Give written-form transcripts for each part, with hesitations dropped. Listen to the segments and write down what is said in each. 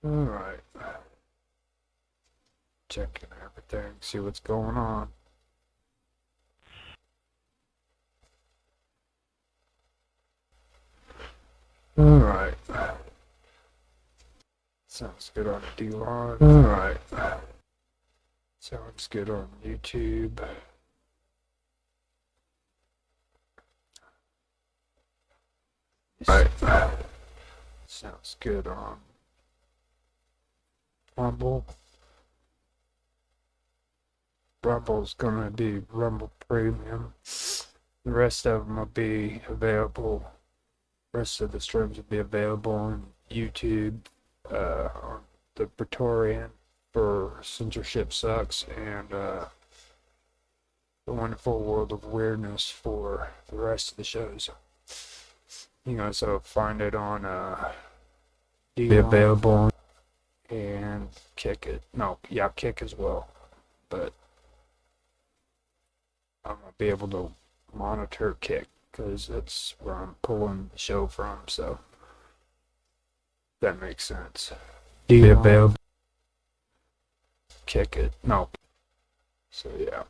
Alright. Checking everything, see what's going on. Alright. Sounds good on D-Live. Alright. Sounds good on YouTube. Alright. Sounds good on Rumble. Rumble's gonna be Rumble Premium. The rest of them will be available. The rest of the streams will be available on YouTube, on the Praetorian for Censorship Sucks, and the Wonderful World of Weirdness for the rest of the shows. You can also find it on be available and Kick it. No, yeah, Kick as well. But I'm gonna be able to monitor Kick because that's where I'm pulling the show from. So that makes sense. Be available. Kick it. No. So yeah,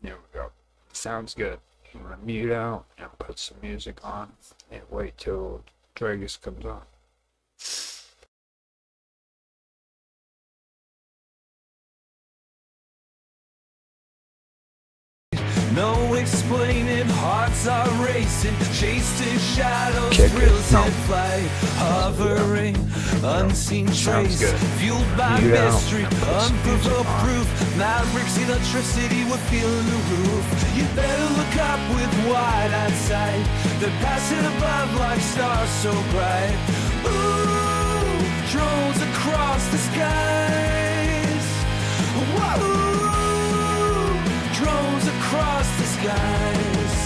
there we go. Sounds good. I'm gonna mute out and put some music on and wait till Dragus comes on. No explaining, hearts are racing, chasing shadows, thrills in flight, hovering, unseen trace, fueled by mystery, unprovoked proof, mavericks, electricity, we're feeling the roof. You better look up with wide-eyed sight, they're passing above like stars so bright. Ooh, drones across the skies. Whoa. Drones across the skies.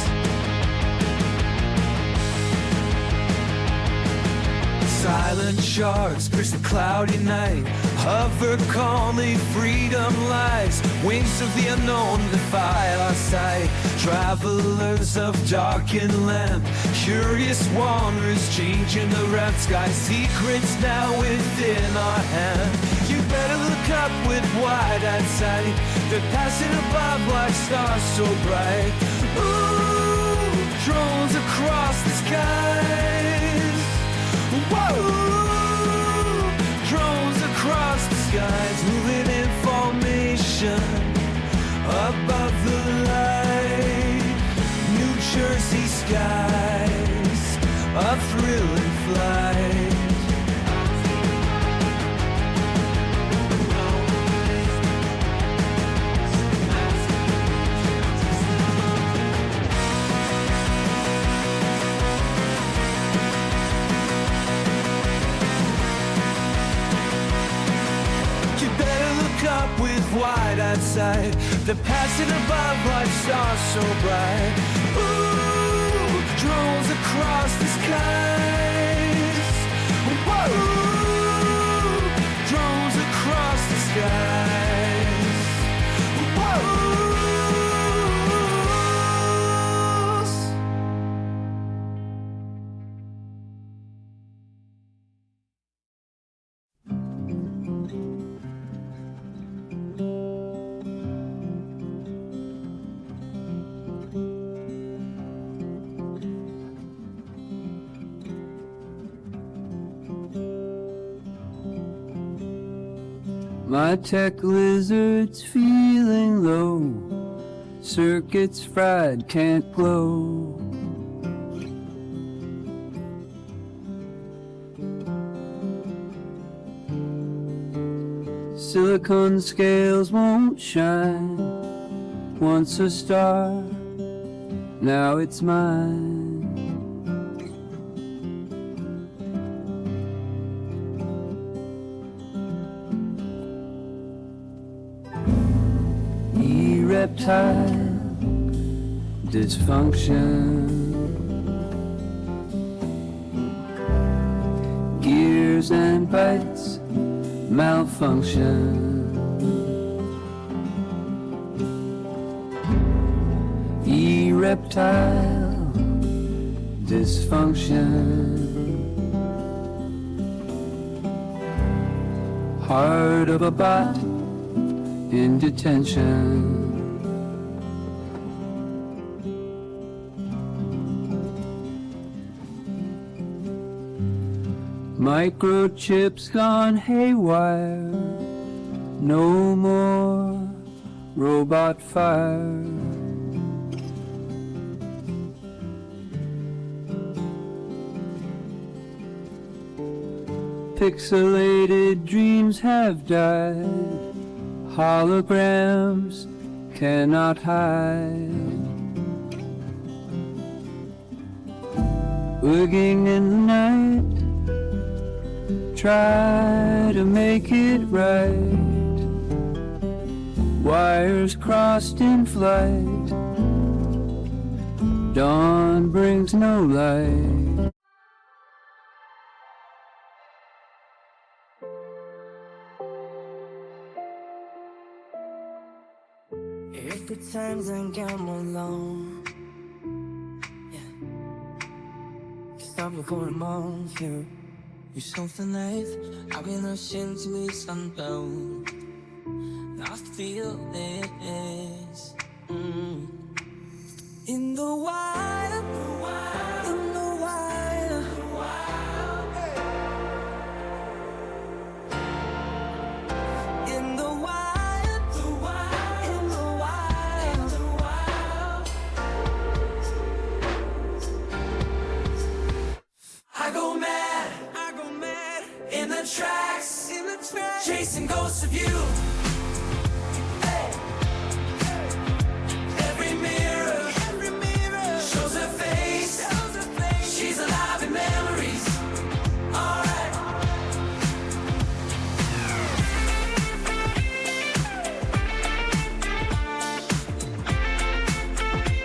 Silent sharks, crisp cloudy night, hover calmly, freedom lies. Wings of the unknown defy our sight. Travelers of darkened land, curious wanderers changing the red sky. Secrets now within our hand. You better look up with wide-eyed sight. They're passing above like stars so bright. Ooh, drones across the skies. Whoa, drones across the skies, moving in formation above the light. New Jersey skies, a thrilling flight. Up with wide-eyed sight, they're passing above like stars so bright. Ooh, drones across the skies. Whoa, drones across the skies. Whoa. My tech lizard's feeling low, circuits fried, can't glow. Silicon scales won't shine. Once a star, now it's mine. Reptile dysfunction, gears and bites malfunction, reptile dysfunction, heart of a bot in detention. Microchips gone haywire, no more robot fire. Pixelated dreams have died, holograms cannot hide. Working in the night, try to make it right. Wires crossed in flight, dawn brings no light. If the times I come alone, yeah, stop recording on you. You're something life, I've been rushing to be sunbound. I feel this in the wild, in the wild, in the wild, in the wild, in the wild. I go mad in the tracks, chasing ghosts of you. Every mirror shows her face. She's alive in memories. Alright.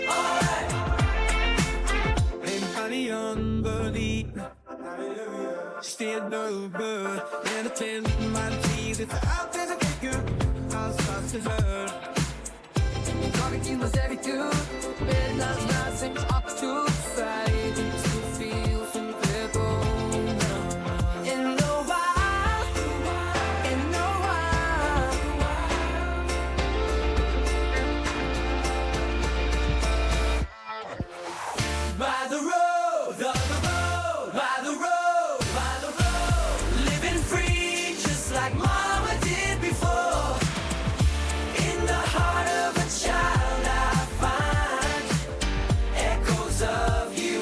Alright. Anybody unbelief? Still over. And I tell my teeth if out there to get you, I'll start to hurt. Talking was every two. Midnight's not seems up to fight. To feel some people in the wild, in the wild. By the road, by the road, by the road, living free just like Mama did before. In the heart of a child I find echoes of you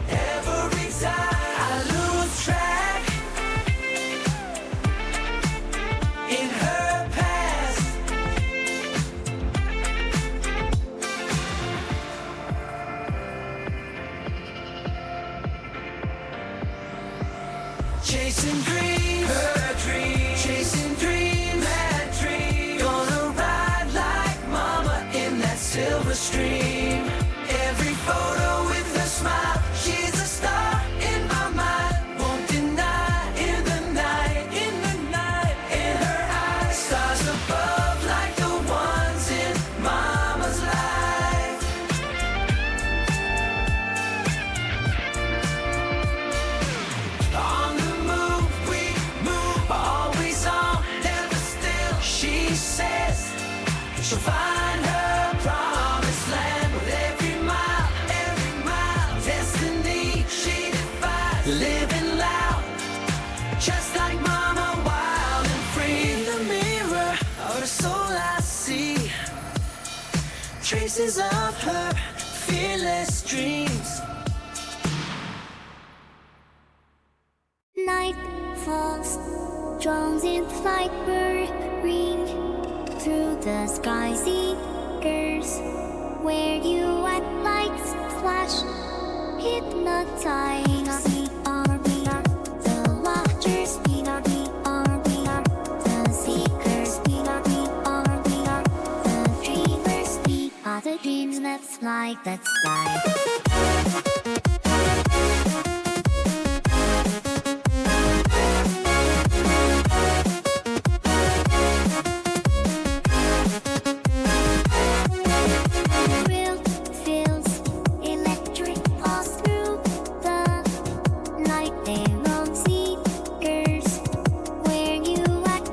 every time I lose track in her past. Chasing dreams, her dreams, chasing dreams, that dream. Gonna ride like Mama in that silver stream. Every photo with her smile, she's a star in my mind. Won't deny in the night, in her eyes. Stars above like the ones in Mama's life. On the move, we move, always on, never still. She says she'll find her promised land with every mile, destiny she defies. Living loud, just like Mama, wild and free. In the mirror of her soul I see traces of her fearless dreams. Night falls, drones in flight whirring through the sky seekers. Where you at, lights flash, hypnotize. We are the watchers. We are the seekers. We are the dreamers. We are the dreams that fly, that's life. Thrilled feels electric pulse through the night. They roam seekers. Where you at,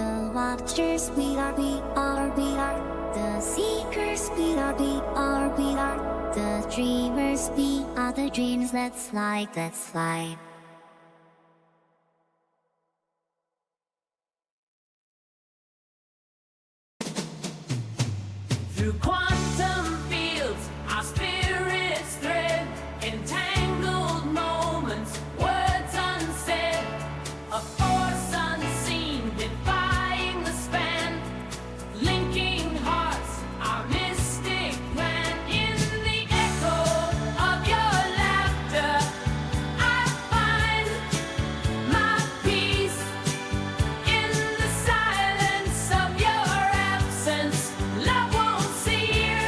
The watchers, we are, we are, we are. The seekers, we are, we are, we are. The dreamers, we are the dreams. Let's fly, let's fly. Through quantum fields, our spirits thread entangled moments, words unsaid, a force unseen defying the span, linking hearts, our mystic plan. In the echo of your laughter, I find my peace. In the silence of your absence, love won't sear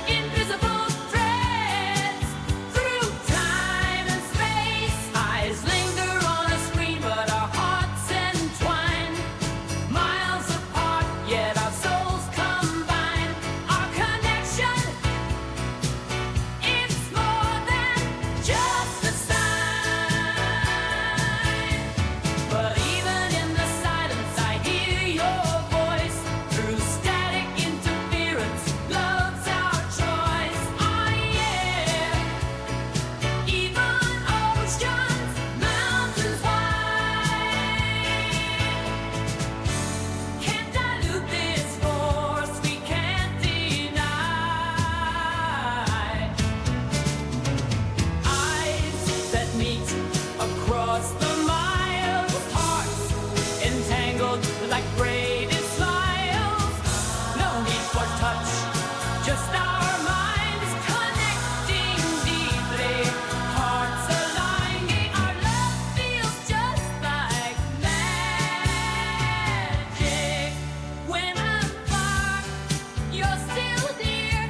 invisible threads through time and space. Eyes linger on a screen, but our hearts entwine. Miles apart, yet our souls combine. Our connection, it's more than just a sign. But even in the silence, I hear your voice. Through static interference, love's our choice. Oh yeah. Even oceans, mountains wide can't dilute this force we can't deny. Eyes that meet across the miles, hearts entangled like braided smiles. No need for touch, just our minds connecting deeply, hearts aligning. Our love feels just like magic. When I'm far, you're still near.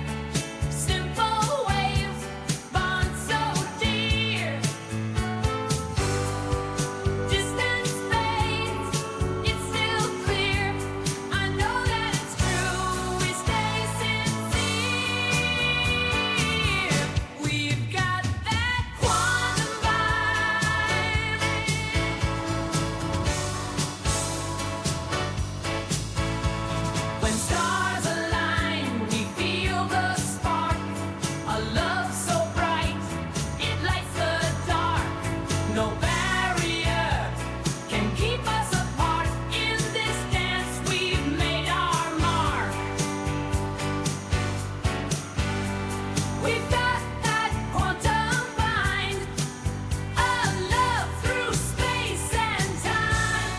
Simple waves bond so dear. Distance fades, it's still clear. I know that it's true, we stay sincere. We've got that quantum vibe. When stars align, we feel the spark. A love so bright, it lights the dark. No barrier can keep us apart. In this dance, we've made our mark. We've got that quantum bind, a love through space and time.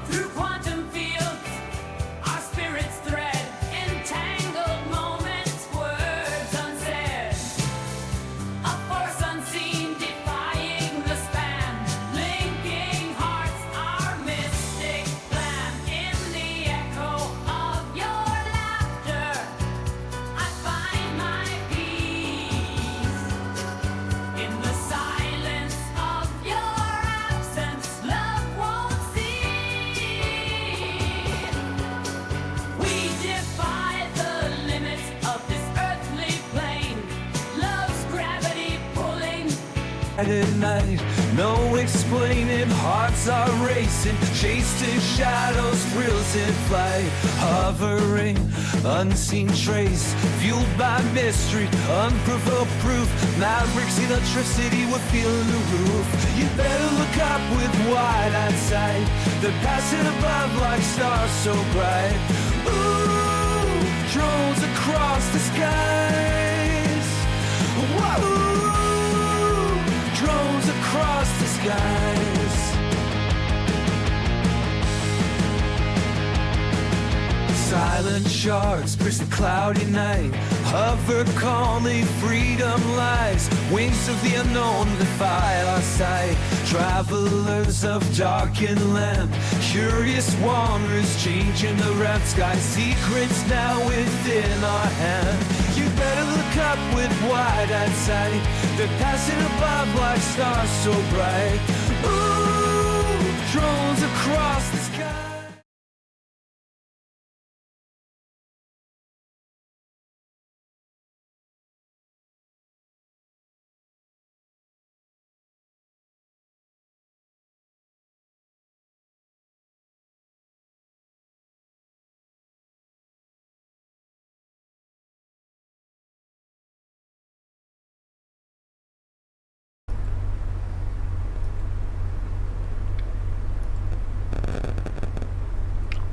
Through quantum fields, our spirits thread entangled moments, words unsaid. A force unseen defying the span, linking hearts, our mystic plan. In the echo of your laughter, I find my peace. In the silence of your absence, love won't cease. We defy the limits of this earthly plane. Love's gravity pulling. At night, no explaining, hearts are racing, chasing shadows, thrills in flight, hovering, unseen trace, fueled by mystery, unprovoked proof, mavericks, electricity, we're feeling the roof. You better look up with wide-eyed sight, they're passing above like stars so bright. Ooh, drones across the skies. Whoa, drones across the skies. silent sharks pierce the cloudy night. Hover calmly, freedom lies. Wings of the unknown defy our sight. Travelers of darkened land, curious wanderers changing the rough sky. Secrets now within our hand. You better look up with wide-eyed sight. They're passing above like stars so bright. Ooh, drones across the sky.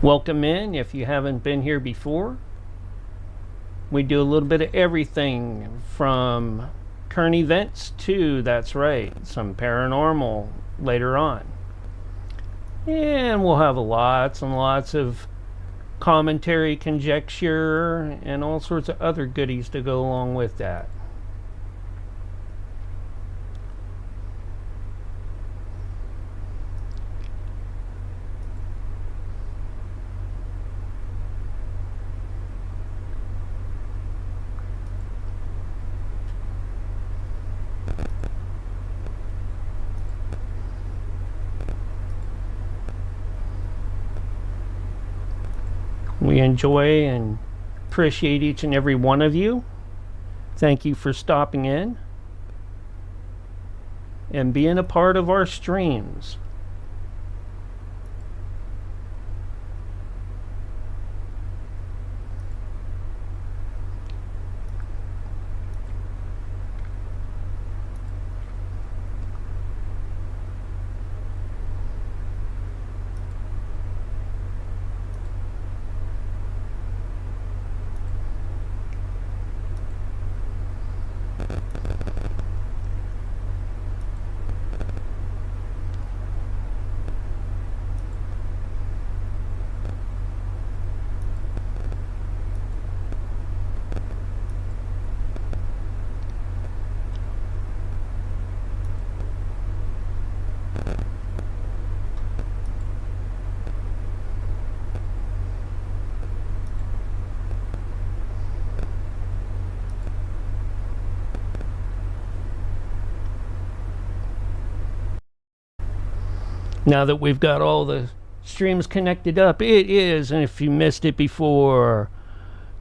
Welcome in if you haven't been here before. We do a little bit of everything from current events to, that's right, some paranormal later on. And we'll have lots and lots of commentary, conjecture, and all sorts of other goodies to go along with that. We enjoy and appreciate each and every one of you. Thank you for stopping in and being a part of our streams. Now that we've got all the streams connected up, it is, and if you missed it before,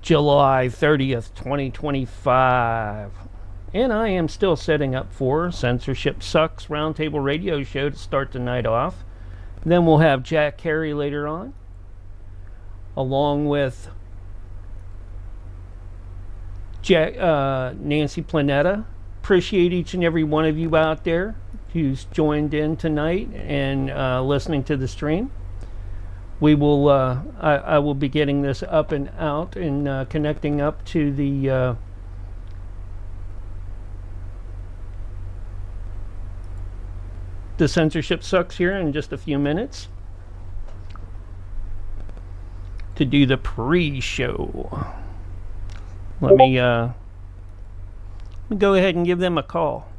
July 30th, 2025. And I am still setting up for Censorship Sucks Roundtable Radio Show to start the night off. Then we'll have Jack Carey later on, along with Nancy Planetta. Appreciate each and every one of you out there who's joined in tonight and listening to the stream. We will I will be getting this up and out and connecting up to the Censorship Sucks here in just a few minutes to do the pre-show. Let me go ahead and give them a call.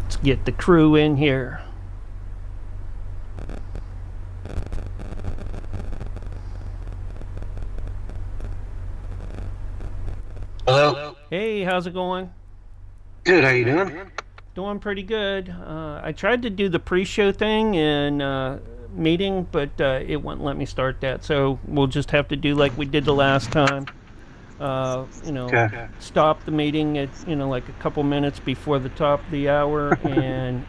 Let's get the crew in here. Hello. Hey, how's it going? Good. How you doing? Doing pretty good. I tried to do the pre-show thing, and meeting, but it wouldn't let me start that. So we'll just have to do like we did the last time. Okay. Stop the meeting at like a couple minutes before the top of the hour, and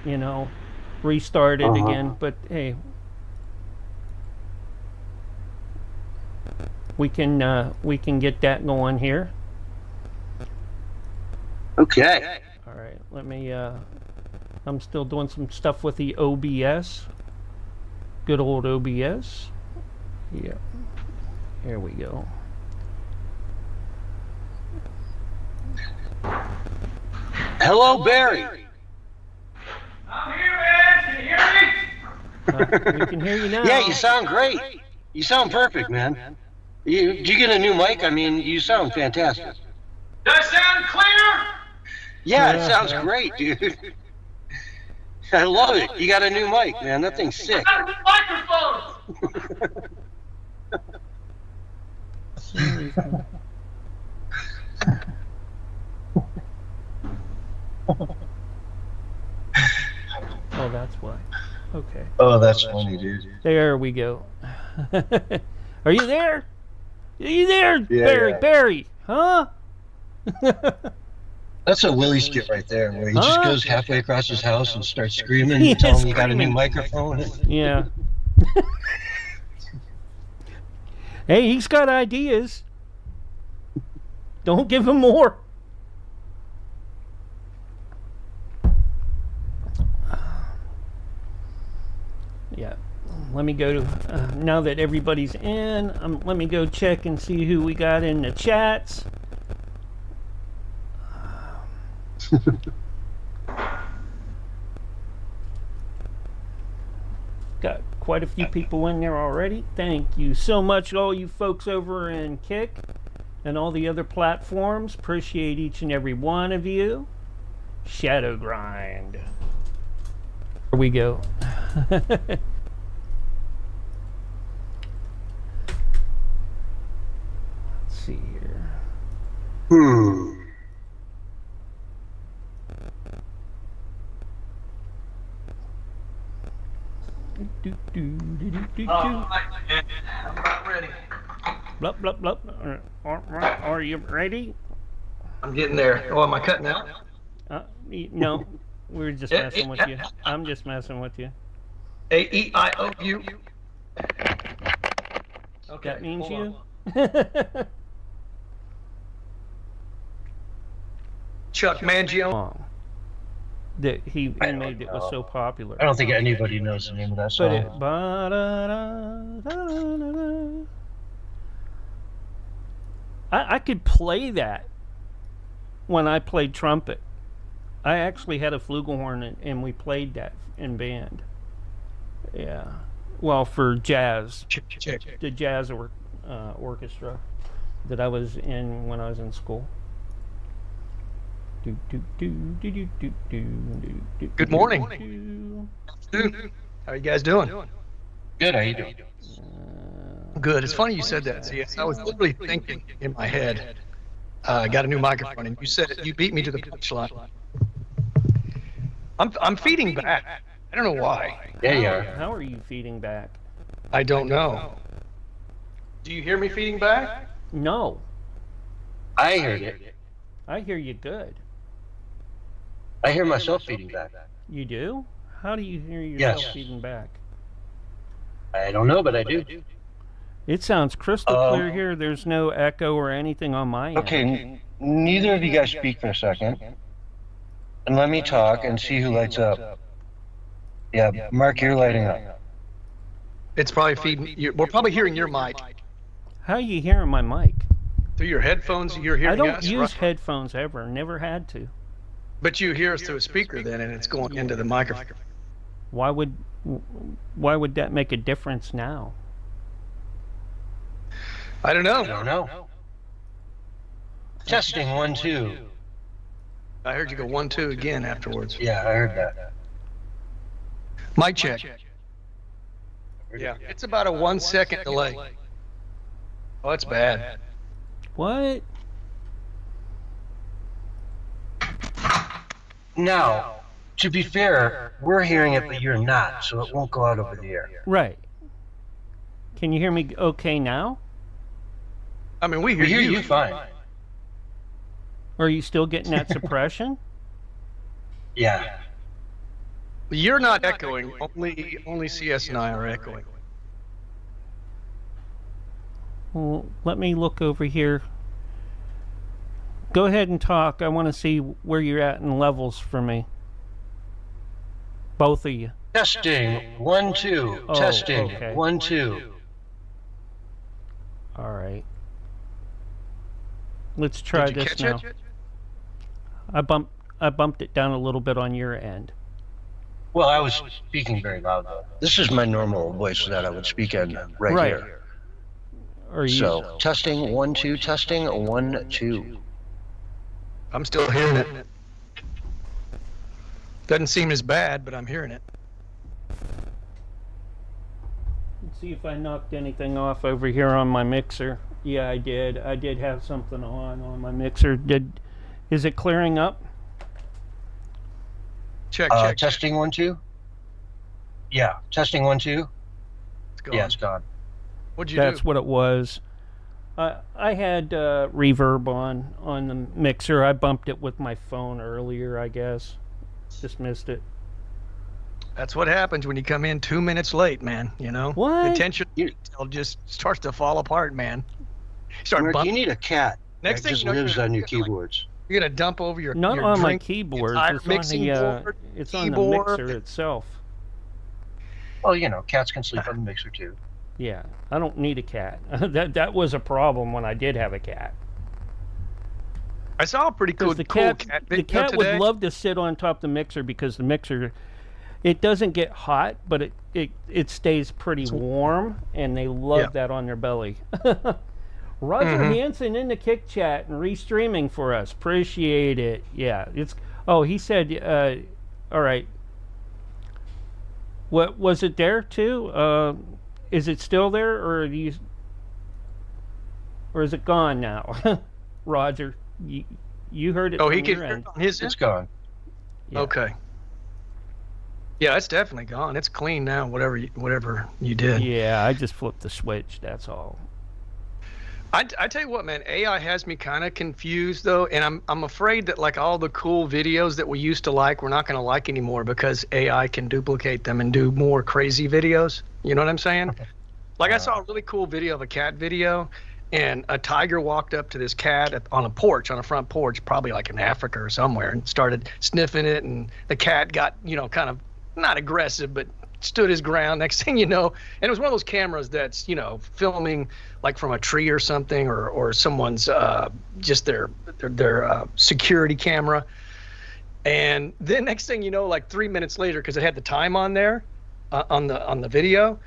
restart it again. But hey, we can get that going here. Okay. All right, let me. I'm still doing some stuff with the OBS. Good old OBS. Yeah. Here we go. Hello, Barry. I'm here, man. Can you hear me? We can hear you now. Yeah, you sound great. You sound perfect, man. Did you get a new mic? I mean, you sound fantastic. Does I sound clear? Yeah, it sounds great, dude. I love it. You got a new mic, man. That thing's sick. I got a new microphone. Oh, that's why. Okay. Oh, that's funny, dude. There we go. Are you there? Are you there, Yeah, Barry? yeah. Barry? Huh? That's a Willie skit right there, where he Huh? just goes halfway across his house and starts screaming, Yeah, telling him you got a new screaming. microphone. Yeah. Hey, he's got ideas. Don't give him more. Yeah. Let me go to, now that everybody's in, let me go check and see who we got in the chats. Got quite a few people in there already. Thank you so much, all you folks over in Kick and all the other platforms. Appreciate each and every one of you. Shadow Grind. Here we go. Let's see here. Do, do, do, do, do, Oh, do. I'm not ready. Blup, blup, blup. Are you ready? I'm getting there. Oh, am I cutting out? No, we're just Yeah, messing with yeah. you. I'm just messing with you. A-E-I-O-U. Okay, That means hold you? on. Chuck Mangione. Song that he I don't made that was know. so popular. I don't think anybody knows the name of that But song. it. Ba-da-da-da-da-da-da. I could play that when I played trumpet. I actually had a flugelhorn and we played that in band. Yeah. Well, for jazz, Check. the jazz orchestra that I was in when I was in school. Do, do, do, do, do, do, do, do, Good do, morning. do. How you guys doing? Good, how you doing? Good. It's funny you said that. See, I was literally thinking in my head, I got a new microphone, and you said it. You beat me to the punchline. I'm feeding back. I don't know why. Yeah, you are. How are you feeding back? I don't know. Do you hear me feeding back? No, I heard it. I hear you good. I hear myself feeding back. You do? How do you hear yourself Yes. feeding back? I don't know, but I do. It sounds crystal clear here. There's no echo or anything on my end. Okay, neither of you guys speak for a second. And let me talk and see who lights up. Yeah, Mark, you're lighting up. It's probably feeding. We're probably hearing your mic How are you hearing my mic? through your headphones. You're hearing I don't us, use right? headphones ever. Never had to. But you hear us through a speaker then, and it's going into the microphone. Why would that make a difference now? I don't know. I don't know. Testing 1, 2. I heard you go 1, 2 again afterwards. Yeah, I heard that. Mic check. Yeah, it's about a 1 second delay. Oh, it's bad. Now, to be fair, we're hearing it, but you're not, so it won't go out over the air. Right. Can you hear me okay now? I mean, we We hear hear you fine. Or are you still getting that suppression? Yeah. You're not echoing. Only CS and I are echoing. Well, let me look over here. Go ahead and talk. I want to see where you're at in levels for me. Both of you. Testing, 1, 2. Oh, Testing, okay. 1, 2. All right. Let's try Did you this catch now. it? I bumped it down a little bit on your end. Well, I was speaking very loud, though. This is my normal voice that I would speak in right here. Are you? So, testing, 1, 2, testing, 1, 2. I'm still hearing it. Doesn't seem as bad, but I'm hearing it. Let's see if I knocked anything off over here on my mixer. Yeah, I did. I did have something on my mixer. Is it clearing up? Check. Testing, 1, 2. Yeah, testing, 1, 2. It's gone. Yeah, it's gone. What'd you That's do? what it was. I had reverb on the mixer. I bumped it with my phone earlier, I guess. Just missed it. That's what happens when you come in 2 minutes late, man. You know, What? The attention detail just starts to fall apart, man. Start Mark, you bumping. need a cat Next that thing just you know, lives you're on your gonna, like, keyboards. You're gonna dump over your Not your on my drink, keyboard. entire It's on mixing the board, it's on the keyboard. mixer itself. Well, you know, cats can sleep on the mixer, too. Yeah, I don't need a cat. that was a problem when I did have a cat. I saw a pretty cool, Because cool the cat video cat today. would love to sit on top of the mixer because the mixer, it doesn't get hot, but it stays pretty warm, and they love that on their belly. Roger Hansen in the Kick Chat and restreaming for us. Appreciate it. Yeah, it's. Oh, he said. All right. What was it there too? Is it still there, or is it gone now? Roger, you heard it. Oh, from he can your hear end. it on his It's end? gone. Yeah. Okay. Yeah, it's definitely gone. It's clean now. Whatever you did. Yeah, I just flipped the switch. That's all. I tell you what, man, AI has me kind of confused though, and I'm afraid that like all the cool videos that we used to like, we're not going to like anymore because AI can duplicate them and do more crazy videos. You know what I'm saying? Like I saw a really cool video of a cat video, and a tiger walked up to this cat on a front porch, probably like in Africa or somewhere, and started sniffing it, and the cat got, kind of not aggressive, but stood his ground. Next thing you know, and it was one of those cameras that's, filming like from a tree or something, or someone's just their security camera. And then next thing you know, like 3 minutes later, because it had the time on there on the video,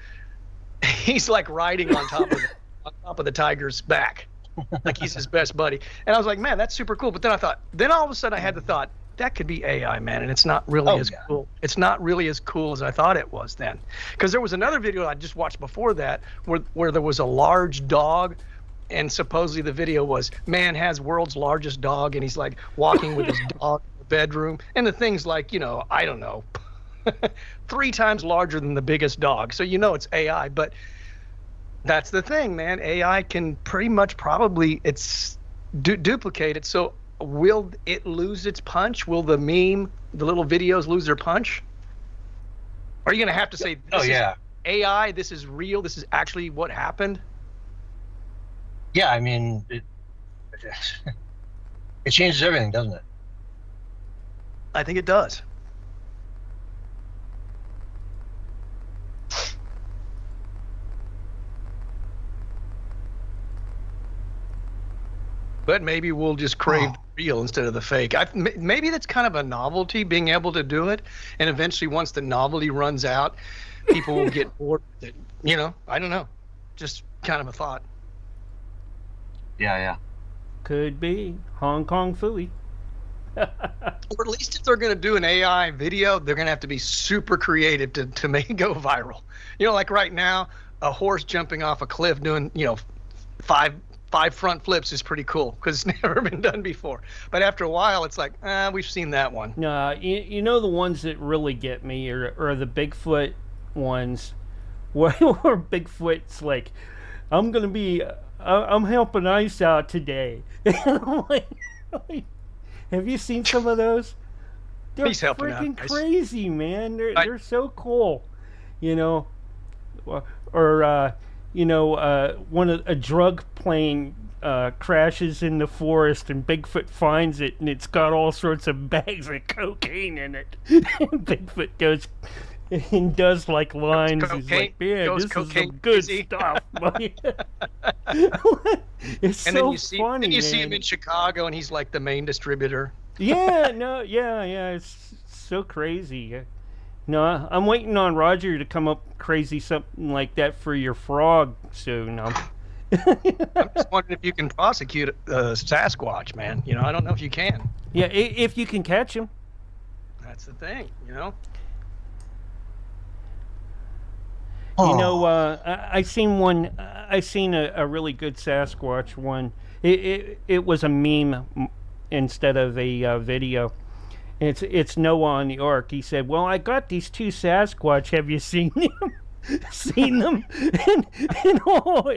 he's like riding on top of the tiger's back, like he's his best buddy. And I was like, man, that's super cool. But then all of a sudden I had the thought, that could be AI, man, and it's not really cool. It's not really as cool as I thought it was then. Because there was another video I just watched before that where there was a large dog, and supposedly the video was man has world's largest dog, and he's like walking with his dog in the bedroom, and the thing's like, I don't know, 3 times larger than the biggest dog. So it's AI, but that's the thing, man. AI can pretty much probably duplicate it. So will it lose its punch? Will the little videos lose their punch? Are you going to have to say, this is AI, this is real, this is actually what happened? Yeah, I mean, it changes everything, doesn't it? I think it does. But maybe we'll just crave the real instead of the fake. Maybe that's kind of a novelty, being able to do it. And eventually, once the novelty runs out, people will get bored with it. I don't know. Just kind of a thought. Yeah. Could be Hong Kong Phooey. Or at least if they're going to do an AI video, they're going to have to be super creative to make it go viral. Like right now, a horse jumping off a cliff doing, 5 5 front flips is pretty cool because it's never been done before. But after a while, it's like, we've seen that one. No, you know the ones that really get me are the Bigfoot ones, where Bigfoot's like, I'm helping Ice out today. And I'm like, have you seen some of those? They're He's helping out. freaking crazy, man. They're so cool, you know. Or one of a drug plane crashes in the forest and Bigfoot finds it and it's got all sorts of bags of cocaine in it. And Bigfoot goes and does like lines. He's like, man, this is some good crazy stuff. It's And so then you see, funny. then you see him man. in Chicago, and he's like the main distributor. Yeah, it's so crazy. No, I'm waiting on Roger to come up crazy something like that for your frog soon. I'm just wondering if you can prosecute Sasquatch, man. You know, I don't know if you can. Yeah, if you can catch him. That's the thing, you know. You know, I seen one. I seen a really good Sasquatch one. It was a meme instead of a video. It's Noah on the Ark. He said, "Well, I got these 2 Sasquatch. Have you seen them? Seen them?" And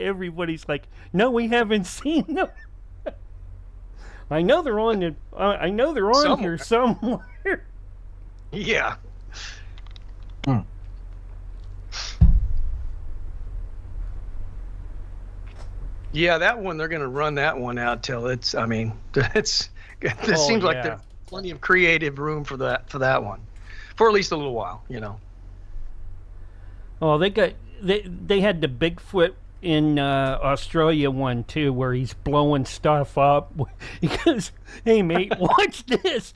everybody's like, "No, we haven't seen them." I know they're on the. I know they're on here somewhere. Yeah. Yeah, that one, they're going to run that one out till it's, I mean, it seems like there's plenty of creative room for that one. For at least a little while, you know. Oh, they had the Bigfoot in Australia one too, where he's blowing stuff up. He goes, "Hey mate, watch this!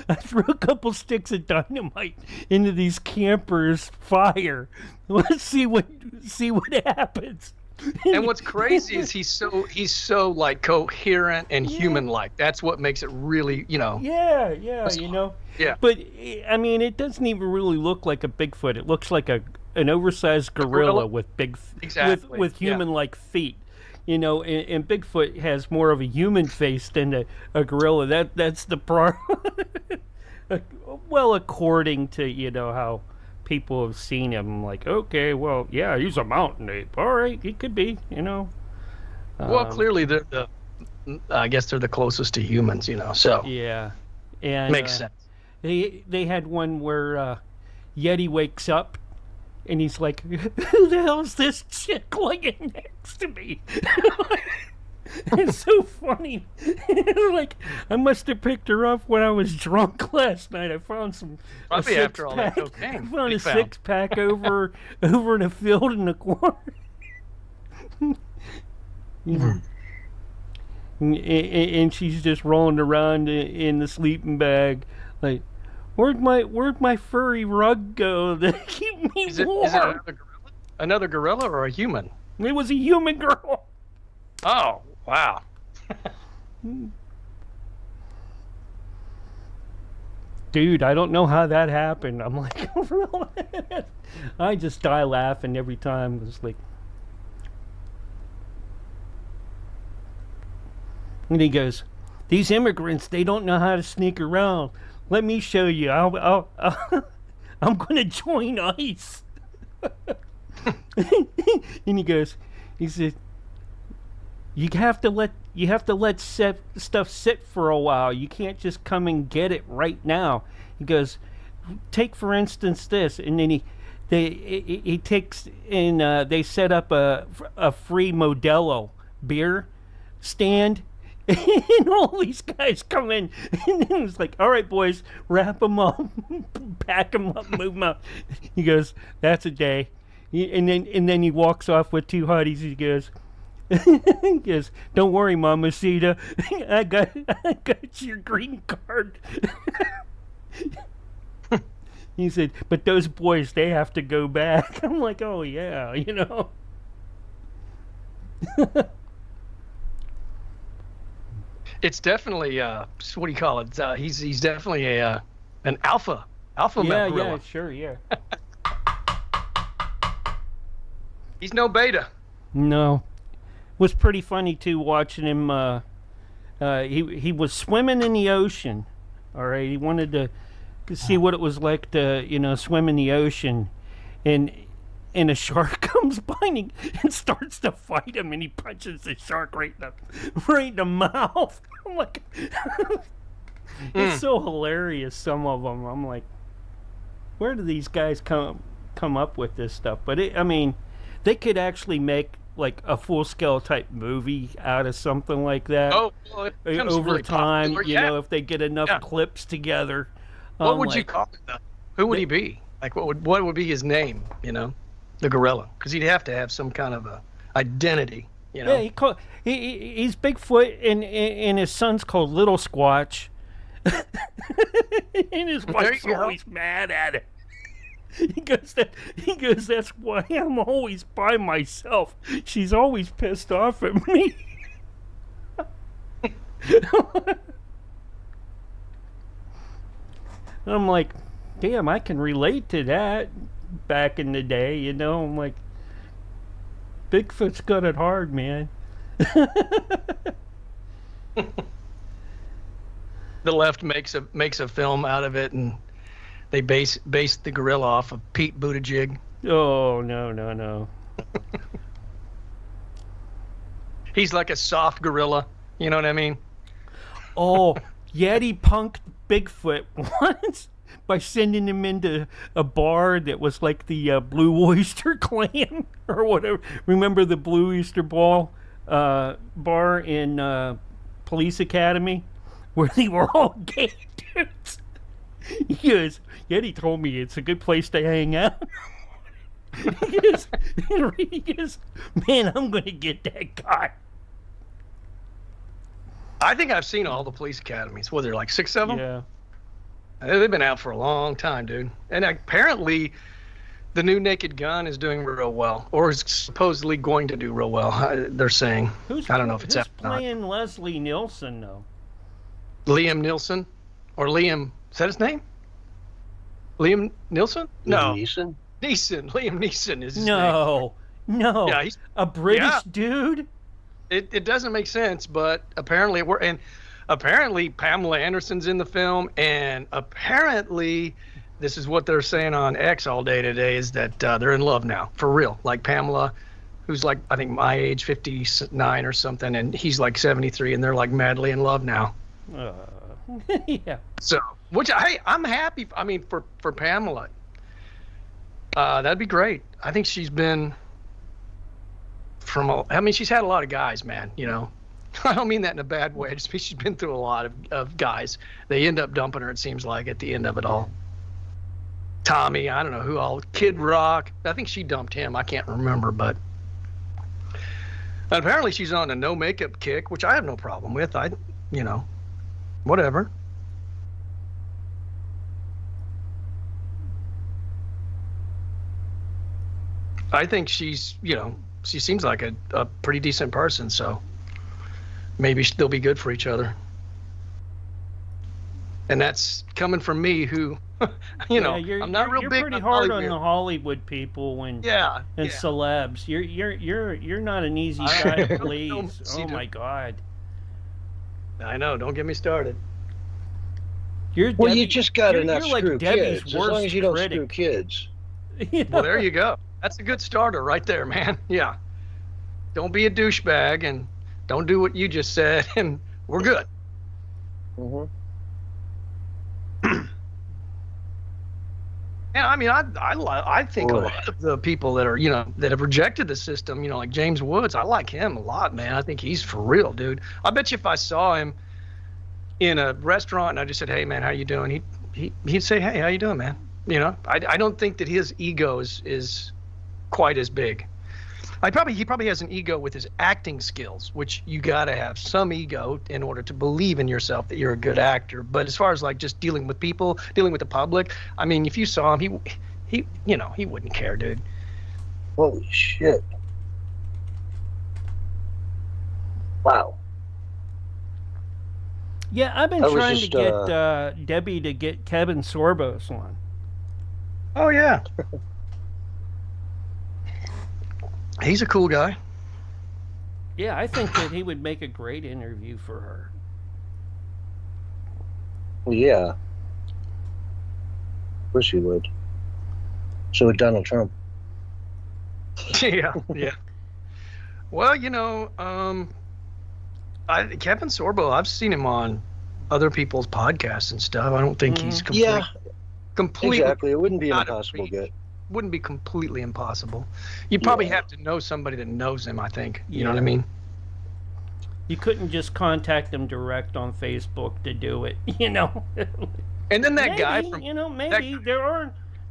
I threw a couple sticks of dynamite into these campers' fire. Let's see what happens." And what's crazy is he's so like coherent and human-like. That's what makes it really, you know. Yeah, you know. Yeah. But I mean, it doesn't even really look like a Bigfoot. It looks like an oversized gorilla with with human-like feet. You know, and Bigfoot has more of a human face than a gorilla. That's the problem. Well, according to, you know, how people have seen him, like, okay, well, yeah, he's a mountain ape. All right, he could be, you know. Well, clearly I guess they're the closest to humans, you know. So yeah, and makes sense. They had one where Yeti wakes up and he's like, "Who the hell's this chick laying next to me?" It's so funny. Like, I must have picked her up when I was drunk last night. I found probably after all that cocaine. I found a 6-pack over in a field in the corner. And she's just rolling around in the sleeping bag, like, where'd my furry rug go to keep me warm? Is it another gorilla? Another gorilla or a human? It was a human girl. Oh, wow. Dude, I don't know how that happened. I'm like, I just die laughing every time. It's like, and he goes, "These immigrants, they don't know how to sneak around. Let me show you. I'm gonna join ICE." And he said, you have to let stuff sit for a while. You can't just come and get it right now. He goes, take for instance this, and then he takes and they set up a free Modelo beer stand. And all these guys come in, and then it's like, "All right, boys, wrap them up, pack them up, move them out." He goes, "That's a day," and then he walks off with 2 hotties. He goes, "Don't worry, Mamacita, I got your green card." He said, "But those boys, they have to go back." I'm like, "Oh yeah, you know." It's definitely what do you call it? He's definitely an alpha male gorilla. Yeah, sure, yeah. He's no beta. No, was pretty funny too, watching him. He was swimming in the ocean. All right, he wanted to see what it was like to swim in the ocean, and a shark comes by and starts to fight him, and he punches the shark right in the mouth. I'm like, it's so hilarious. Some of them, I'm like, where do these guys come up with this stuff? But I mean, they could actually make like a full-scale type movie out of something like that. Oh, well, it becomes over really time, popular. if they get enough clips together. What would you call it, though? Who would he be? Like, what would be his name? The gorilla, because he'd have to have some kind of a identity. Yeah, he's Bigfoot, and his son's called Little Squatch, and his wife's always mad at him. He goes, that's why I'm always by myself. She's always pissed off at me. I'm like, damn, I can relate to that back in the day, I'm like, Bigfoot's got it hard, man. The left makes a film out of it, and they base the gorilla off of Pete Buttigieg. Oh, no. He's like a soft gorilla. You know what I mean? Oh, Yeti punked Bigfoot once by sending him into a bar that was like the Blue Oyster Clan or whatever. Remember the Blue Oyster bar in Police Academy where they were all gay dudes? He goes, Yeti told me it's a good place to hang out. he goes, man, I'm going to get that guy. I think I've seen all the police academies. Well, there are like 6 of them? Yeah. They've been out for a long time, dude. And apparently, the new Naked Gun is doing real well, or is supposedly going to do real well. They're saying. I don't know if it's who's out or not. playing Leslie Nielsen, though? Liam Nielsen, or Liam? Is that his name? Liam Nielsen? No. Neeson? Neeson. Liam Neeson is his name. No. Yeah, he's a British dude. It doesn't make sense, but apparently apparently Pamela Anderson's in the film, and apparently this is what they're saying on X all day today, is that they're in love now, for real. Like Pamela, who's like, I think my age, 59 or something, and he's like 73, and they're like madly in love now. Yeah. So, which I'm happy. I mean, for Pamela, that'd be great. I think she's been she's had a lot of guys, man. I don't mean that in a bad way. I just mean she's been through a lot of guys. They end up dumping her, it seems like, at the end of it all. Tommy, I don't know who all. Kid Rock. I think she dumped him. I can't remember, but apparently she's on a no makeup kick, which I have no problem with. Whatever. I think she's, she seems like a pretty decent person, so maybe they'll be good for each other. And that's coming from me, who, I'm not real you're big pretty on hard Hollywood. on the Hollywood people and celebs. You're not an easy guy to please. Oh my God. I know. Don't get me started. Well, you just got to not you're like screw Debbie's kids. As long as you don't screw kids. Well, there you go. That's a good starter right there, man. Yeah. Don't be a douchebag and don't do what you just said, and we're good. Mm-hmm. And I mean, I think a lot of the people that are, that have rejected the system, like James Woods, I like him a lot, man. I think he's for real, dude. I bet you if I saw him in a restaurant and I just said, "Hey, man, how you doing?" He'd say, "Hey, how you doing, man?" I don't think that his ego is quite as big. He probably has an ego with his acting skills, which you got to have some ego in order to believe in yourself that you're a good actor. But as far as like just dealing with people, dealing with the public, I mean, if you saw him, he wouldn't care, dude. Holy shit. Wow. Yeah, I've been trying to get Debbie to get Kevin Sorbos on. Oh, yeah. He's a cool guy. Yeah, I think that he would make a great interview for her. Well, yeah. Of course he would. So would Donald Trump. Yeah, yeah. Well, Kevin Sorbo, I've seen him on other people's podcasts and stuff. I don't think he's Yeah, completely exactly. It wouldn't be an out of impossible reach. get. Wouldn't be completely impossible. You'd probably Yeah. have to know somebody that knows him, I think. You know Yeah. what I mean? You couldn't just contact him direct on Facebook to do it, you know. And then that maybe, guy from maybe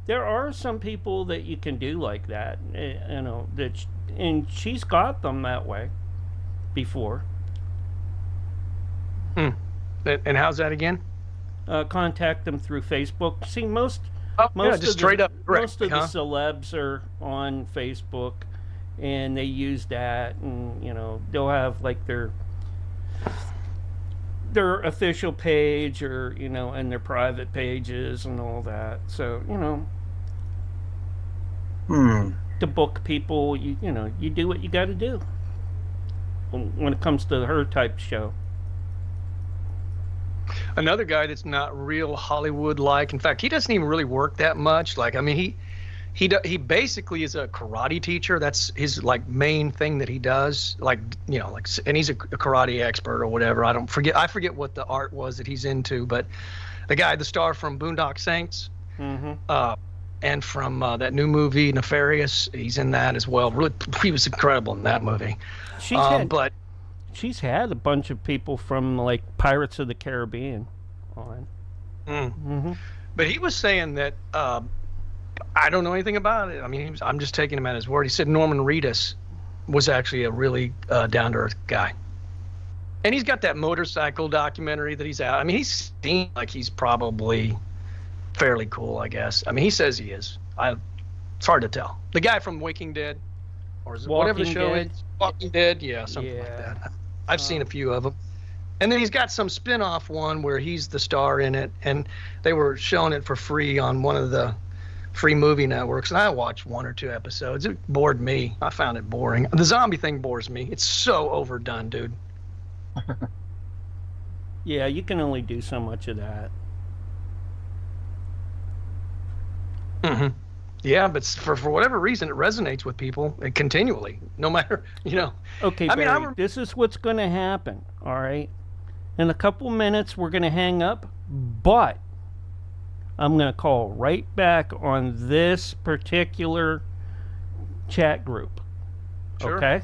there are some people that you can do like that, and she's got them that way before. And how's that again? Contact them through Facebook. See, most Yeah, just straight up most of directly, huh? the celebs are on Facebook, and they use that, and they'll have like their official page, or and their private pages and all that. So to book people, you do what you got to do when it comes to her type show. Another guy that's not real Hollywood-like. In fact, he doesn't even really work that much. Like, I mean, he basically is a karate teacher. That's his like main thing that he does. Like, and he's a karate expert or whatever. I forget what the art was that he's into. But the star from Boondock Saints, and from that new movie Nefarious, he's in that as well. Really, he was incredible in that movie. She's had a bunch of people from like Pirates of the Caribbean on. But he was saying that I don't know anything about it. I mean, I'm just taking him at his word. He said Norman Reedus was actually a really down-to-earth guy. And he's got that motorcycle documentary that he's out. I mean, he seems like he's probably fairly cool, I guess. I mean, he says he is. It's hard to tell. The guy from Waking Dead, or is it whatever the show is. Walking Dead, yeah, something like that. I've seen a few of them. And then he's got some spin-off one where he's the star in it, and they were showing it for free on one of the free movie networks, and I watched 1 or 2 episodes. It bored me. I found it boring. The zombie thing bores me. It's so overdone, dude. Yeah, you can only do so much of that. Yeah, but for whatever reason, it resonates with people continually, no matter, Okay, Barry, this is what's going to happen, all right? In a couple minutes, we're going to hang up, but I'm going to call right back on this particular chat group. Sure. Okay?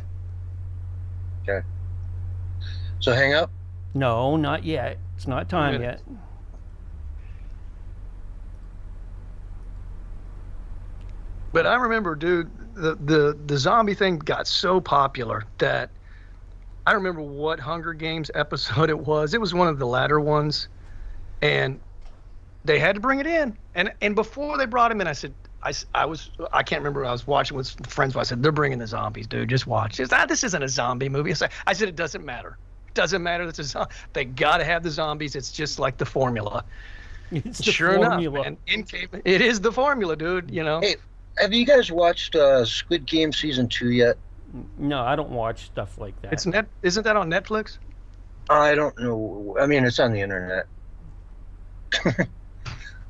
Okay. So hang up? No, not yet. It's not time yet. But I remember, dude, the zombie thing got so popular that I remember what Hunger Games episode it was. It was one of the latter ones, and they had to bring it in. And before they brought him in, I said, I can't remember. I was watching with friends. I said, they're bringing the zombies, dude. Just watch. This isn't a zombie movie. I said, it doesn't matter. It doesn't matter. They got to have the zombies. It's just like the formula. It's the Sure formula. enough, man. It is the formula, dude. Hey, have you guys watched Squid Game season 2 yet? No, I don't watch stuff like that. Isn't that on Netflix? I don't know. I mean, it's on the internet.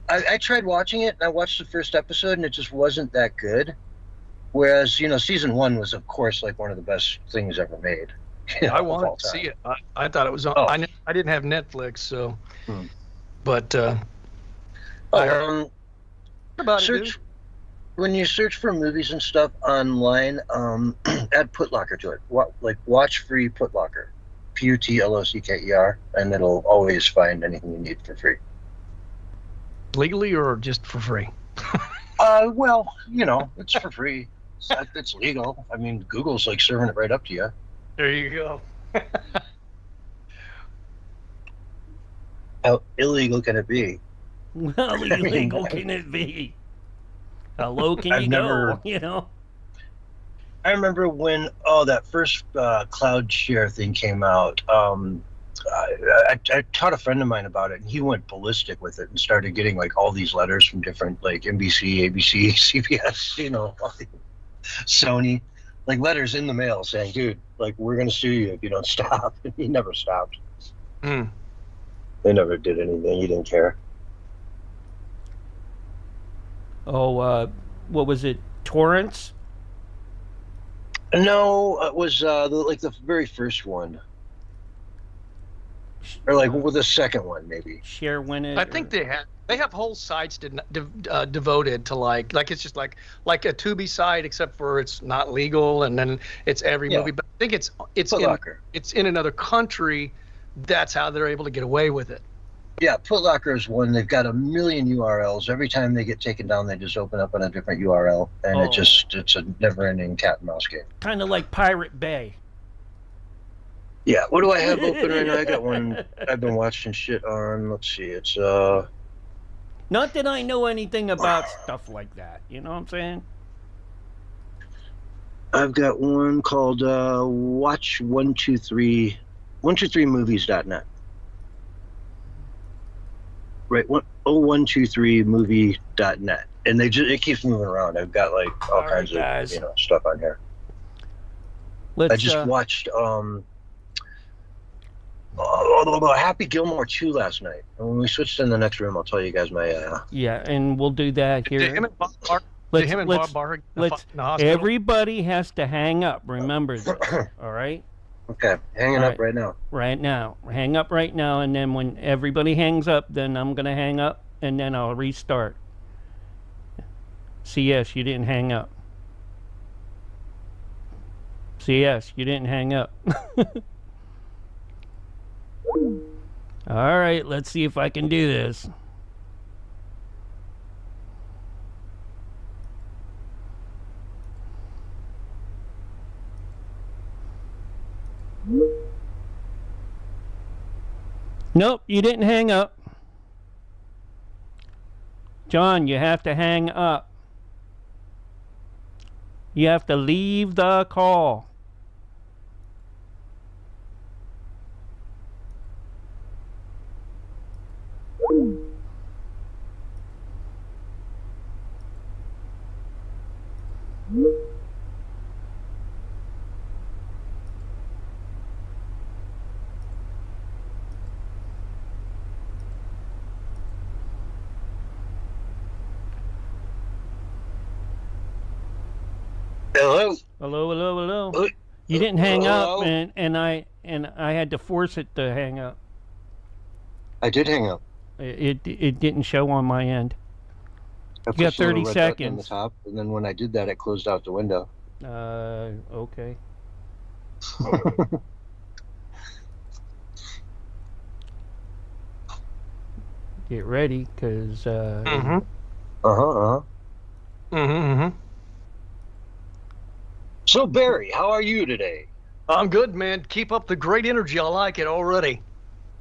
I tried watching it, and I watched the first episode, and it just wasn't that good. Whereas, season 1 was, of course, like one of the best things ever made. I wanted to see it. I thought it was on. I didn't have Netflix, so. But. About it, dude? When you search for movies and stuff online, add Putlocker to it. Watch free Putlocker, Putlocker, and it'll always find anything you need for free. Legally or just for free? Well, it's for free. It's legal. I mean, Google's like serving it right up to you. There you go. How illegal can it be? How illegal can it be? How low can you go? I remember when that first cloud share thing came out. I taught a friend of mine about it, and he went ballistic with it and started getting like all these letters from different like NBC, ABC, CBS, Sony, like letters in the mail saying, "Dude, like we're gonna sue you if you don't stop." And he never stopped. Mm. They never did anything. He didn't care. Oh, what was it? Torrents? No, it was the very first one, or like with the second one, maybe. Share Win It? I think they have whole sites devoted to like it's just like a Tubi site, except for it's not legal, and then it's every Yeah. movie. But I think it's Foot in, Locker. it's in another country. That's how they're able to get away with it. Yeah, Foot Locker is one. They've got a million URLs. Every time they get taken down, they just open up on a different URL, and Oh. it's a never-ending cat and mouse game. Kind of like Pirate Bay. Yeah, what do I have open right now? I got one I've been watching shit on. Let's see, it's Not that I know anything about stuff like that. You know what I'm saying? I've got one called Watch 123movies.net. Right, 0123movie.net, and it keeps moving around. I've got like all All kinds right, guys. of stuff on here. Let's. I just watched Happy Gilmore 2 last night. And when we switched in the next room, I'll tell you guys my Yeah, and we'll do that Did here. him and Bob Barker, Let's- did him and let's- Bob Barker get in Let's. the hospital? Everybody has to hang up. Remember this. All right. Okay, hanging All up right now. Right now. Hang up right now, and then when everybody hangs up, then I'm gonna hang up, and then I'll restart. CS, you didn't hang up. CS, you didn't hang up. All right, let's see if I can do this. Nope, you didn't hang up. John, you have to hang up. You have to leave the call. Hello. Hello, hello, hello. Uh, You didn't hang up, hello? and I had to force it to hang up. I did hang up. It didn't show on my end. I You got pushed the little 30 red button on the seconds. top, and then when I did that, it closed out the window. Okay. Get ready, cause Mm-hmm. Uh-huh. Mm-hmm. So Barry, how are you today? I'm good, man. Keep up the great energy. I like it already.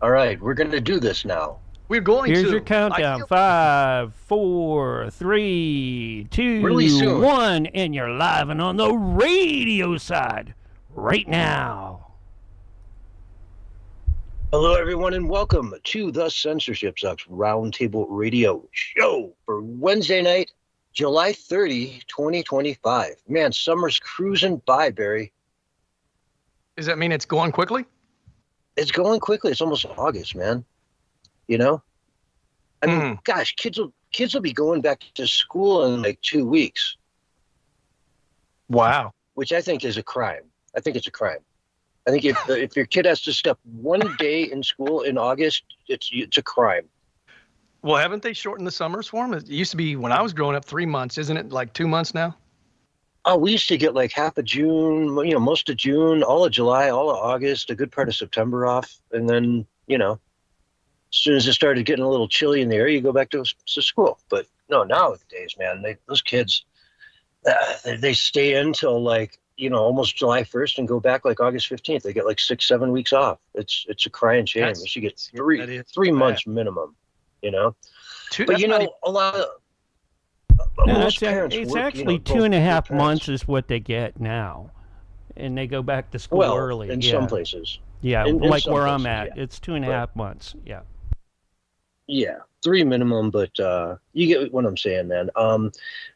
All right, we're gonna do this now. We're going here's to. your countdown: I feel- 5, 4, 3, 2, Really soon. 1, and you're live and on the radio side right now. Hello, everyone, and welcome to the Censorship Sucks Roundtable Radio Show for Wednesday night, July 30, 2025. Man, summer's cruising by, Barry. Does that mean it's going quickly? It's going quickly. It's almost August, man. You know? I mean, gosh, kids will be going back to school in like 2 weeks, Wow. which I think is a crime. I think it's a crime. I think if your kid has to step one day in school in August, it's a crime. Well, haven't they shortened the summers for them? It used to be when I was growing up 3 months. Isn't it like 2 months now? Oh, we used to get like half of June, most of June, all of July, all of August, a good part of September off. And then, as soon as it started getting a little chilly in the air, you go back to school. But no, nowadays, man, those kids, they stay until like, almost July 1st and go back like August 15th. They get like 6-7 weeks off. It's a crying shame. That's- They should get that is three bad. months minimum, But That's not even- a lot of No, most parents it's work, actually both 2.5 parents- months is what they get now, and they go back to school well, early. in yeah. some places. Yeah, in like some where I'm places, at, yeah. it's 2.5 months. Yeah. Yeah. 3 minimum, but you get what I'm saying, man.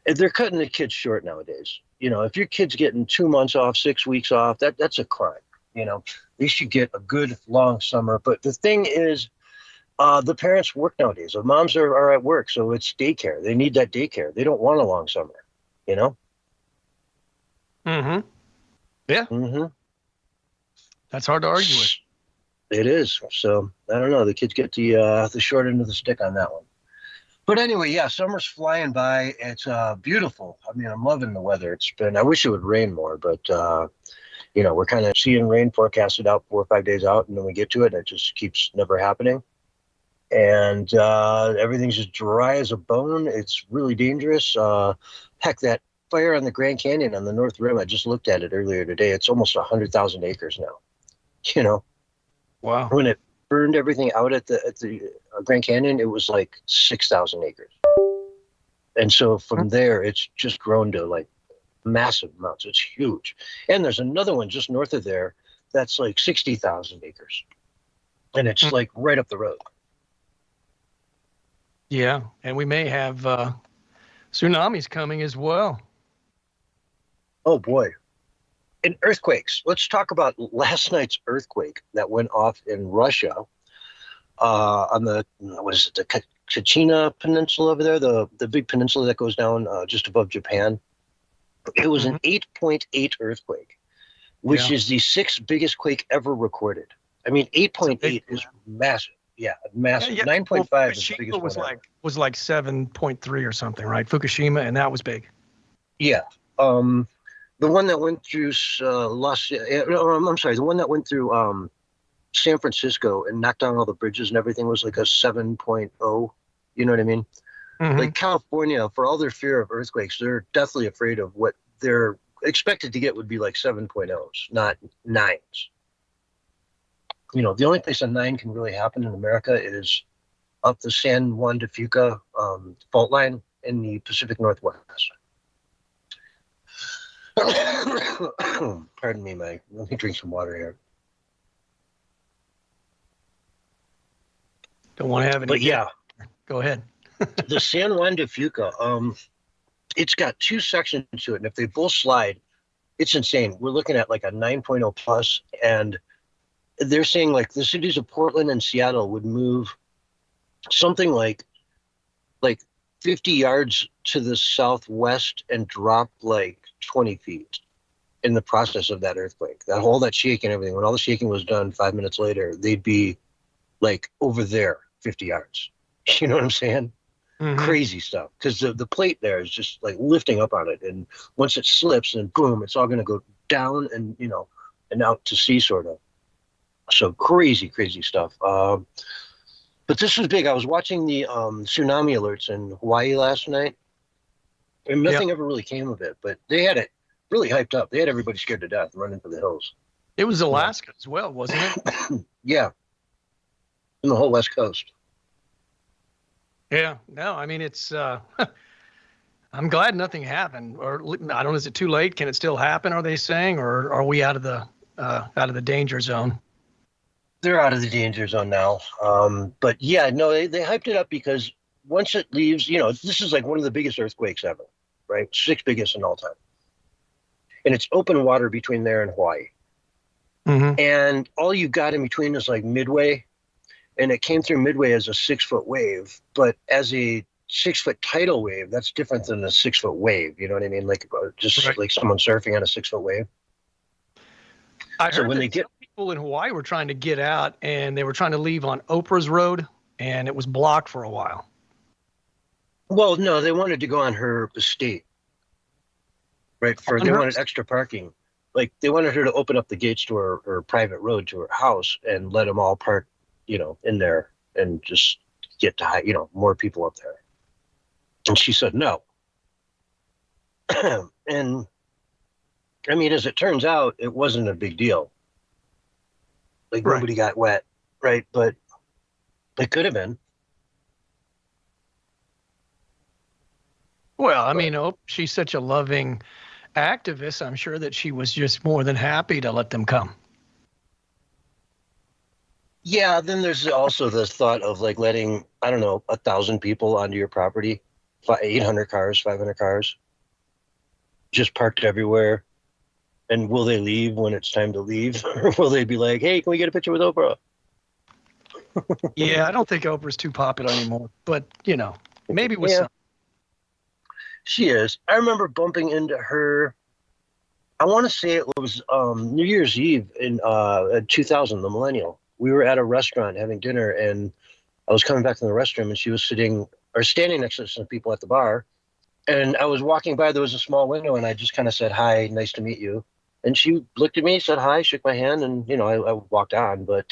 They're cutting the kids short nowadays. You know, if your kid's getting 2 months off, 6 weeks off, that's a crime. You know, they should get a good long summer. But the thing is, the parents work nowadays. The moms are at work, so it's daycare. They need that daycare. They don't want a long summer. You know. Mm-hmm. Yeah. Mm-hmm. That's hard to argue with. It is. So I don't know. The kids get the short end of the stick on that one. But anyway, yeah, summer's flying by. It's beautiful. I mean, I'm loving the weather. It's been. I wish it would rain more, but you know, we're kind of seeing rain forecasted out 4 or 5 days out, and then we get to it, and it just keeps never happening. And everything's just dry as a bone. It's really dangerous. Heck, that fire on the Grand Canyon on the North Rim. I just looked at it earlier today. It's almost 100,000 acres now. You know. Wow. When it burned everything out at the Grand Canyon, it was like 6,000 acres. And so from there, it's just grown to like massive amounts. It's huge. And there's another one just north of there that's like 60,000 acres. And it's like right up the road. Yeah. And we may have tsunamis coming as well. Oh, boy. And earthquakes. Let's talk about last night's earthquake that went off in Russia on the Kachina Peninsula over there, the big peninsula that goes down just above Japan. It was an 8.8 earthquake, which is the 6th biggest quake ever recorded. I mean, 8.8 is massive. Yeah, massive. Yeah. 9.5 is the biggest Fukushima one. was like 7.3 or something, right? Fukushima, and that was big. Yeah. The one that went through the one that went through San Francisco and knocked down all the bridges and everything was like a 7.0. You know what I mean? Mm-hmm. Like California, for all their fear of earthquakes, they're deathly afraid of what they're expected to get would be like 7.0s, not 9s. You know, the only place a 9 can really happen in America is up the San Juan de Fuca fault line in the Pacific Northwest. Pardon me, Mike. Let me drink some water here. Don't want to have any. But yeah, go ahead. the San Juan de Fuca, it's got 2 sections to it, and if they both slide, it's insane. We're looking at like a 9.0 plus, and they're saying like the cities of Portland and Seattle would move something like 50 yards to the southwest and drop like 20 feet in the process of that earthquake. That shaking and everything, when all the shaking was done 5 minutes later, they'd be like over there 50 yards. You know what I'm saying? Mm-hmm. Crazy stuff. Because the plate there is just like lifting up on it. And once it slips, and boom, it's all going to go down and, you know, and out to sea sort of. So crazy, crazy stuff. But this was big. I was watching the tsunami alerts in Hawaii last night, and nothing ever really came of it. But they had it really hyped up. They had everybody scared to death, running for the hills. It was Alaska as well, wasn't it? Yeah, in the whole West Coast. Yeah. No, I mean it's. I'm glad nothing happened. Or I don't know. Is it too late? Can it still happen? Are they saying, or are we out of the danger zone? They're out of the danger zone now. But yeah, no, they hyped it up because once it leaves, you know, this is like one of the biggest earthquakes ever, right? 6th biggest in all time. And it's open water between there and Hawaii. Mm-hmm. And all you got in between is like Midway. And it came through Midway as a 6-foot wave. But as a 6-foot tidal wave, that's different than a 6-foot wave. You know what I mean? Like just right. Like someone surfing on a 6-foot wave. I So heard when that they get some people in Hawaii were trying to get out, and they were trying to leave on Oprah's road, and it was blocked for a while. Well, no, they wanted to go on her estate, right? They wanted extra parking. Like they wanted her to open up the gates to her private road to her house and let them all park, you know, in there and just get to, you know, more people up there. And she said no. And I mean, as it turns out, it wasn't a big deal. Like Right. nobody got wet, right? But it could have been. Well, I mean, she's such a loving activist. I'm sure that she was just more than happy to let them come. Yeah, then there's also the thought of like letting, I don't know, 1,000 people onto your property, 800 cars, 500 cars, just parked everywhere. And will they leave when it's time to leave? Or will they be like, hey, can we get a picture with Oprah? Yeah, I don't think Oprah's too popular anymore, but maybe with Yeah, some. she is. I remember bumping into her. I want to say it was New Year's Eve in 2000, the millennial. We were at a restaurant having dinner, and I was coming back from the restroom, and she was sitting or standing next to some people at the bar. And I was walking by, there was a small window, and I just kind of said, hi, nice to meet you. And she looked at me, said hi, shook my hand, and, I walked on. But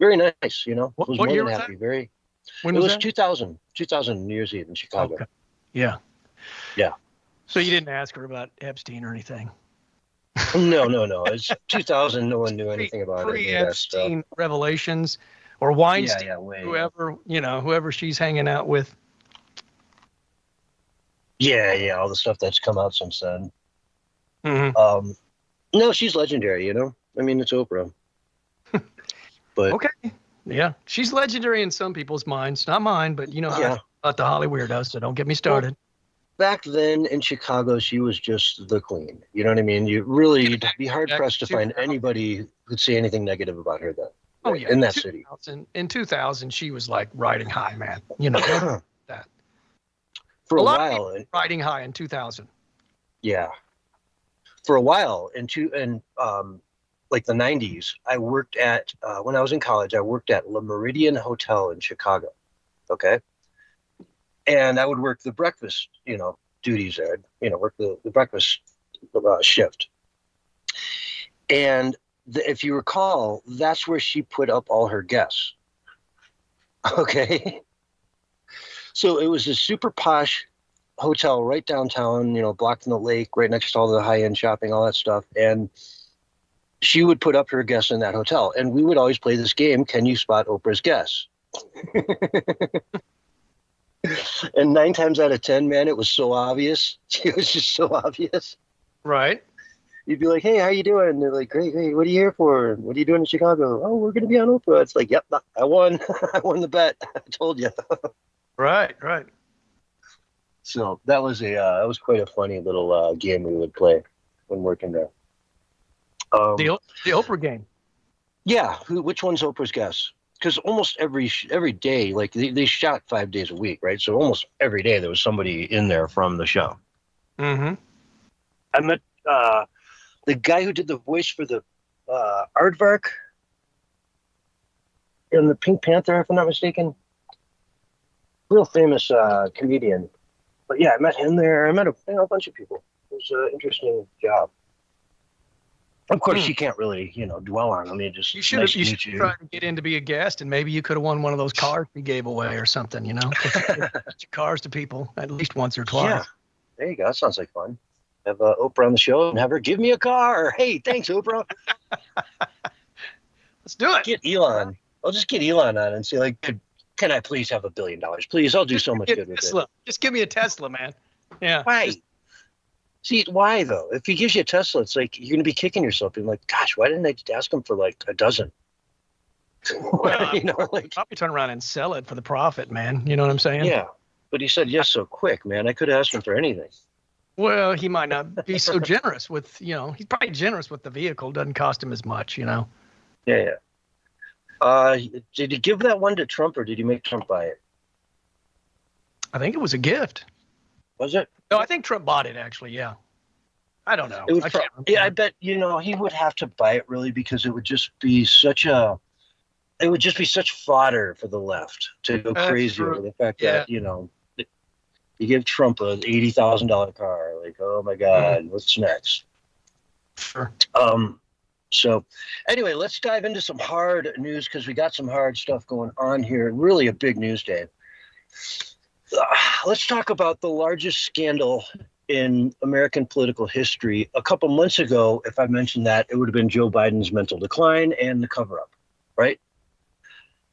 very nice, was What more year than was happy. that? Very. When It was was that? 2000 New Year's Eve in Chicago. Okay. Yeah. Yeah. So you didn't ask her about Epstein or anything? No. It's 2000. No one knew anything about any of that stuff. Pre-Epstein revelations or Yeah, Weinstein, yeah, way. whoever she's hanging out with. Yeah, all the stuff that's come out since then. Mhm. No, she's legendary, I mean, it's Oprah. But Okay. Yeah. She's legendary in some people's minds. Not mine, but how I yeah, feel about the Holly Weirdos, so don't get me started. back then in Chicago, she was just the queen. You know what I mean? You'd be hard pressed to find 2000. anybody who'd say anything negative about her then. Oh, right, yeah. in that city. In 2000, she was like riding high, man. That. For A a lot of while, Riding high in 2000. yeah. For a while, like the 90s, I worked at when I was in college. I worked at Le Meridien Hotel in Chicago. Okay, and I would work the breakfast, duties there. Work the breakfast shift. And if you recall, that's where she put up all her guests. Okay, so it was a super posh hotel right downtown, blocked from the lake, right next to all the high end shopping, all that stuff, and she would put up her guests in that hotel, and we would always play this game, can you spot Oprah's guests? And 9 times out of 10, man, it was so obvious. It was just so obvious. Right. You'd be like, hey, how you doing? And they're like, great. What are you here for? What are you doing in Chicago? Oh, we're going to be on Oprah. It's like, yep, I won. I won the bet. I told you. Right. So that was quite a funny little game we would play when working there. The Oprah game. Yeah, which one's Oprah's guess? Because almost every day, like they shot 5 days a week, right? So almost every day there was somebody in there from the show. Mm-hmm. I met the guy who did the voice for the Aardvark in the Pink Panther, if I'm not mistaken. Real famous comedian. But yeah, I met him there. I met a bunch of people. It was an interesting job. Of course, you can't really, dwell on them. You should have tried to get in to be a guest, and maybe you could have won one of those cars we gave away or something. Cars to people at least once or twice. Yeah, there you go. That sounds like fun. Have Oprah on the show and have her give me a car. Hey, thanks, Oprah. Let's do it. Get Elon. I'll just get Elon on and say, like, can I please have $1 billion? Please, I'll do so much good with it. Just give me a Tesla, man. Yeah. Why? See, why though? If he gives you a Tesla, it's like you're gonna be kicking yourself. You're like, gosh, why didn't I just ask him for like a dozen? Well, like probably turn around and sell it for the profit, man. You know what I'm saying? yeah. But he said yes so quick, man. I could have asked him for anything. Well, he might not be so generous with, he's probably generous with the vehicle. Doesn't cost him as much, Yeah. Did he give that one to Trump or did he make Trump buy it? I think it was a gift. Was it? No, I think Trump bought it actually. Yeah. I don't know. It would I can't remember. yeah, I bet he would have to buy it really because it would just be such fodder for the left to go That's crazy true. over the fact that you give Trump an $80,000 car. Like, oh my God, what's next? Sure. So anyway, let's dive into some hard news because we got some hard stuff going on here. Really a big news day. Let's talk about the largest scandal in American political history. A couple months ago, if I mentioned that, it would have been Joe Biden's mental decline and the cover-up, right?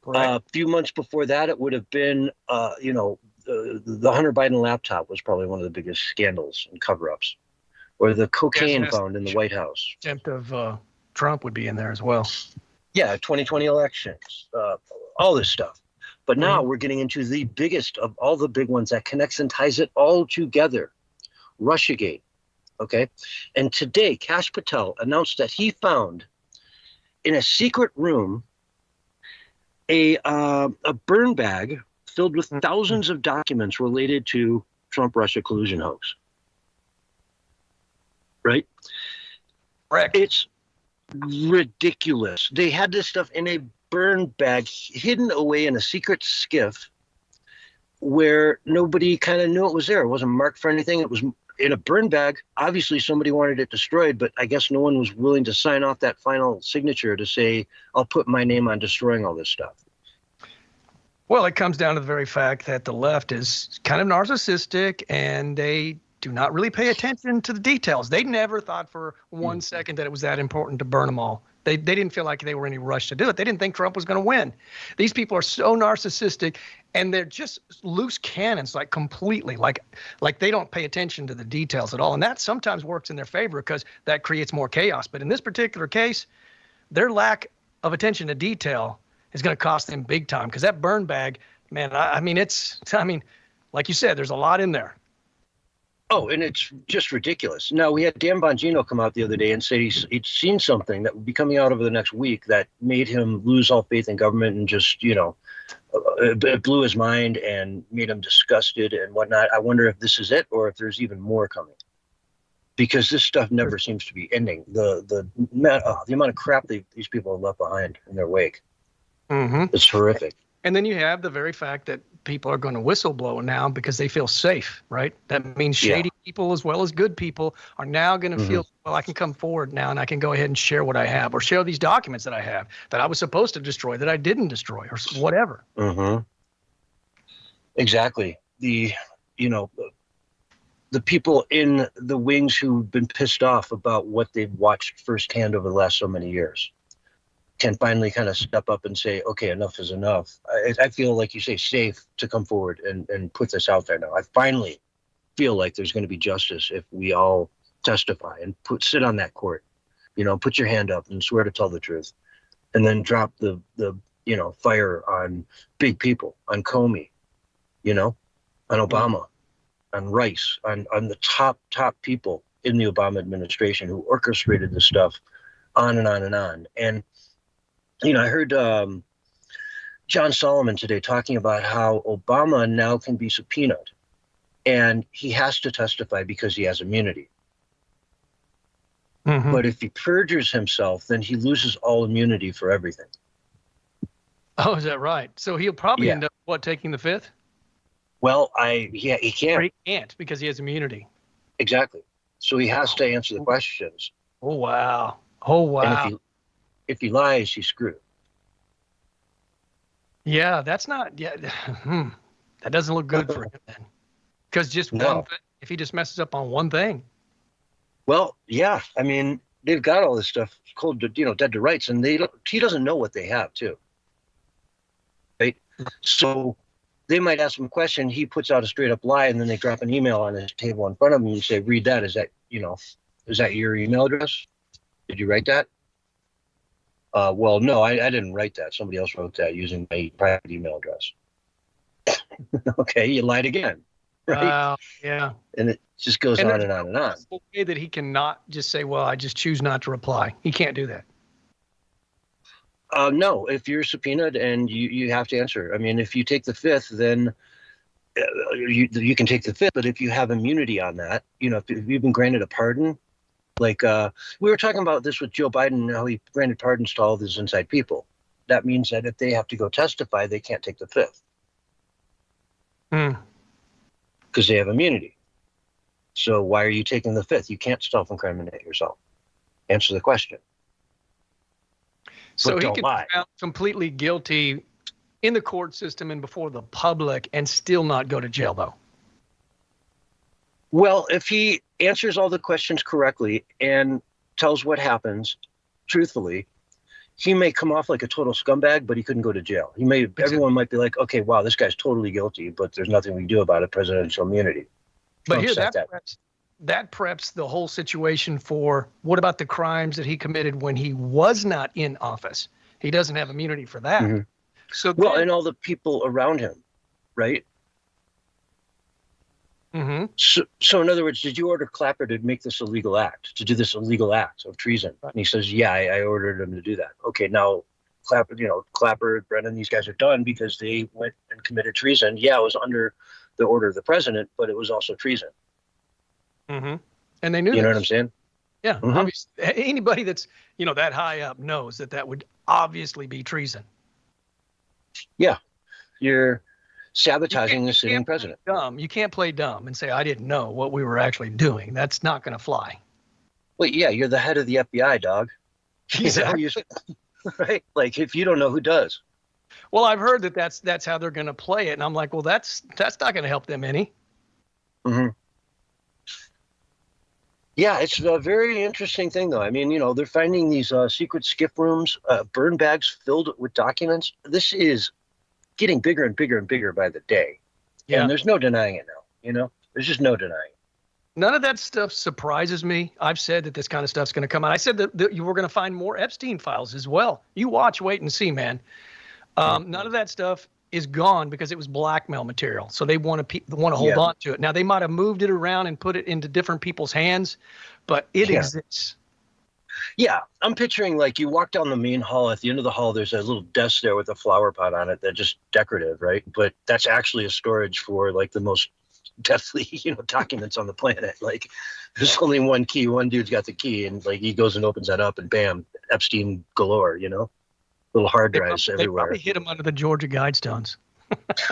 A few months before that, it would have been, the Hunter Biden laptop was probably one of the biggest scandals and cover-ups, or the cocaine found in the White House. Attempt of Trump would be in there as well. Yeah, 2020 elections, all this stuff. But now we're getting into the biggest of all the big ones that connects and ties it all together. Russiagate. Okay. And today, Kash Patel announced that he found in a secret room a burn bag filled with thousands of documents related to Trump-Russia collusion hoax. Right? Correct. It's ridiculous. They had this stuff in a burn bag hidden away in a secret skiff where nobody kind of knew it was there. It wasn't marked for anything. It was in a burn bag. Obviously, somebody wanted it destroyed, but I guess no one was willing to sign off that final signature to say, I'll put my name on destroying all this stuff. Well, it comes down to the very fact that the left is kind of narcissistic and they do not really pay attention to the details. They never thought for 1 second that it was that important to burn them all. They didn't feel like they were in any rush to do it. They didn't think Trump was going to win. These people are so narcissistic, and they're just loose cannons, like completely, like they don't pay attention to the details at all. And that sometimes works in their favor because that creates more chaos. But in this particular case, their lack of attention to detail is going to cost them big time, because that burn bag, man, I mean, like you said, there's a lot in there. Oh, and it's just ridiculous. Now, we had Dan Bongino come out the other day and say he'd seen something that would be coming out over the next week that made him lose all faith in government and just, it blew his mind and made him disgusted and whatnot. I wonder if this is it or if there's even more coming, because this stuff never seems to be ending. The amount of crap these people have left behind in their wake. It's horrific. And then you have the very fact that people are going to whistleblow now because they feel safe, right? That means shady people as well as good people are now going to feel, well, I can come forward now and I can go ahead and share what I have, or share these documents that I have that I was supposed to destroy that I didn't destroy, or whatever. Exactly. The people in the wings who've been pissed off about what they've watched firsthand over the last so many years can finally kind of step up and say, okay, enough is enough. I feel, like you say, safe to come forward and put this out there now. I finally feel like there's going to be justice if we all testify and sit on that court, put your hand up and swear to tell the truth, and then drop the fire on big people, on Comey, on Obama, on Rice, on the top people in the Obama administration who orchestrated this stuff on and on and on. And I heard John Solomon today talking about how Obama now can be subpoenaed and he has to testify because he has immunity. But if he perjures himself, then he loses all immunity for everything. Oh, is that right? So he'll probably end up, taking the fifth? Well, he can't. Or he can't because he has immunity. Exactly. So he has to answer the questions. Oh, wow. Oh, wow. And if he lies, he's screwed. Yeah, that's not. Yeah, that doesn't look good for him then. Because just one thing, if he just messes up on one thing. Well, yeah. I mean, they've got all this stuff called, dead to rights, and he doesn't know what they have too. Right. So they might ask him a question. He puts out a straight up lie, and then they drop an email on his table in front of him and say, "Read that. Is that your email address? Did you write that?" Well, no, I didn't write that. Somebody else wrote that using my private email address. Okay, you lied again, right? Yeah. And it just goes on and on and on. It's okay that he cannot just say, well, I just choose not to reply. He can't do that. No, if you're subpoenaed and you have to answer. I mean, if you take the fifth, then you can take the fifth. But if you have immunity on that, if you've been granted a pardon, like we were talking about this with Joe Biden, how he granted pardons to all of his inside people. That means that if they have to go testify, they can't take the fifth. Because they have immunity. So why are you taking the fifth? You can't self-incriminate yourself. Answer the question. So but he don't can lie. be found completely guilty in the court system and before the public and still not go to jail, though. Well, if he answers all the questions correctly and tells what happens truthfully, he may come off like a total scumbag, but he couldn't go to jail. Everyone might be like, okay, wow, this guy's totally guilty, but there's nothing we can do about it. Presidential immunity. But here, that preps the whole situation for what about the crimes that he committed when he was not in office? He doesn't have immunity for that. Mhm. So Well, then, and all the people around him, right? Mhm. So in other words, did you order Clapper to make this illegal act, to do this illegal act of treason? Right. And he says, yeah, I ordered him to do that. Okay, now Clapper, Brennan, these guys are done because they went and committed treason. Yeah, it was under the order of the president, but it was also treason. And they knew You know this. what I'm saying? Yeah, Mhm. obviously, anybody that's that high up knows that would obviously be treason. Yeah, you're sabotaging the You sitting can't play president. dumb. You can't play dumb and say I didn't know what we were actually doing. That's not going to fly. Well, yeah, you're the head of the FBI, dog. You know, Exactly. right? Like, if you don't know, who does? Well, I've heard that's how they're going to play it, and I'm like, well, that's not going to help them any. Mm-hmm. Yeah, it's a very interesting thing, though. I mean, they're finding these secret skip rooms, burn bags filled with documents. This is getting bigger and bigger and bigger by the day. Yeah. And there's no denying it now, There's just no denying it. None of that stuff surprises me. I've said that this kind of stuff's going to come out. I said that you were going to find more Epstein files as well. You watch, wait, and see, man. None of that stuff is gone because it was blackmail material. So they want to hold on to it. Now, they might have moved it around and put it into different people's hands, but it exists. Yeah, I'm picturing like you walk down the main hall. At the end of the hall, there's a little desk there with a flower pot on it that's just decorative, right? But that's actually a storage for like the most deathly, documents on the planet. Like, there's only one key. One dude's got the key, and like he goes and opens that up, and bam, Epstein galore. Little hard drives everywhere. They probably hit them under the Georgia Guidestones.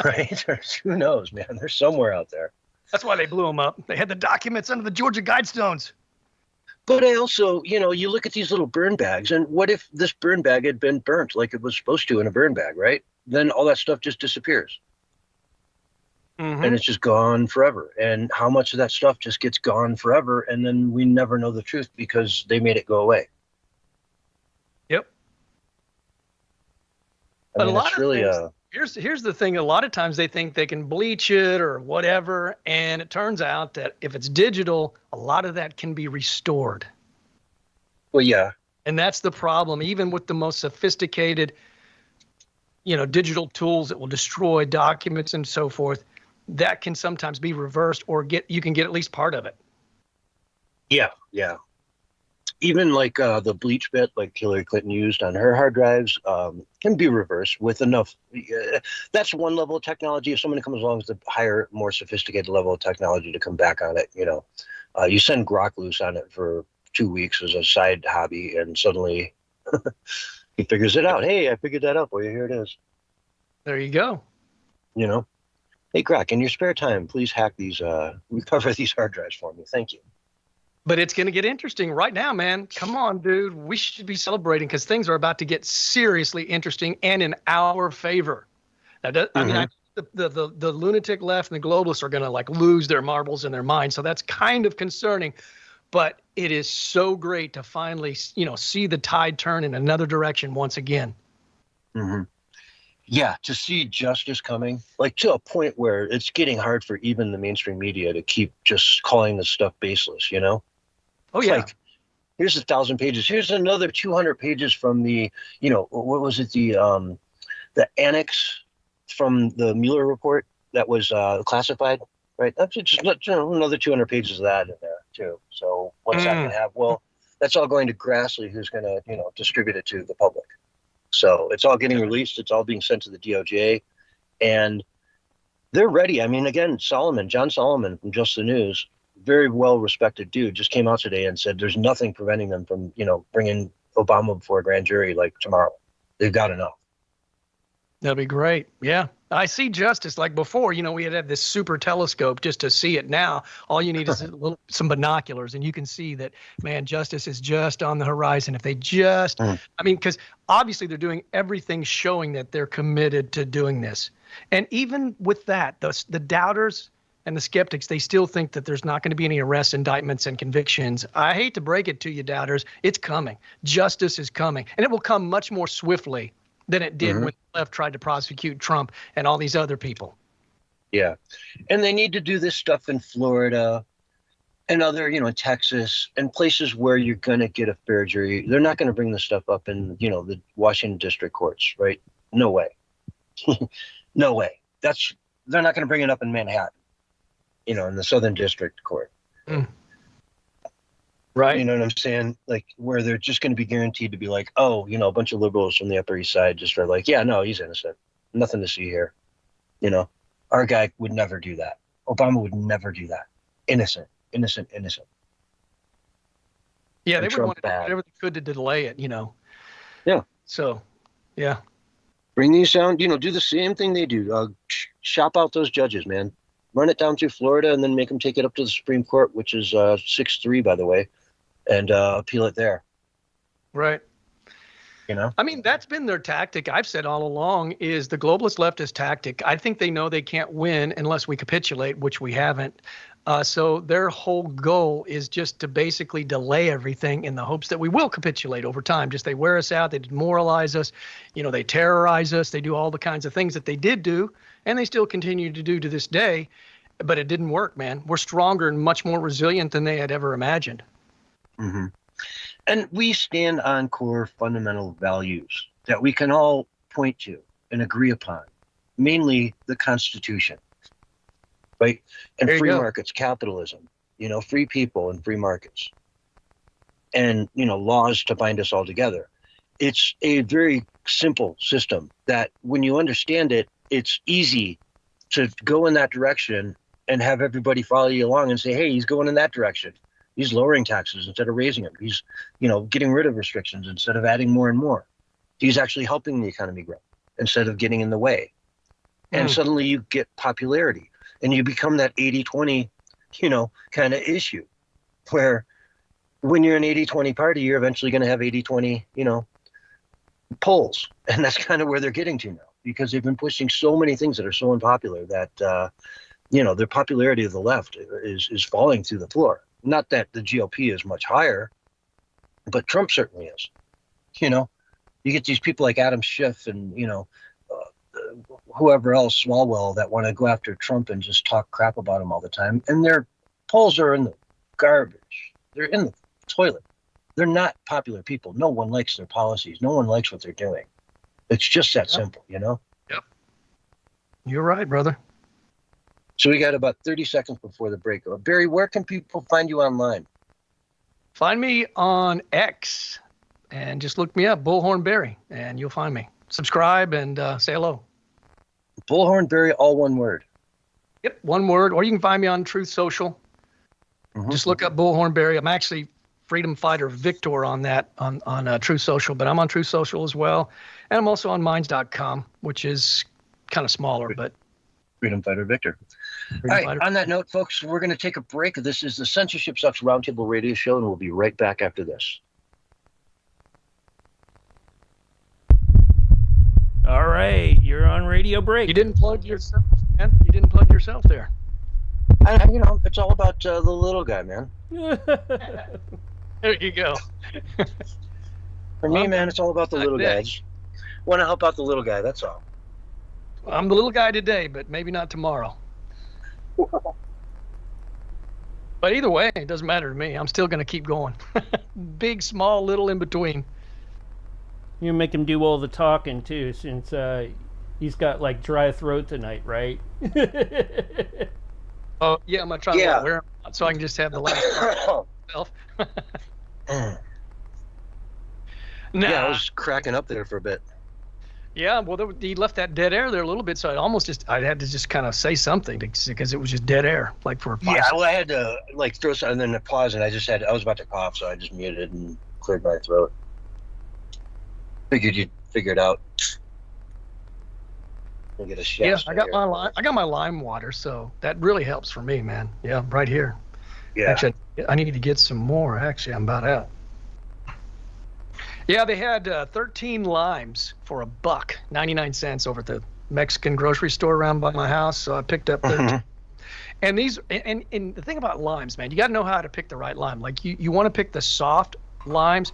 Right? Who knows, man? They're somewhere out there. That's why they blew them up. They had the documents under the Georgia Guidestones. But I also, you look at these little burn bags, and what if this burn bag had been burnt like it was supposed to in a burn bag, right? Then all that stuff just disappears. And it's just gone forever. And how much of that stuff just gets gone forever, and then we never know the truth because they made it go away. Yep. I mean, it's really here's the thing. A lot of times they think they can bleach it or whatever, and it turns out that if it's digital, a lot of that can be restored. well, yeah. And that's the problem. Even with the most sophisticated, digital tools that will destroy documents and so forth, that can sometimes be reversed, or you can get at least part of it. Yeah. Even like the bleach bit, like Hillary Clinton used on her hard drives, can be reversed with enough. That's one level of technology. If someone comes along with a higher, more sophisticated level of technology to come back on it, you send Grok loose on it for 2 weeks as a side hobby, and suddenly he figures it out. Hey, I figured that out for you. Here it is. There you go. Hey, Grok, in your spare time, please hack these, recover these hard drives for me. Thank you. But it's going to get interesting right now, man. Come on, dude. We should be celebrating because things are about to get seriously interesting and in our favor. Now, I mean, the lunatic left and the globalists are going to like lose their marbles in their minds. So that's kind of concerning. But it is so great to finally, see the tide turn in another direction once again. Mm-hmm. Yeah, to see justice coming, like to a point where it's getting hard for even the mainstream media to keep just calling this stuff baseless, Oh, yeah. Like, here's 1,000 pages. Here's another 200 pages from the, what was it? The annex from the Mueller report that was classified, right? That's just another 200 pages of that in there too. So what's that going to have? Well, that's all going to Grassley, who's going to, distribute it to the public. So it's all getting released. It's all being sent to the DOJ, and they're ready. I mean, again, John Solomon from Just the News, very well-respected dude, just came out today and said there's nothing preventing them from, bringing Obama before a grand jury like tomorrow. They've got enough. That'd be great. Yeah. I see justice like before, we had this super telescope just to see it. Now, all you need is some binoculars, and you can see that, man, justice is just on the horizon. If they just, because obviously they're doing everything showing that they're committed to doing this. And even with that, the doubters and the skeptics, they still think that there's not going to be any arrests, indictments, and convictions. I hate to break it to you, doubters. It's coming. Justice is coming, and it will come much more swiftly than it did when the left tried to prosecute Trump and all these other people. Yeah. And they need to do this stuff in Florida, and other, Texas and places where you're going to get a fair jury. They're not going to bring this stuff up in, the Washington district courts, right? No way. No way. They're not going to bring it up in Manhattan, in the Southern District Court. Right. You know what I'm saying? Like, where they're just going to be guaranteed to be like, oh, a bunch of liberals from the Upper East Side just are like, yeah, no, he's innocent. Nothing to see here. Our guy would never do that. Obama would never do that. Innocent. Yeah, And they would Trump want to do bad. whatever they could to delay it, Yeah. So, yeah. Bring these down, do the same thing they do. Shop out those judges, man. Run it down through Florida and then make them take it up to the Supreme Court, which is 6-3, by the way, and appeal it there. Right. I mean, that's been their tactic. I've said all along is the globalist leftist tactic. I think they know they can't win unless we capitulate, which we haven't. So their whole goal is just to basically delay everything in the hopes that we will capitulate over time. Just they wear us out. They demoralize us. They terrorize us. They do all the kinds of things that they did do, and they still continue to do to this day. But it didn't work, man. We're stronger and much more resilient than they had ever imagined. Mm-hmm. And we stand on core fundamental values that we can all point to and agree upon, mainly the Constitution, right? And There you free go. markets, capitalism, free people and free markets, and, laws to bind us all together. It's a very simple system that when you understand it, it's easy to go in that direction and have everybody follow you along and say, hey, he's going in that direction. He's lowering taxes instead of raising them. He's, getting rid of restrictions instead of adding more and more. He's actually helping the economy grow instead of getting in the way. And suddenly you get popularity and you become that 80-20, kind of issue where when you're an 80-20 party, you're eventually going to have 80-20, polls. And that's kind of where they're getting to now because they've been pushing so many things that are so unpopular that, their popularity of the left is falling through the floor. Not that the GOP is much higher, but Trump certainly is. You get these people like Adam Schiff and, whoever else, Swalwell, that want to go after Trump and just talk crap about him all the time. And their polls are in the garbage. They're in the toilet. They're not popular people. No one likes their policies. No one likes what they're doing. It's just that simple, Yep. You're right, brother. So we got about 30 seconds before the break. Barry, where can people find you online? Find me on X and just look me up, Bullhorn Barry, and you'll find me. Subscribe and say hello. Bullhorn Barry, all one word. Yep, one word. Or you can find me on Truth Social. Just look up Bullhorn Barry. I'm actually Freedom Fighter Victor on that on Truth Social, but I'm on Truth Social as well. And I'm also on Minds.com, which is kind of smaller, but Freedom Fighter Victor. All right, on that note, folks, we're going to take a break. This is the Censorship Sucks Roundtable radio show, and we'll be right back after this. All right, you're on radio break. you didn't plug yourself, man. You didn't plug yourself there. It's all about the little guy, man. There you go. For me, man, it's all about the little guy. I just want to help out the little guy, that's all. I'm the little guy today, but maybe not tomorrow. But either way, it doesn't matter to me. I'm still going to keep going. Big, small, little in between. You make him do all the talking too, since he's got like dry throat tonight, right? Oh yeah, I'm gonna try to wear them out so I can just have the last part myself. Nah. Yeah, I was cracking up there for a bit. Yeah, well, he left that dead air there a little bit, so I had to just kind of say something because it was just dead air, like for 5 seconds. Well, I had to throw something and then pause, and I was about to cough, so I just muted and cleared my throat. Figured you'd figure it out. We'll get a shot. Yeah, I got my lime water, so that really helps for me, man. Yeah, right here. Yeah. Actually, I need to get some more. Actually, I'm about out. Yeah, they had 13 limes for $1, 99 cents over at the Mexican grocery store around by my house. So I picked up 13. And these, and the thing about limes, man, you got to know how to pick the right lime. Like you want to pick the soft limes,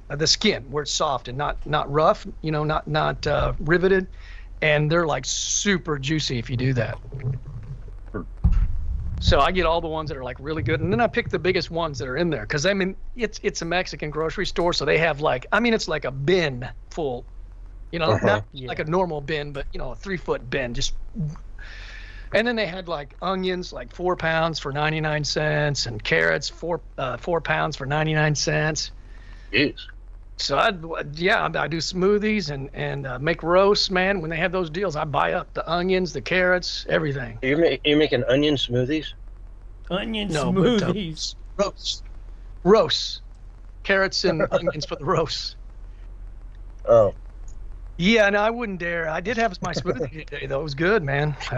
the skin where it's soft and not rough, not riveted. And they're like super juicy if you do that. So I get all the ones that are like really good, and then I pick the biggest ones that are in there because I mean it's a Mexican grocery store, so they have like it's like a bin full, not like a normal bin, but a 3-foot bin just. And then they had like onions, like 4 pounds for 99 cents, and carrots 4 pounds for 99 cents. Jeez. So I do smoothies and make roasts, man. When they have those deals, I buy up the onions, the carrots, everything. You're making onion smoothies? Onion No, smoothies. But, roasts, carrots and onions for the roasts. Oh. Yeah, no, I wouldn't dare. I did have my smoothie today, though. It was good, man. I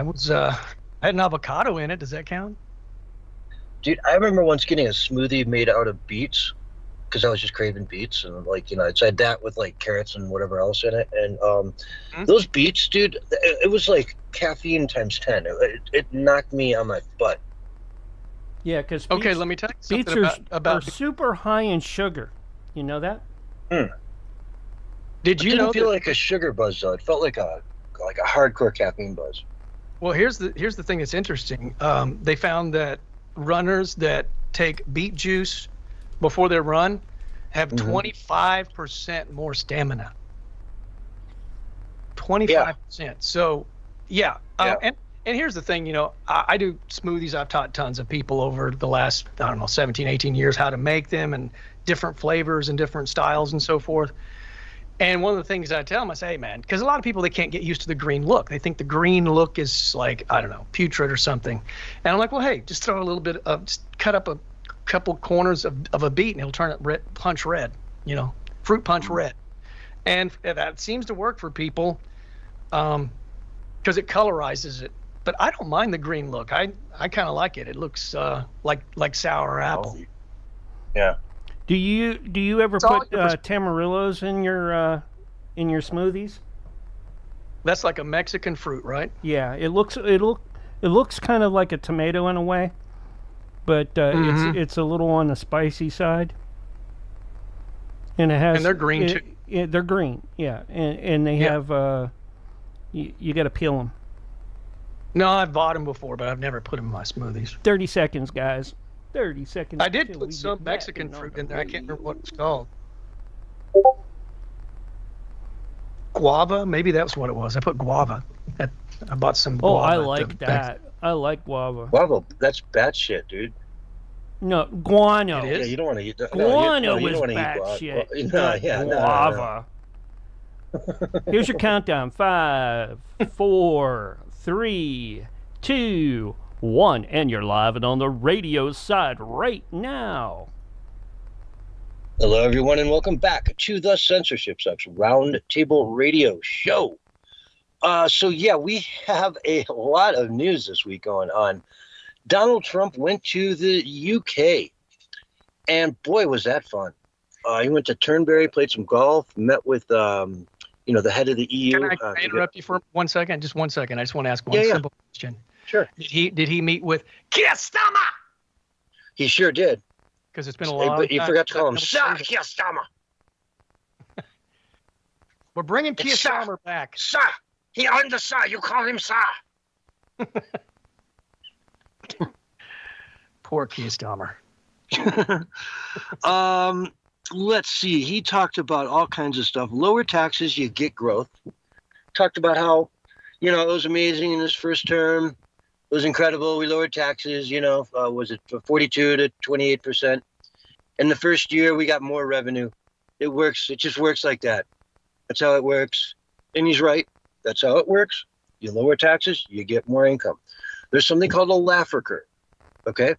had an avocado in it. Does that count? Dude, I remember once getting a smoothie made out of beets because I was just craving beets, and it's had that with like carrots and whatever else in it. And those beets, dude, it was like caffeine times 10. It knocked me on my butt. Yeah, because okay, let me tell you beets something are super high in sugar. You know that? Did you It know? didn't feel like a sugar buzz though. It felt like a hardcore caffeine buzz. Well, here's the thing that's interesting. They found that runners that take beet juice before their run have 25% more stamina. 25%. So, yeah. And here's the thing, I do smoothies. I've taught tons of people over the last, 17, 18 years how to make them and different flavors and different styles and so forth. And one of the things I tell them, I say, hey, man, because a lot of people, they can't get used to the green look. They think the green look is like, putrid or something. And I'm like, well, hey, just throw a little bit of, just cut up a couple corners of a beet and it'll turn it punch red, fruit punch red. And that seems to work for people because it colorizes it. But I don't mind the green look. I kind of like it. It looks like sour apple. Yeah. Do you ever put tamarillos in your smoothies? That's like a Mexican fruit, right? Yeah, it looks kind of like a tomato in a way, but it's a little on the spicy side. And it has. And they're green too. They're green, yeah, and they have. You got to peel them. No, I've bought them before, but I've never put them in my smoothies. 30 seconds, guys. 30 seconds. I did put some Mexican fruit in there. I can't remember what it's called. Guava? Maybe that's what it was. I put guava. I bought some guava. Oh, I like that. I like guava. Guava, that's bad shit, dude. No, guano. It is? Yeah, you don't want to eat that. Guano you is don't wanna eat bad guava. shit. Guava. Here's your countdown. 5, 4, 3, 2, 1, and you're live and on the radio side right now. Hello, everyone, and welcome back to the Censorship Sucks Roundtable Radio Show. We have a lot of news this week going on. Donald Trump went to the UK, and boy, was that fun. He went to Turnberry, played some golf, met with the head of the EU. Can I interrupt you for 1 second? Just 1 second. I just want to ask one simple question. Sure. Did he meet with Keir Starmer? He sure did. Because it's been a long But you time. forgot to call him Sir Keir Starmer. We're bringing Keir Sir. Starmer back. Sir. He earned the Sir. You call him Sir. Poor Keir Starmer. Let's see. He talked about all kinds of stuff. Lower taxes, you get growth. Talked about how, it was amazing in his first term. It was incredible. We lowered taxes, was it 42 to 28%? In the first year, we got more revenue. It works. It just works like that. That's how it works. And he's right. That's how it works. You lower taxes, you get more income. There's something called a Laffer curve. Okay?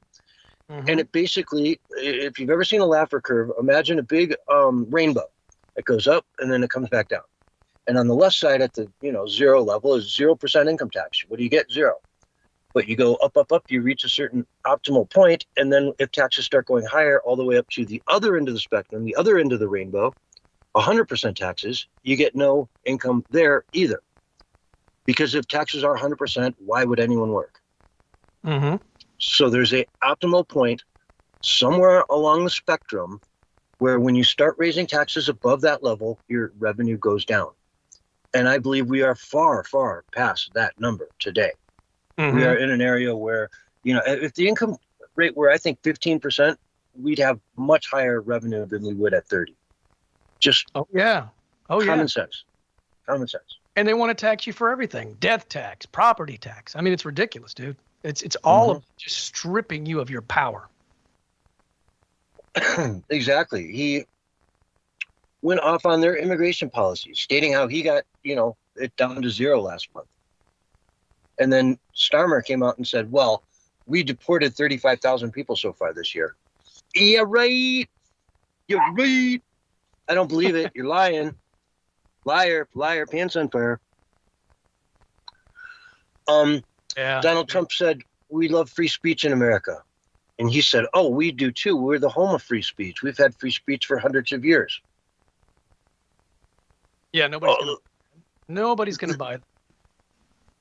And it basically, if you've ever seen a Laffer curve, imagine a big rainbow. It goes up and then it comes back down. And on the left side at the zero level is 0% income tax. What do you get? Zero. But you go up, up, up, you reach a certain optimal point, and then if taxes start going higher all the way up to the other end of the spectrum, the other end of the rainbow, 100% taxes, you get no income there either. Because if taxes are 100%, why would anyone work? So there's a optimal point somewhere along the spectrum where when you start raising taxes above that level, your revenue goes down. And I believe we are far, far past that number today. We are in an area where If the income rate were, I think, 15%, we'd have much higher revenue than we would at 30. Just common sense. Common sense. And they want to tax you for everything: death tax, property tax. I mean, it's ridiculous, dude. It's all of just stripping you of your power. Exactly. He went off on their immigration policies, stating how he got, it down to 0 last month. And then Starmer came out and said, well, we deported 35,000 people so far this year. Yeah, right. You're right. I don't believe it. You're lying. Liar, pants on fire. Donald Trump said, we love free speech in America. And he said, oh, we do too. We're the home of free speech. We've had free speech for hundreds of years. Yeah, nobody's gonna buy it.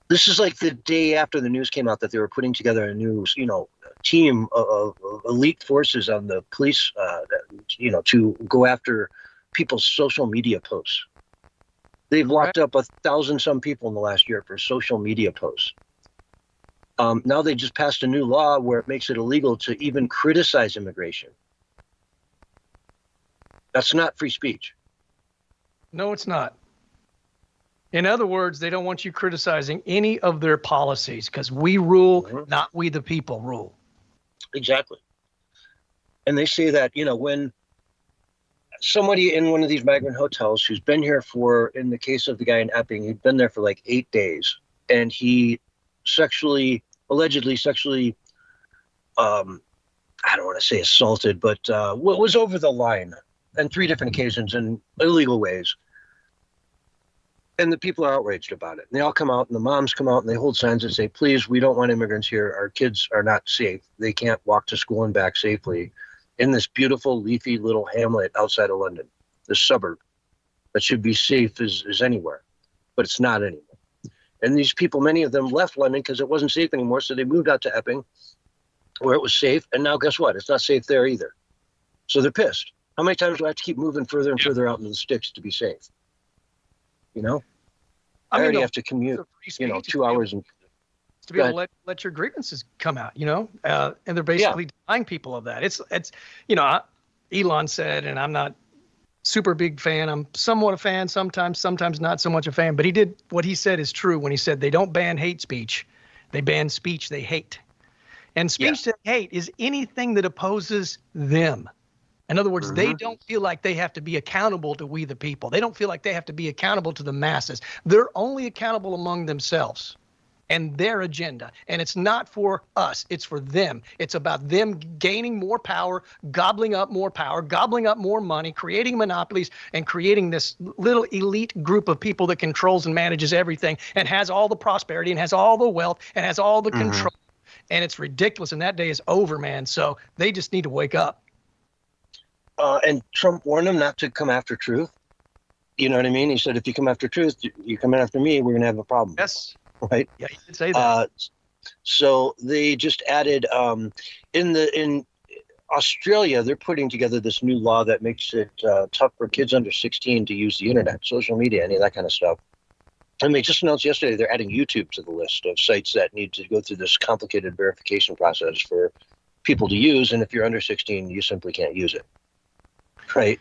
This is like the day after the news came out that they were putting together a new, team of elite forces on the police, to go after people's social media posts. They've locked up 1,000 some people in the last year for social media posts. Now they just passed a new law where it makes it illegal to even criticize immigration. That's not free speech. No, it's not. In other words, they don't want you criticizing any of their policies because we rule, not we the people rule. Exactly. And they say that, when somebody in one of these migrant hotels who's been here for, in the case of the guy in Epping, he'd been there for like 8 days, and he allegedly sexually, I don't want to say assaulted, but was over the line on 3 different occasions in illegal ways. And the people are outraged about it. And they all come out, and the moms come out, and they hold signs that say, please, we don't want immigrants here. Our kids are not safe. They can't walk to school and back safely in this beautiful, leafy little hamlet outside of London, this suburb that should be safe as anywhere. But it's not anymore. And these people, many of them left London because it wasn't safe anymore. So they moved out to Epping where it was safe. And now guess what? It's not safe there either. So they're pissed. How many times do I have to keep moving further and further out into the sticks to be safe? I already have to commute, 2 hours. And to be able to let your grievances come out, and they're basically denying people of that. It's Elon said, and I'm not super big fan. I'm somewhat a fan, sometimes not so much a fan, but what he said is true when he said they don't ban hate speech. They ban speech they hate. And speech they hate is anything that opposes them. In other words, they don't feel like they have to be accountable to we the people. They don't feel like they have to be accountable to the masses. They're only accountable among themselves and their agenda. And it's not for us. It's for them. It's about them gaining more power, gobbling up more power, gobbling up more money, creating monopolies, and creating this little elite group of people that controls and manages everything and has all the prosperity and has all the wealth and has all the control. And it's ridiculous. And that day is over, man. So they just need to wake up. And Trump warned them not to come after truth. You know what I mean? He said, if you come after truth, you come after me, we're going to have a problem. Yes. Right? Yeah, he did say that. So they just added, in Australia, they're putting together this new law that makes it tough for kids under 16 to use the internet, social media, any of that kind of stuff. And they just announced yesterday they're adding YouTube to the list of sites that need to go through this complicated verification process for people to use. And if you're under 16, you simply can't use it. Right.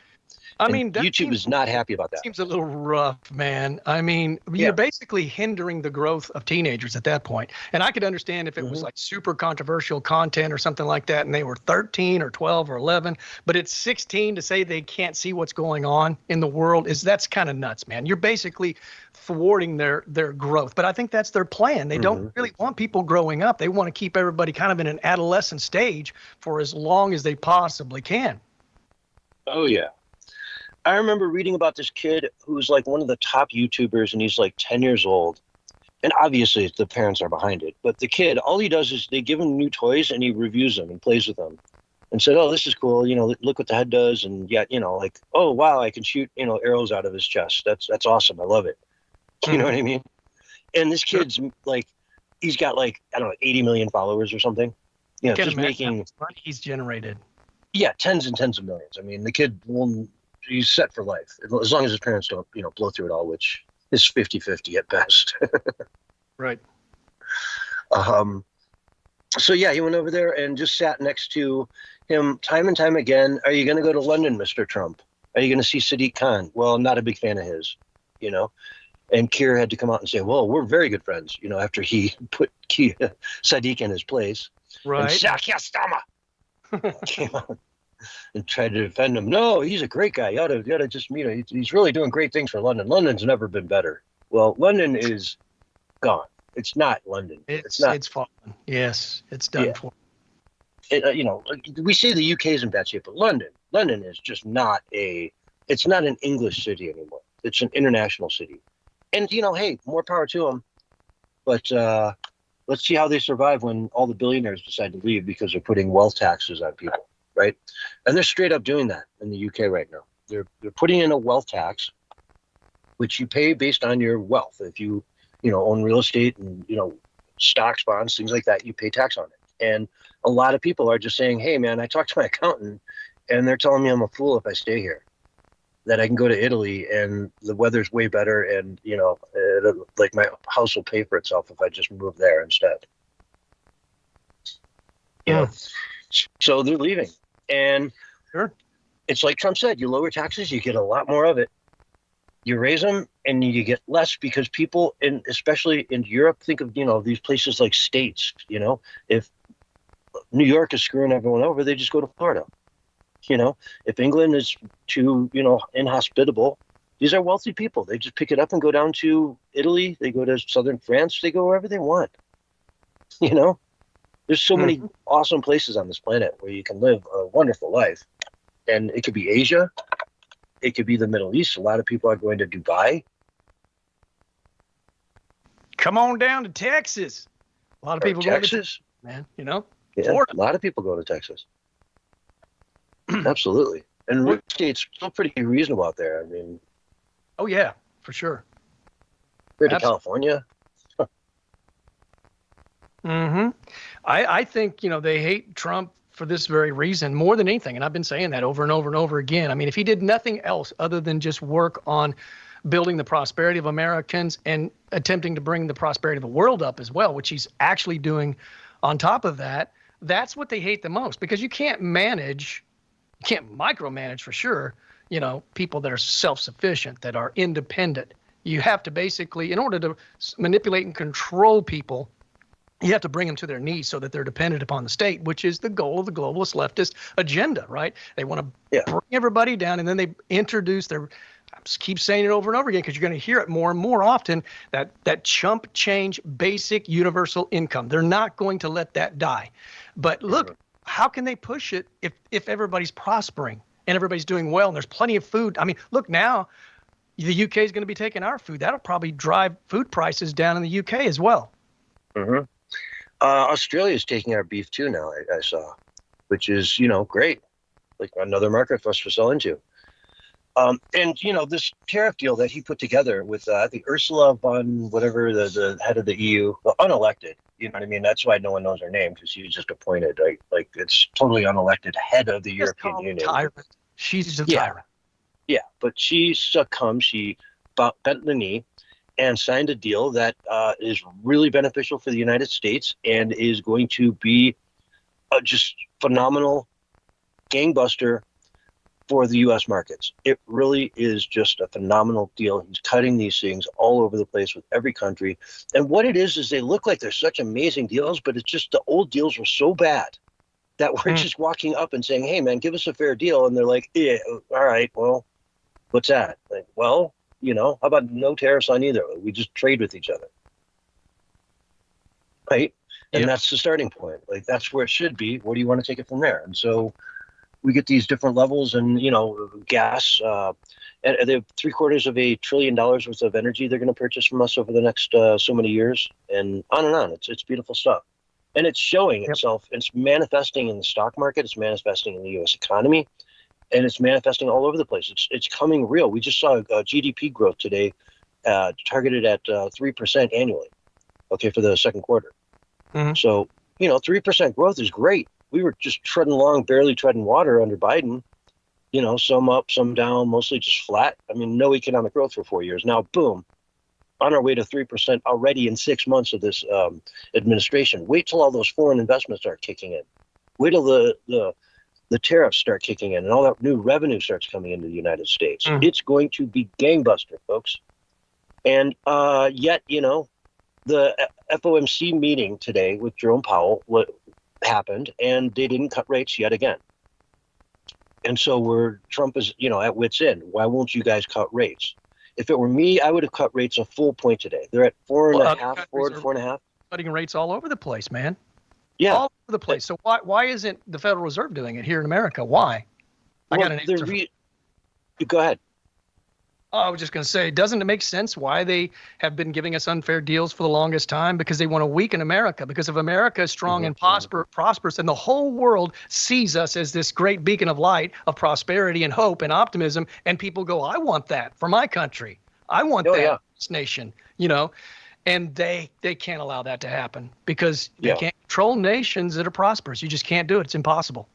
I mean, YouTube is not happy about that. Seems a little rough, man. I mean, you're basically hindering the growth of teenagers at that point. And I could understand if it was like super controversial content or something like that, and they were 13 or 12 or 11, but it's 16 to say they can't see what's going on in the world that's kind of nuts, man. You're basically thwarting their growth. But I think that's their plan. They don't really want people growing up. They want to keep everybody kind of in an adolescent stage for as long as they possibly can. Oh, yeah. I remember reading about this kid who's like one of the top YouTubers, and he's like 10 years old. And obviously the parents are behind it. But the kid, all he does is they give him new toys and he reviews them and plays with them and said, oh, this is cool. Look what the head does. And yet, like, oh, wow, I can shoot, arrows out of his chest. That's awesome. I love it. You know what I mean? And this kid's like, he's got like, I don't know, 80 million followers or something. Just making how much money he's generated. Yeah, tens and tens of millions. I mean, the kid he's set for life as long as his parents don't, blow through it all, which is 50-50 at best. Right. So yeah, he went over there and just sat next to him time and time again. Are you going to go to London, Mr. Trump? Are you going to see Sadiq Khan? Well, not a big fan of his, you know. And Keir had to come out and say, well, we're very good friends, you know, after he put Sadiq in his place. And Right. Shakya Stama came out and tried to defend him. No, he's a great guy. You ought to just meet him. He's really doing great things for London. London's never been better. Well, London is gone. It's not London. It's not. it's fallen. Yes, it's done Yeah. for. You know, we say the UK is in bad shape, but London is just not it's not an English city anymore. It's an international city. And, you know, hey, more power to them. But let's see how they survive when all the billionaires decide to leave because they're putting wealth taxes on people, right? And they're straight up doing that in the UK right now. They're putting in a wealth tax, which you pay based on your wealth. If you own real estate and, stocks, bonds, things like that, you pay tax on it. And a lot of people are just saying, hey, man, I talked to my accountant and they're telling me I'm a fool if I stay here, that I can go to Italy and the weather's way better. And, like my house will pay for itself if I just move there instead. Yeah. So they're leaving. And Sure. It's like Trump said, you lower taxes, you get a lot more of it. You raise them and you get less because people, especially in Europe, think of, these places like states, if New York is screwing everyone over, they just go to Florida. If England is too, inhospitable, these are wealthy people. They just pick it up and go down to Italy. They go to southern France. They go wherever they want. There's so many awesome places on this planet where you can live a wonderful life. And it could be Asia. It could be the Middle East. A lot of people are going to Dubai. Come on down to Texas. A lot of people go to Texas. man. Yeah, Florida. a lot of people go to Texas. Absolutely. And real estate's still pretty reasonable out there. I mean, Oh yeah, for sure. compared to Absolutely. California. I think, they hate Trump for this very reason more than anything. And I've been saying that over and over and over again. I mean, if he did nothing else other than just work on building the prosperity of Americans and attempting to bring the prosperity of the world up as well, which he's actually doing on top of that, that's what they hate the most, because you can't micromanage for sure, people that are self-sufficient, that are independent. You have to basically, in order to manipulate and control people, you have to bring them to their knees so that they're dependent upon the state, which is the goal of the globalist leftist agenda, right? They want to bring everybody down, and then they introduce I just keep saying it over and over again because you're going to hear it more and more often, that chump change basic universal income. They're not going to let that die. But look, how can they push it if everybody's prospering and everybody's doing well and there's plenty of food? I mean, look, now the UK is going to be taking our food. That'll probably drive food prices down in the UK as well. Mm-hmm. Australia is taking our beef too now, I saw, which is, great. Like another market for us to sell into. And, this tariff deal that he put together with, I think, Ursula von whatever, the head of the EU, well, unelected, you know what I mean? That's why no one knows her name, because she was just appointed. Like it's totally unelected head of the European Union. Tyrant. She's just a tyrant. Yeah, but she succumbed. She bent the knee and signed a deal that is really beneficial for the United States and is going to be just phenomenal gangbuster for the U.S. markets. It really is just a phenomenal deal. He's cutting these things all over the place with every country. And what it is they look like they're such amazing deals, but it's just the old deals were so bad that we're just walking up and saying, hey, man, give us a fair deal. And they're like, yeah, all right, well, what's that? Like, well, how about no tariffs on either? We just trade with each other. Right? And that's the starting point. Like, that's where it should be. Where do you want to take it from there? And so we get these different levels and, gas, and they have $750 billion worth of energy they're going to purchase from us over the next so many years, and on. It's beautiful stuff. And it's showing itself. It's manifesting in the stock market. It's manifesting in the U.S. economy. And it's manifesting all over the place. It's coming real. We just saw GDP growth today, targeted at 3% annually, for the second quarter. Mm-hmm. So, 3% growth is great. We were just treading along, barely treading water under Biden, some up, some down, mostly just flat. I mean, no economic growth for 4 years. Now, boom, on our way to 3% already in 6 months of this administration. Wait till all those foreign investments start kicking in. Wait till the tariffs start kicking in and all that new revenue starts coming into the United States. It's going to be gangbuster, folks. And yet, you know, the FOMC meeting today with Jerome Powell happened, and they didn't cut rates yet again. And so Trump is, you know, at wit's end. Why won't you guys cut rates? If it were me, I would have cut rates a full point today. They're at 4.5, 4.5. Cutting rates all over the place, man. Yeah, all over the place. So why isn't the Federal Reserve doing it here in America? Why? I got an answer. Go ahead. I was just going to say, doesn't it make sense why they have been giving us unfair deals for the longest time? Because they want to weaken America. Because if America is strong and prosperous, and the whole world sees us as this great beacon of light, of prosperity and hope and optimism, and people go, I want that for my country. I want that for this nation, you know. And they can't allow that to happen because they can't control nations that are prosperous. You just can't do it. It's impossible.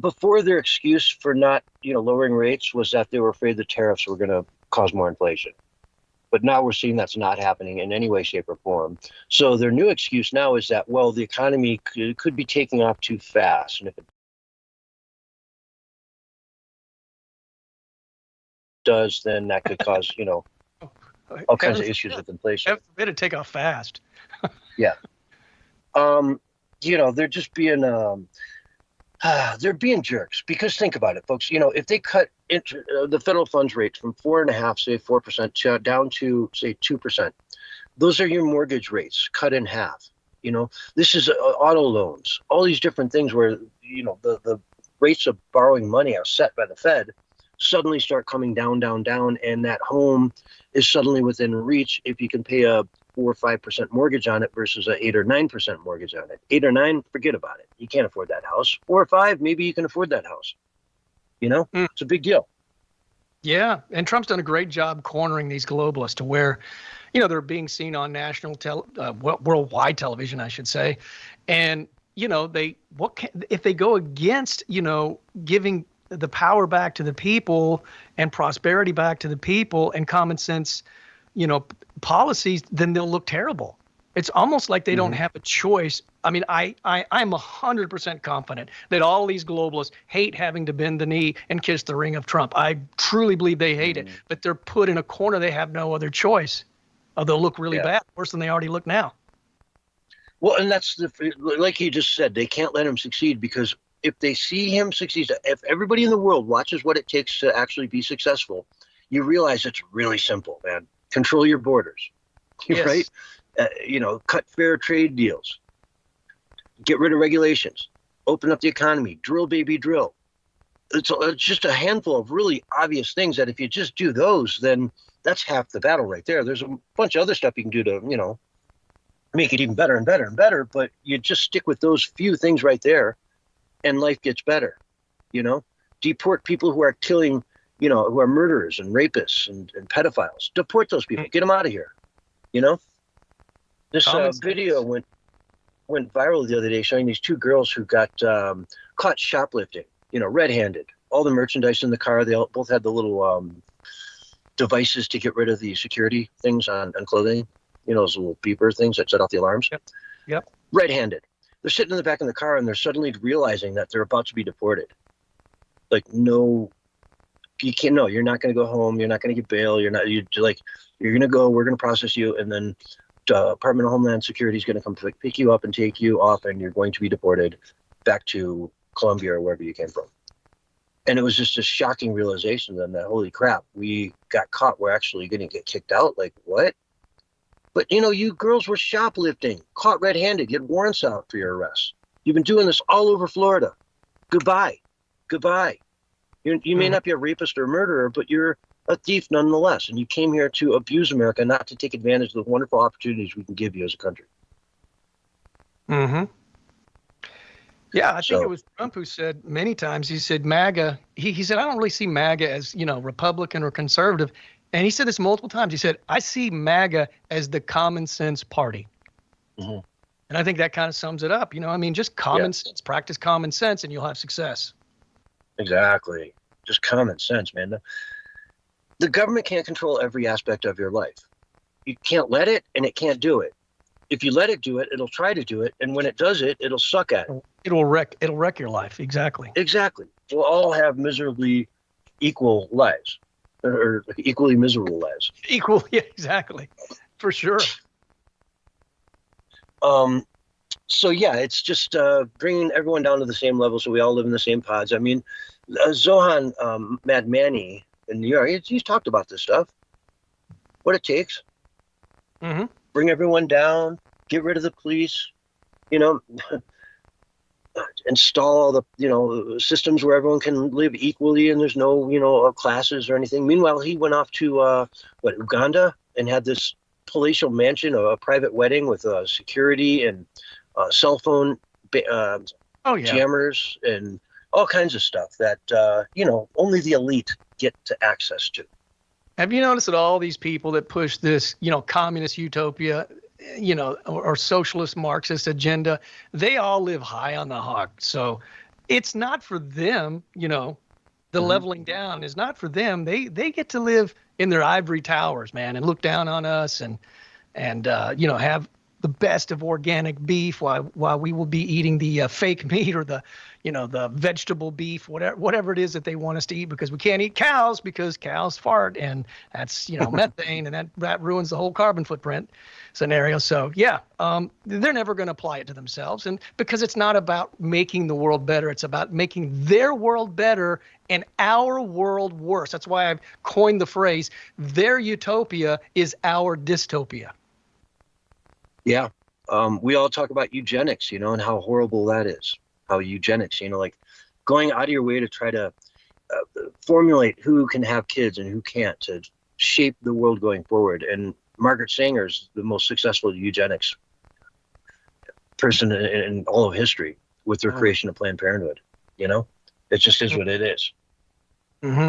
Before, their excuse for not, you know, lowering rates was that they were afraid the tariffs were going to cause more inflation. But now we're seeing that's not happening in any way, shape, or form. So their new excuse now is that, well, the economy could be taking off too fast. And if it does, then that could cause, you know, all kinds of issues with inflation. Heaven forbid it take off fast. Yeah. You know, they're just being they're being jerks, because think about it, folks. You know, if they cut the federal funds rate from 4.5%, say 4%, down to say 2%, those are your mortgage rates cut in half. You know, this is auto loans, all these different things where, you know, the rates of borrowing money are set by the Fed suddenly start coming down, and that home is suddenly within reach if you can pay a 4 or 5% mortgage on it versus a 8 or 9% mortgage on it. 8 or 9, forget about it. You can't afford that house. 4 or 5, maybe you can afford that house. You know, it's a big deal. Yeah, and Trump's done a great job cornering these globalists to where, you know, they're being seen on national worldwide television, I should say, and you know if they go against, you know, giving the power back to the people and prosperity back to the people and common sense, you know, policies, then they'll look terrible. It's almost like they don't have a choice. I mean, I'm 100% confident that all these globalists hate having to bend the knee and kiss the ring of Trump. I truly believe they hate it, but they're put in a corner. They have no other choice. They'll look really bad, worse than they already look now. Well, and that's like he just said, they can't let him succeed, because if they see him succeed, if everybody in the world watches what it takes to actually be successful, you realize it's really simple, man. Control your borders, right? You know, cut fair trade deals, get rid of regulations, open up the economy, drill, baby, drill. It's just a handful of really obvious things that if you just do those, then that's half the battle right there. There's a bunch of other stuff you can do to, you know, make it even better and better and better, but you just stick with those few things right there, and life gets better. You know, deport people who are killing, you know, who are murderers and rapists and pedophiles. Deport those people. Get them out of here. You know, this video went viral the other day showing these two girls who got caught shoplifting, you know, red-handed. All the merchandise in the car, they both had the little devices to get rid of the security things on clothing. You know, those little beeper things that set off the alarms. Yep. Red-handed. They're sitting in the back of the car, and they're suddenly realizing that they're about to be deported. Like, no, you can't. No, you're not going to go home. You're not going to get bail. You're going to go. We're going to process you, and then Department of Homeland Security is going to come pick you up and take you off, and you're going to be deported back to Colombia or wherever you came from. And it was just a shocking realization then that, holy crap, we got caught. We're actually going to get kicked out. Like, what? But, you know, you girls were shoplifting, caught red-handed, get warrants out for your arrest. You've been doing this all over Florida. Goodbye. You may not be a rapist or a murderer, but you're a thief nonetheless. And you came here to abuse America, not to take advantage of the wonderful opportunities we can give you as a country. Yeah, I think it was Trump who said many times, he said MAGA, he said, I don't really see MAGA as, you know, Republican or conservative. And he said this multiple times. He said, I see MAGA as the common sense party. And I think that kind of sums it up. You know, I mean, just common sense, practice common sense, and you'll have success. Exactly. Just common sense, man. The government can't control every aspect of your life. You can't let it, and it can't do it. If you let it do it, it'll try to do it, and when it does it, it'll suck at it. It'll wreck your life. Exactly. Exactly. We'll all have miserably equal lives, or equally miserable lives. Equal. Yeah, exactly. For sure. So yeah, it's just bringing everyone down to the same level, so we all live in the same pods. I mean, Zohan Madmani in New York, he's talked about this stuff. What it takes. Mm-hmm. Bring everyone down, get rid of the police, install all the, systems where everyone can live equally and there's no, classes or anything. Meanwhile, he went off to, Uganda and had this palatial mansion, a private wedding with security and cell phone jammers and all kinds of stuff that, only the elite get to access to. Have you noticed that all these people that push this, communist utopia, or socialist Marxist agenda, they all live high on the hog. So it's not for them, the leveling down is not for them. They get to live in their ivory towers, man, and look down on us and have the best of organic beef while we will be eating the fake meat or the vegetable beef, whatever it is that they want us to eat, because we can't eat cows because cows fart, and that's, methane, and that ruins the whole carbon footprint scenario. So yeah, they're never going to apply it to themselves. And because it's not about making the world better, it's about making their world better and our world worse. That's why I've coined the phrase, their utopia is our dystopia. Yeah. We all talk about eugenics, and how horrible that is. How eugenics, like going out of your way to try to formulate who can have kids and who can't to shape the world going forward. And Margaret Sanger's the most successful eugenics person in all of history with their creation of Planned Parenthood. It just is what it is. Mm-hmm.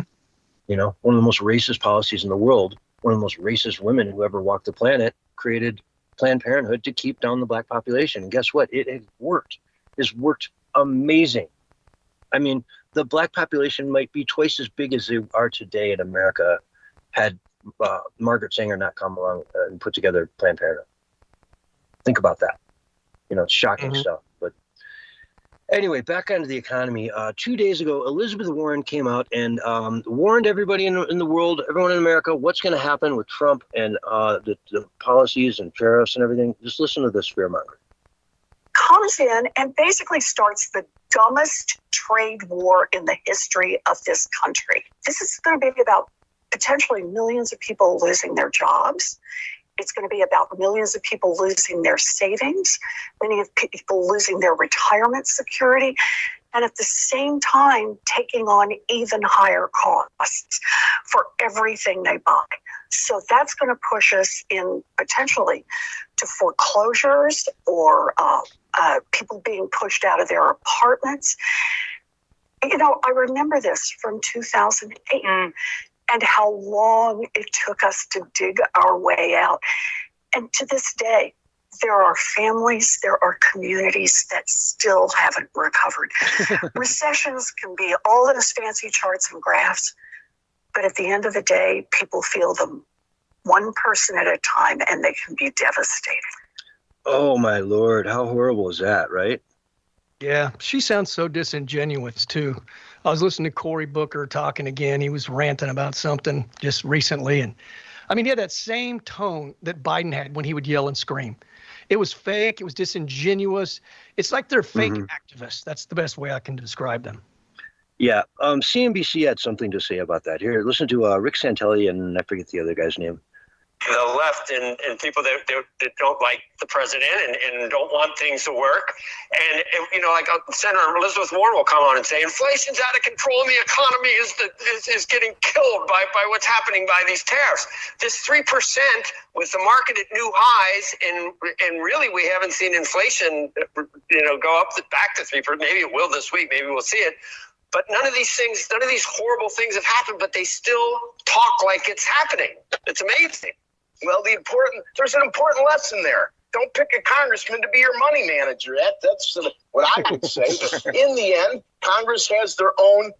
One of the most racist policies in the world, one of the most racist women who ever walked the planet, created Planned Parenthood to keep down the black population. And guess what? It worked. It's worked amazing. I mean, the black population might be twice as big as they are today in America had Margaret Sanger not come along and put together Planned Parenthood. Think about that. It's shocking stuff. But anyway, back onto the economy. 2 days ago, Elizabeth Warren came out and warned everybody in the world, everyone in America, what's going to happen with Trump and the policies and tariffs and everything. Just listen to this fearmonger. Comes in and basically starts the dumbest trade war in the history of this country. This is going to be about potentially millions of people losing their jobs. It's going to be about millions of people losing their savings, many of people losing their retirement security, and at the same time taking on even higher costs for everything they buy. So that's going to push us in potentially to foreclosures or people being pushed out of their apartments. I remember this from 2008 and how long it took us to dig our way out. And to this day, there are families, there are communities that still haven't recovered. Recessions can be all those fancy charts and graphs, but at the end of the day, people feel them one person at a time, and they can be devastating. Oh, my Lord. How horrible is that, right? Yeah, she sounds so disingenuous, too. I was listening to Cory Booker talking again. He was ranting about something just recently. And I mean, he had that same tone that Biden had when he would yell and scream. It was fake. It was disingenuous. It's like they're fake activists. That's the best way I can describe them. Yeah. CNBC had something to say about that. Here, listen to Rick Santelli and I forget the other guy's name. The left and people that don't like the president and don't want things to work. And, like Senator Elizabeth Warren will come on and say, inflation's out of control and the economy is getting killed by what's happening by these tariffs. This 3% with the market at new highs, and really we haven't seen inflation, go up back to 3%. Maybe it will this week. Maybe we'll see it. But none of these horrible things have happened, but they still talk like it's happening. It's amazing. Well, there's an important lesson there. don't pick a congressman to be your money manager. That's what I would say. In the end, Congress has their own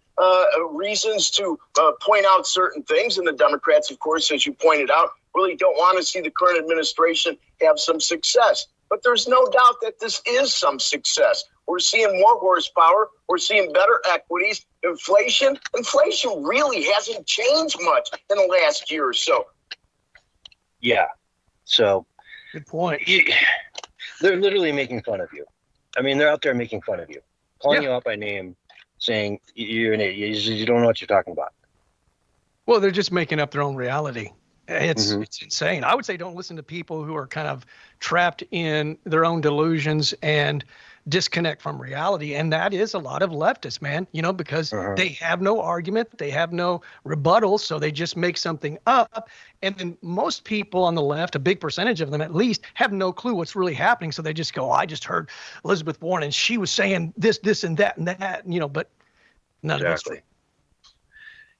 reasons to point out certain things. And the Democrats, of course, as you pointed out, really don't want to see the current administration have some success. But there's no doubt that this is some success. We're seeing more horsepower. We're seeing better equities. Inflation really hasn't changed much in the last year or so. Yeah. So Good point. they're literally making fun of you. I mean, they're out there making fun of you, calling you out by name, saying you're an idiot. You don't know what you're talking about. Well, they're just making up their own reality. It's insane. I would say don't listen to people who are kind of trapped in their own delusions and disconnect from reality. And that is a lot of leftists, man, because they have no argument. They have no rebuttal. So they just make something up. And then most people on the left, a big percentage of them at least, have no clue what's really happening. So they just go, I just heard Elizabeth Warren and she was saying this, and that, but none of it's true.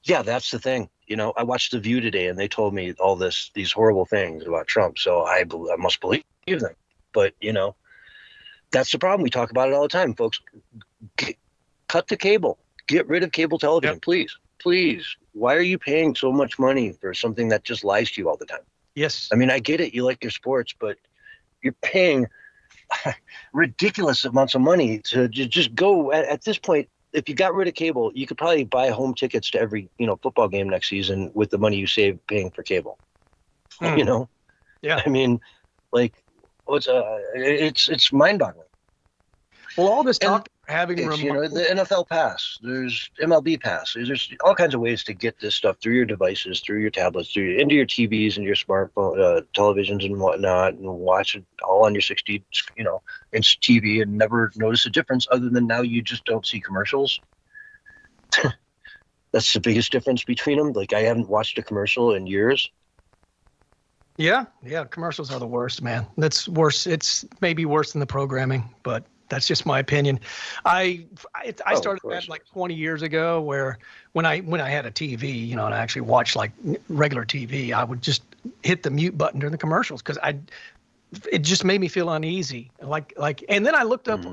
Yeah, that's the thing. I watched The View today and they told me all these horrible things about Trump. So I must believe them. But, that's the problem. We talk about it all the time, folks. Cut the cable. Get rid of cable television, please. Please. Why are you paying so much money for something that just lies to you all the time? Yes. I mean, I get it. You like your sports, but you're paying ridiculous amounts of money to just go at this point. If you got rid of cable, you could probably buy home tickets to every, football game next season with the money you save paying for cable. Yeah. I mean, it's mind-boggling. Well, all this talk having the NFL Pass, there's MLB Pass, there's all kinds of ways to get this stuff through your devices, through your tablets, into your TVs and your smartphone, televisions and whatnot, and watch it all on your 60, inch TV and never notice a difference other than now you just don't see commercials. That's the biggest difference between them. Like, I haven't watched a commercial in years. Yeah. Commercials are the worst, man. That's worse. It's maybe worse than the programming, but that's just my opinion. I started that like 20 years ago, where when I had a TV, and I actually watched like regular TV, I would just hit the mute button during the commercials because it just made me feel uneasy. And then I looked up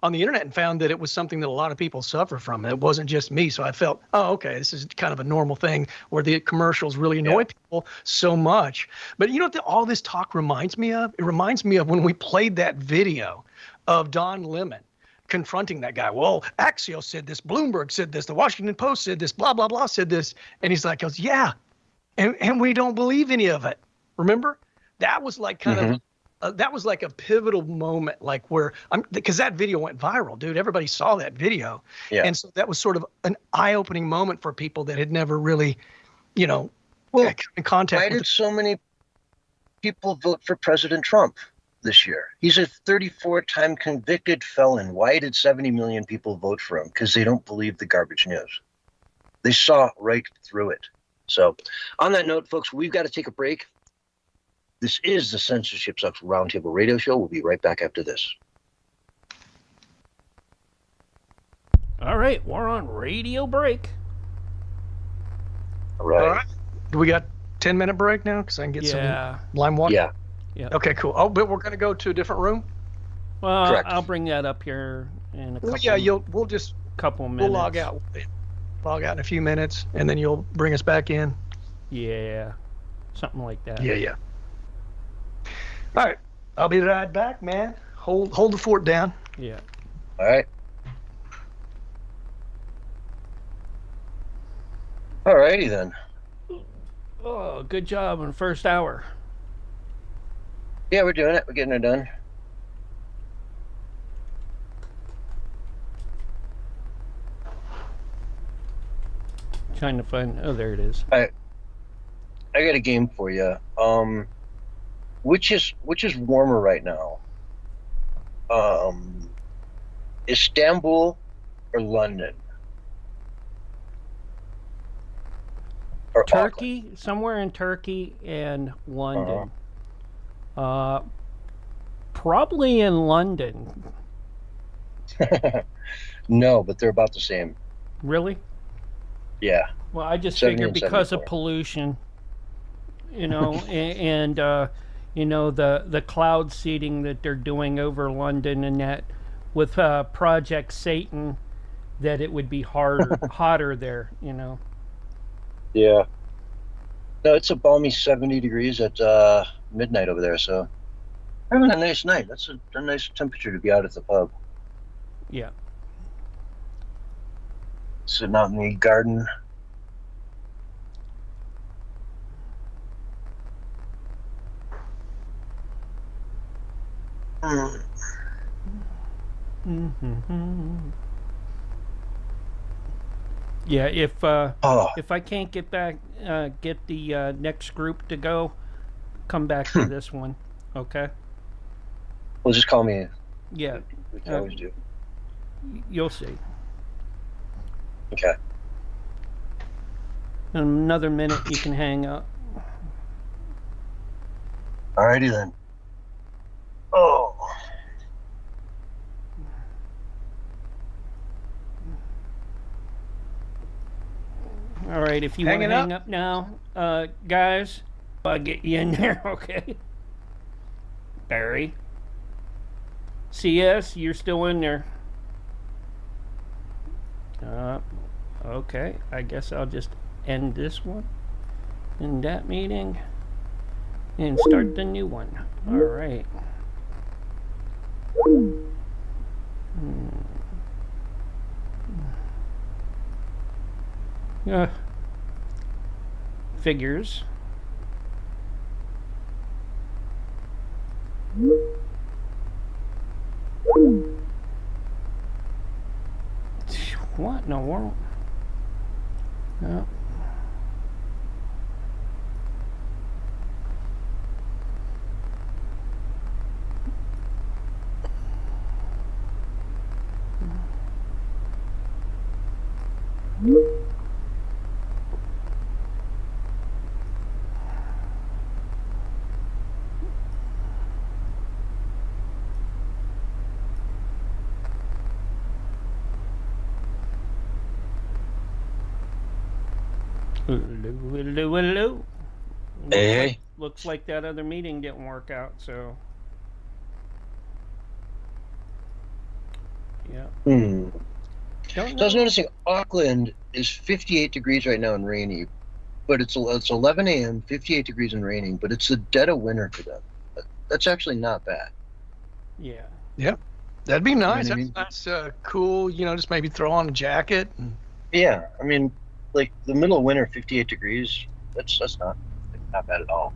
on the internet and found that it was something that a lot of people suffer from. It wasn't just me. So I felt, okay, this is kind of a normal thing where the commercials really annoy people so much. But you know what all this talk reminds me of? It reminds me of when we played that video of Don Lemon confronting that guy. Well, Axios said this, Bloomberg said this, the Washington Post said this, blah, blah, blah said this. And he's like, yeah. And we don't believe any of it. Remember? That was like kind of, that was like a pivotal moment, like because that video went viral, dude. Everybody saw that video. Yeah. And so that was sort of an eye-opening moment for people that had never really, come in contact with. Why did so many people vote for President Trump this year? He's a 34-time convicted felon. Why did 70 million people vote for him? Because they don't believe the garbage news. They saw right through it. So on that note, folks, we've got to take a break. This is the Censorship Sucks Roundtable radio show. We'll be right back after this. All right, we're on radio break. All right. Do we got 10-minute break now? Because I can get some lime water. Yeah. Okay, cool. Oh, but we're going to go to a different room? Well, correct. I'll bring that up here in a couple. We'll just couple minutes. We'll log out in a few minutes, and then you'll bring us back in. Yeah, something like that. Yeah. All right, I'll be right back, man. Hold the fort down. Yeah. All right. All righty then. Oh, good job in the first hour. Yeah, we're doing it. We're getting it done. Trying to find. Oh, there it is. I got a game for you. Which is warmer right now? Istanbul or London? Or Turkey, Auckland? somewhere in Turkey and London. Probably in London. No, but they're about the same. Really? Yeah. Well, I just 70 figured and because 74. of pollution, and you know, the cloud seeding that they're doing over London and that with Project Satan, that it would be hotter there, you know. Yeah. No, it's a balmy 70 degrees at midnight over there, so having a nice night. That's a nice temperature to be out at the pub. Yeah. Sitting out in the garden. Yeah, if Oh, if I can't get the next group to go, come back to this one, okay? well, just call me. Yeah, We can always do. you'll see. Okay. In another minute, you can hang up. Alrighty then. Oh. All right, if you want to Hanging hang up now, guys, I'll get you in there, okay? Barry. CS, you're still in there. Okay, I guess I'll just end this one, end that meeting, and start the new one. All right. Figures. What in the world? No. Hello. Hey. Looks like that other meeting didn't work out, so. Yeah. Don't know. So I was noticing Auckland is 58 degrees right now and rainy, but it's 11 a.m., 58 degrees and raining, but it's the dead of winter for them. That's actually not bad. Yeah. Yep. That'd be nice. You know what I That's cool. Just maybe throw on a jacket. Yeah, I mean, like the middle of winter, 58 degrees. That's not bad at all.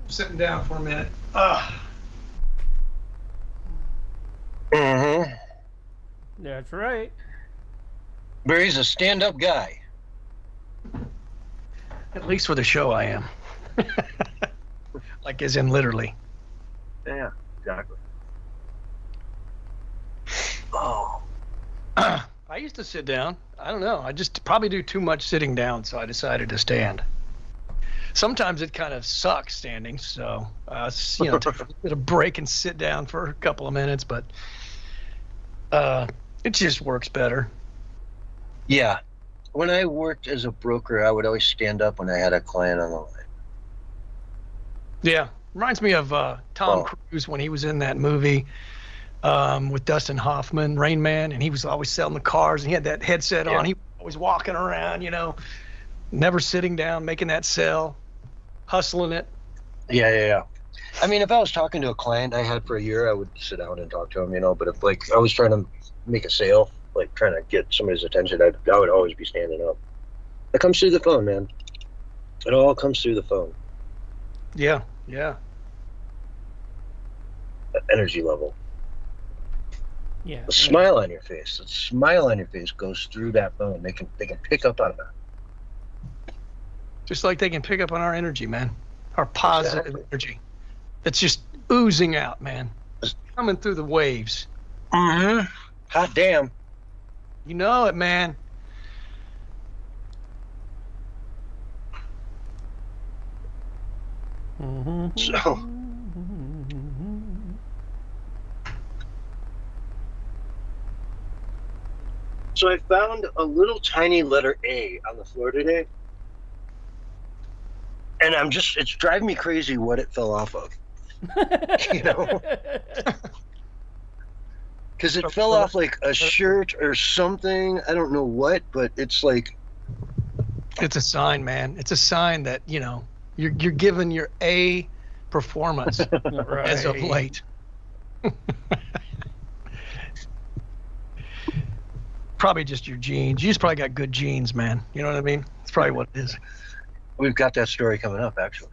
Sitting down for a minute. Mm-hmm. That's right. Barry's a stand-up guy. At least for the show, I am. Like, as in literally. Yeah, exactly. Oh. I used to sit down. I don't know. I just probably do too much sitting down, so I decided to stand. Sometimes it kind of sucks standing, so take a bit of break and sit down for a couple of minutes, but it just works better. Yeah. When I worked as a broker, I would always stand up when I had a client on the line. Yeah. Reminds me of Tom Cruise when he was in that movie with Dustin Hoffman, Rain Man, and he was always selling the cars, and he had that headset on. He was always walking around, never sitting down, making that sell, hustling it. Yeah. I mean, if I was talking to a client I had for a year, I would sit down and talk to him, but if I was trying to make a sale, trying to get somebody's attention, I would always be standing up. It comes through the phone, man. It all comes through the phone. Yeah. That energy level. Yeah. The smile on your face. The smile on your face goes through that phone. They can pick up on that. Just like they can pick up on our energy, man. Our positive energy. It's just oozing out, man. It's coming through the waves. Mm-hmm. Hot damn. You know it, man. So I found a little tiny letter A on the floor today. And it's driving me crazy what it fell off of. You know? Because it fell off like a shirt or something. I don't know what, but it's like. It's a sign, man. It's a sign that, you know, you're giving your A performance as of late. Probably just your genes. You just probably got good genes, man. You know what I mean? It's probably what it is. We've got that story coming up, actually.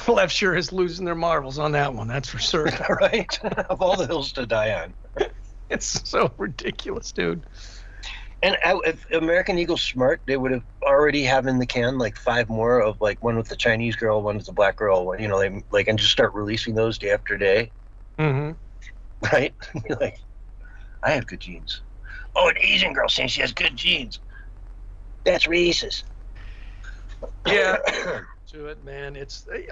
Left sure is losing their marbles on that one. That's for sure. Right? Of all the hills to die on. It's so ridiculous, dude. And if American Eagle's smart, they would have already have in the can like 5 more of like one with the Chinese girl, one with the black girl. You know, they like and just start releasing those day after day. Mm-hmm. Right? You're like, I have good genes. Oh, an Asian girl saying she has good genes. That's racist. Yeah. To it, man.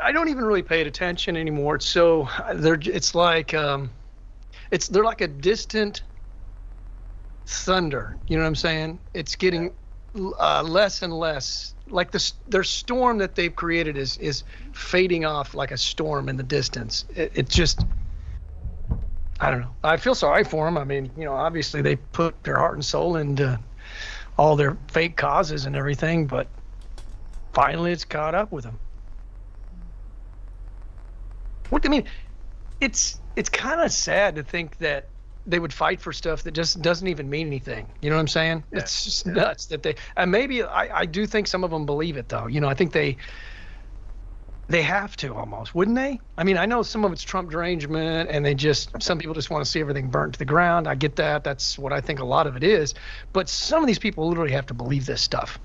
I don't even really pay attention anymore. It's so it's like they're like a distant thunder. You know what I'm saying? It's getting less and less. Like their storm that they've created is fading off like a storm in the distance. It just, I don't know. I feel sorry for them. I mean, you know, obviously they put their heart and soul into all their fake causes and everything, but finally it's caught up with them. What I mean, it's kind of sad to think that they would fight for stuff that just doesn't even mean anything. You know what I'm saying? Yeah, it's just nuts that they, and maybe I do think some of them believe it though. You know, I think they have to almost, wouldn't they? I mean, I know some of it's Trump derangement and some people just want to see everything burnt to the ground. I get that. That's what I think a lot of it is. But some of these people literally have to believe this stuff.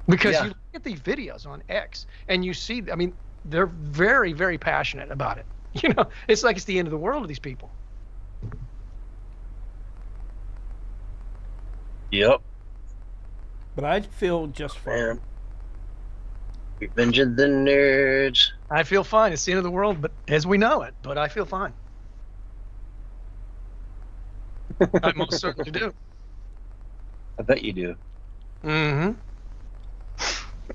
Because you look at these videos on X and you see, I mean, they're very, very passionate about it. You know, it's like it's the end of the world to these people. Yep. But I feel just fine. Revenge of the nerds. I feel fine. It's the end of the world, but as we know it. But I feel fine. I most certainly do. I bet you do. Mm-hmm.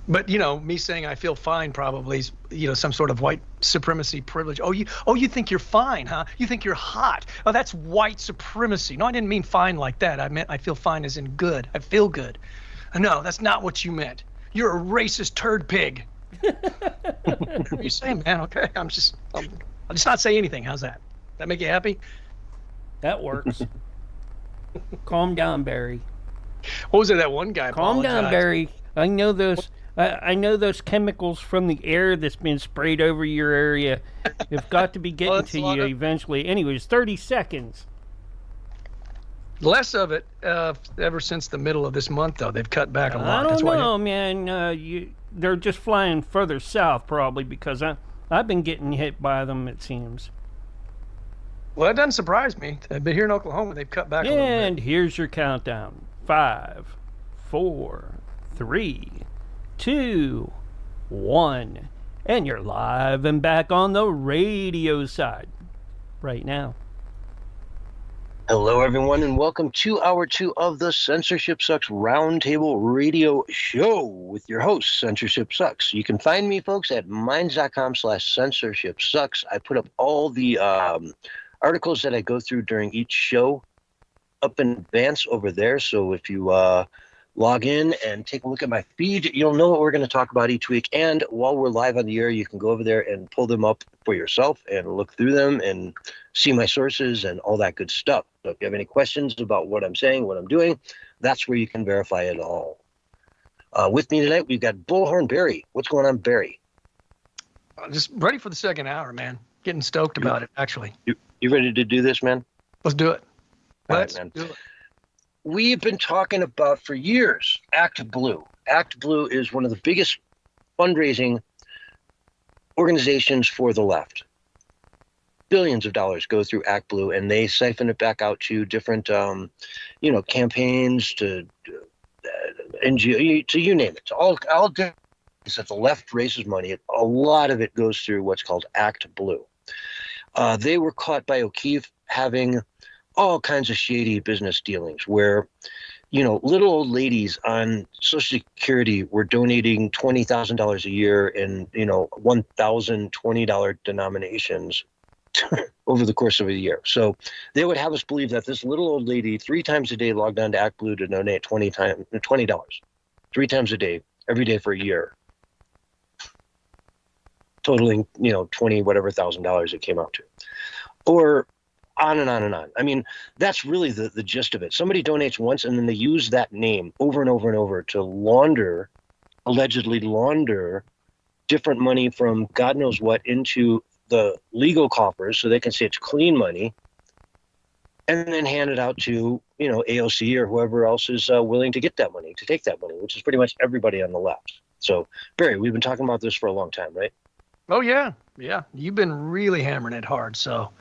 But, you know, me saying I feel fine probably is, you know, some sort of white supremacy privilege. Oh, you think you're fine, huh? You think you're hot. Oh, that's white supremacy. No, I didn't mean fine like that. I meant I feel fine as in good. I feel good. No, that's not what you meant. You're a racist turd pig. What are you saying, man? Okay, I'll just not say anything. How's that? That make you happy? That works. Calm down, Barry. What was it? That one guy. Calm down, Barry. I know those. I know those chemicals from the air that's been sprayed over your area have got to be getting to you eventually. Anyways, 30 seconds. Less of it ever since the middle of this month, though. They've cut back a lot. I don't know, man. They're just flying further south, probably, because I've been getting hit by them, it seems. Well, that doesn't surprise me. But here in Oklahoma, they've cut back a little bit. And here's your countdown. 5, 4, 3, 2, 1. And you're live and back on the radio side right now. Hello, everyone, and welcome to Hour 2 of the Censorship Sucks Roundtable Radio Show with your host, Censorship Sucks. You can find me, folks, at minds.com/censorshipsucks. I put up all the articles that I go through during each show up in advance over there. So if you log in and take a look at my feed, you'll know what we're going to talk about each week. And while we're live on the air, you can go over there and pull them up for yourself and look through them and see my sources and all that good stuff. So if you have any questions about what I'm saying, what I'm doing, that's where you can verify it all. With me tonight, we've got Bullhorn Barry. What's going on, Barry? Just ready for the second hour, man. Getting stoked about it, actually. You ready to do this, man? Let's do it. Let's do it. We've been talking about for years Act Blue. Act Blue is one of the biggest fundraising organizations for the left. Billions of dollars go through Act Blue, and they siphon it back out to different, campaigns, to NGO, to you name it. To all that the left raises money. A lot of it goes through what's called Act Blue. They were caught by O'Keefe having all kinds of shady business dealings where little old ladies on Social Security were donating $20,000 a year in, $1,020 denominations over the course of a year. So they would have us believe that this little old lady 3 times a day logged on to ActBlue to donate $20, 3 times a day, every day for a year, totaling, 20 whatever $1,000 it came out to. Or on and on and on. I mean, that's really the gist of it. Somebody donates once and then they use that name over and over and over to allegedly launder different money from God knows what into the legal coffers so they can say it's clean money, and then hand it out to, AOC or whoever else is willing to get that money, to take that money, which is pretty much everybody on the left. So, Barry, we've been talking about this for a long time, right? Oh, yeah. Yeah. You've been really hammering it hard. So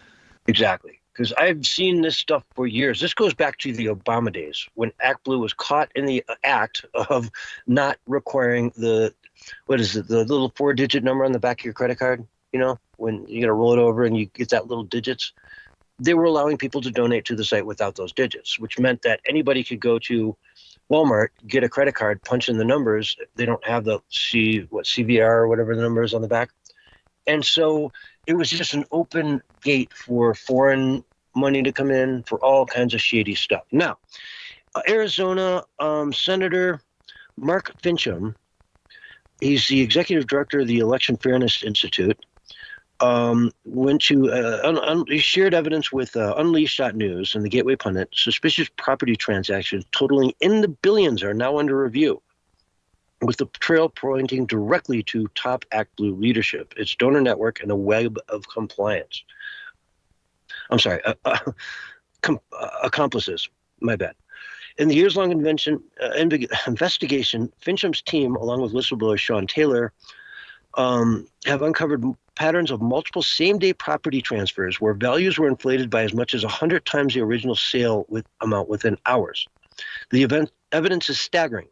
Exactly. Because I've seen this stuff for years. This goes back to the Obama days when ActBlue was caught in the act of not requiring the little 4-digit number on the back of your credit card, when you got to roll it over and you get that little digits. They were allowing people to donate to the site without those digits, which meant that anybody could go to Walmart, get a credit card, punch in the numbers. They don't have the CVR or whatever the number is on the back. And so it was just an open gate for foreign money to come in for all kinds of shady stuff. Now, Arizona Senator Mark Fincham, he's the executive director of the Election Fairness Institute, went to he shared evidence with Unleashed.news and the Gateway Pundit. Suspicious property transactions totaling in the billions are now under review, with the trail pointing directly to top ActBlue leadership, its donor network, and a web of compliance. I'm sorry, accomplices. My bad. In the years-long investigation, Fincham's team, along with whistleblower Sean Taylor, have uncovered patterns of multiple same-day property transfers where values were inflated by as much as 100 times the original sale amount within hours. The evidence is staggering.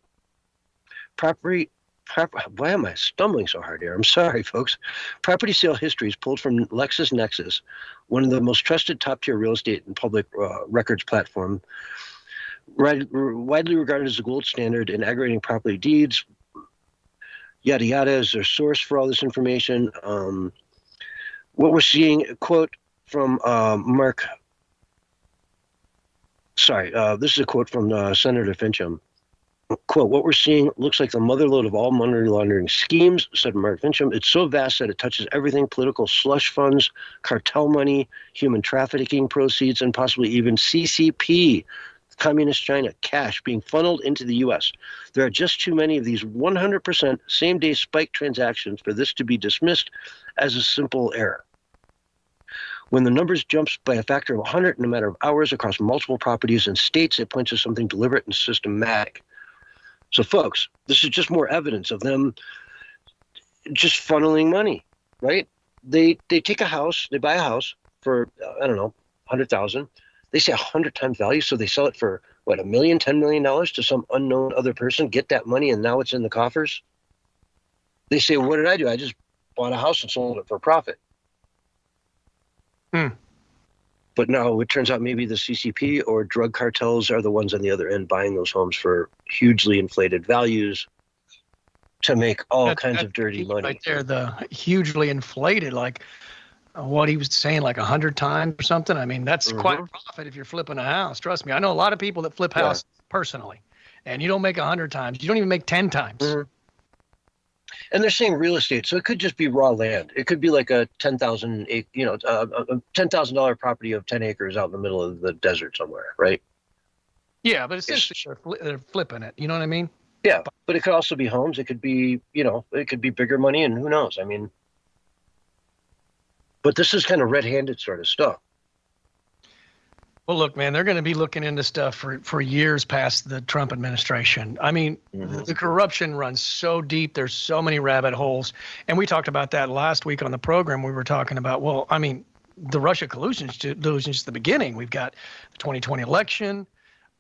Why am I stumbling so hard here? I'm sorry, folks. Property sale histories pulled from LexisNexis, one of the most trusted top-tier real estate and public records platform, widely regarded as the gold standard in aggregating property deeds. Yada yada is their source for all this information. What we're seeing, a quote from Mark. Sorry, this is a quote from Senator Fincham. Quote, what we're seeing looks like the motherlode of all money laundering schemes, said Mark Fincham. It's so vast that it touches everything: political slush funds, cartel money, human trafficking proceeds, and possibly even CCP, Communist China, cash being funneled into the U.S. There are just too many of these 100% same-day spike transactions for this to be dismissed as a simple error. When the numbers jumps by a factor of 100 in a matter of hours across multiple properties and states, it points to something deliberate and systematic. So, folks, this is just more evidence of them just funneling money, right? They take a house, they buy a house for, I don't know, $100,000. They say 100 times value, so they sell it for, what, $1 million, $10 million to some unknown other person, get that money, and now it's in the coffers? They say, what did I do? I just bought a house and sold it for profit. But no, it turns out maybe the CCP or drug cartels are the ones on the other end buying those homes for hugely inflated values to make all kinds of dirty money. Right there, the hugely inflated, like what he was saying, like 100 times or something. I mean, that's quite a profit if you're flipping a house. Trust me. I know a lot of people that flip houses personally, and you don't make 100 times. You don't even make 10 times. And they're saying real estate, so it could just be raw land. It could be like a $10,000 property of 10 acres out in the middle of the desert somewhere, right? Yeah, but essentially they're flipping it. You know what I mean? Yeah, but it could also be homes. It could be, it could be bigger money, and who knows? I mean, but this is kind of red-handed sort of stuff. Well, look, man, they're going to be looking into stuff for years past the Trump administration. I mean, the corruption runs so deep. There's so many rabbit holes. And we talked about that last week on the program. We were talking about, well, I mean, the Russia collusion is just the beginning. We've got the 2020 election,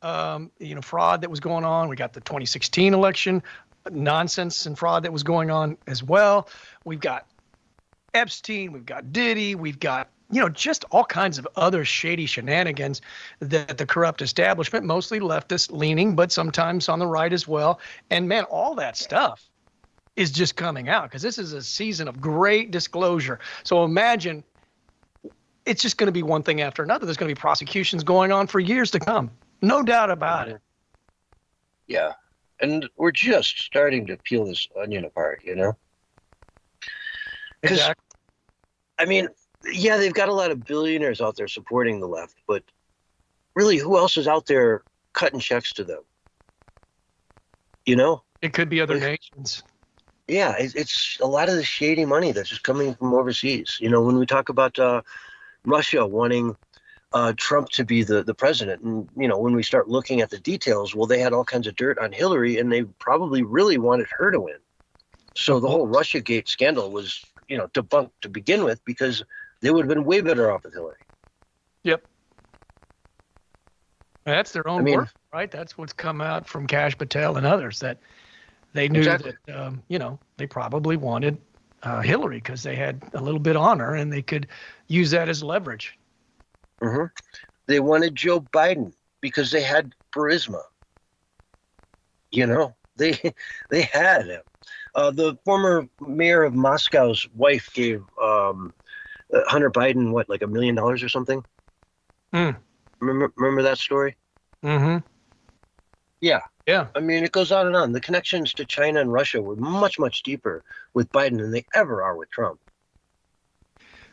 fraud that was going on. We got the 2016 election, nonsense and fraud that was going on as well. We've got Epstein, we've got Diddy, we've got just all kinds of other shady shenanigans that the corrupt establishment, mostly leftist leaning, but sometimes on the right as well. And man, all that stuff is just coming out because this is a season of great disclosure. So imagine it's just going to be one thing after another. There's going to be prosecutions going on for years to come. No doubt about it. Yeah. And we're just starting to peel this onion apart, Exactly. I mean, yeah, they've got a lot of billionaires out there supporting the left, but really, who else is out there cutting checks to them? It could be other nations. Yeah, it's a lot of the shady money that's just coming from overseas. When we talk about Russia wanting Trump to be the president, and when we start looking at the details, well, they had all kinds of dirt on Hillary, and they probably really wanted her to win. So the whole Russiagate scandal was, debunked to begin with because they would have been way better off with Hillary. Yep. That's their own I mean, work, right? That's what's come out from Kash Patel and others, that they knew Exactly. that, they probably wanted Hillary because they had a little bit on her and they could use that as leverage. Mm-hmm. They wanted Joe Biden because they had charisma. They had him. The former mayor of Moscow's wife gave Hunter Biden like $1 million or something. Remember that story? Mm-hmm. Yeah. Yeah. I mean, it goes on and on. The connections to China and Russia were much, much deeper with Biden than they ever are with Trump.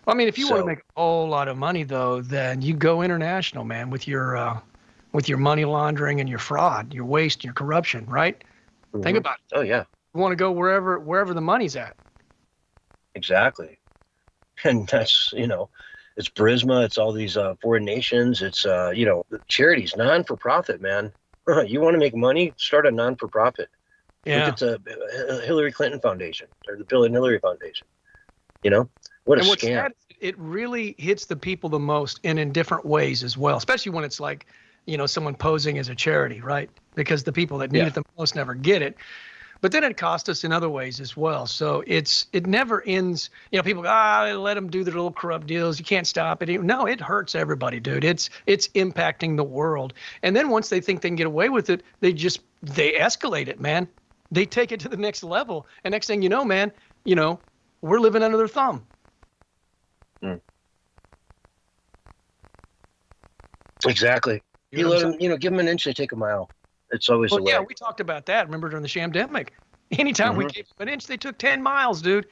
Well, I mean, if you want to make a whole lot of money, though, then you go international, man, with your money laundering and your fraud, your waste, your corruption, right? Mm-hmm. Think about it. Oh, yeah. You want to go wherever the money's at. Exactly. And that's, it's Burisma, it's all these foreign nations, it's, charities, non-for-profit, man. You want to make money? Start a non-for-profit. Yeah. Look at the Hillary Clinton Foundation or the Bill and Hillary Foundation. What a And what's scam. sad is it really hits the people the most and in different ways as well, especially when it's like, someone posing as a charity, right? Because the people that need it the most never get it. But then it costs us in other ways as well. So it never ends. People go, let them do their little corrupt deals. You can't stop it. No, it hurts everybody, dude. It's impacting the world. And then once they think they can get away with it, they escalate it, man. They take it to the next level. And next thing you know, man, we're living under their thumb. Exactly. You let them, give them an inch, they take a mile. It's always the way. Yeah, we talked about that. Remember during the shamdemic? Anytime we gave them an inch, they took 10 miles, dude.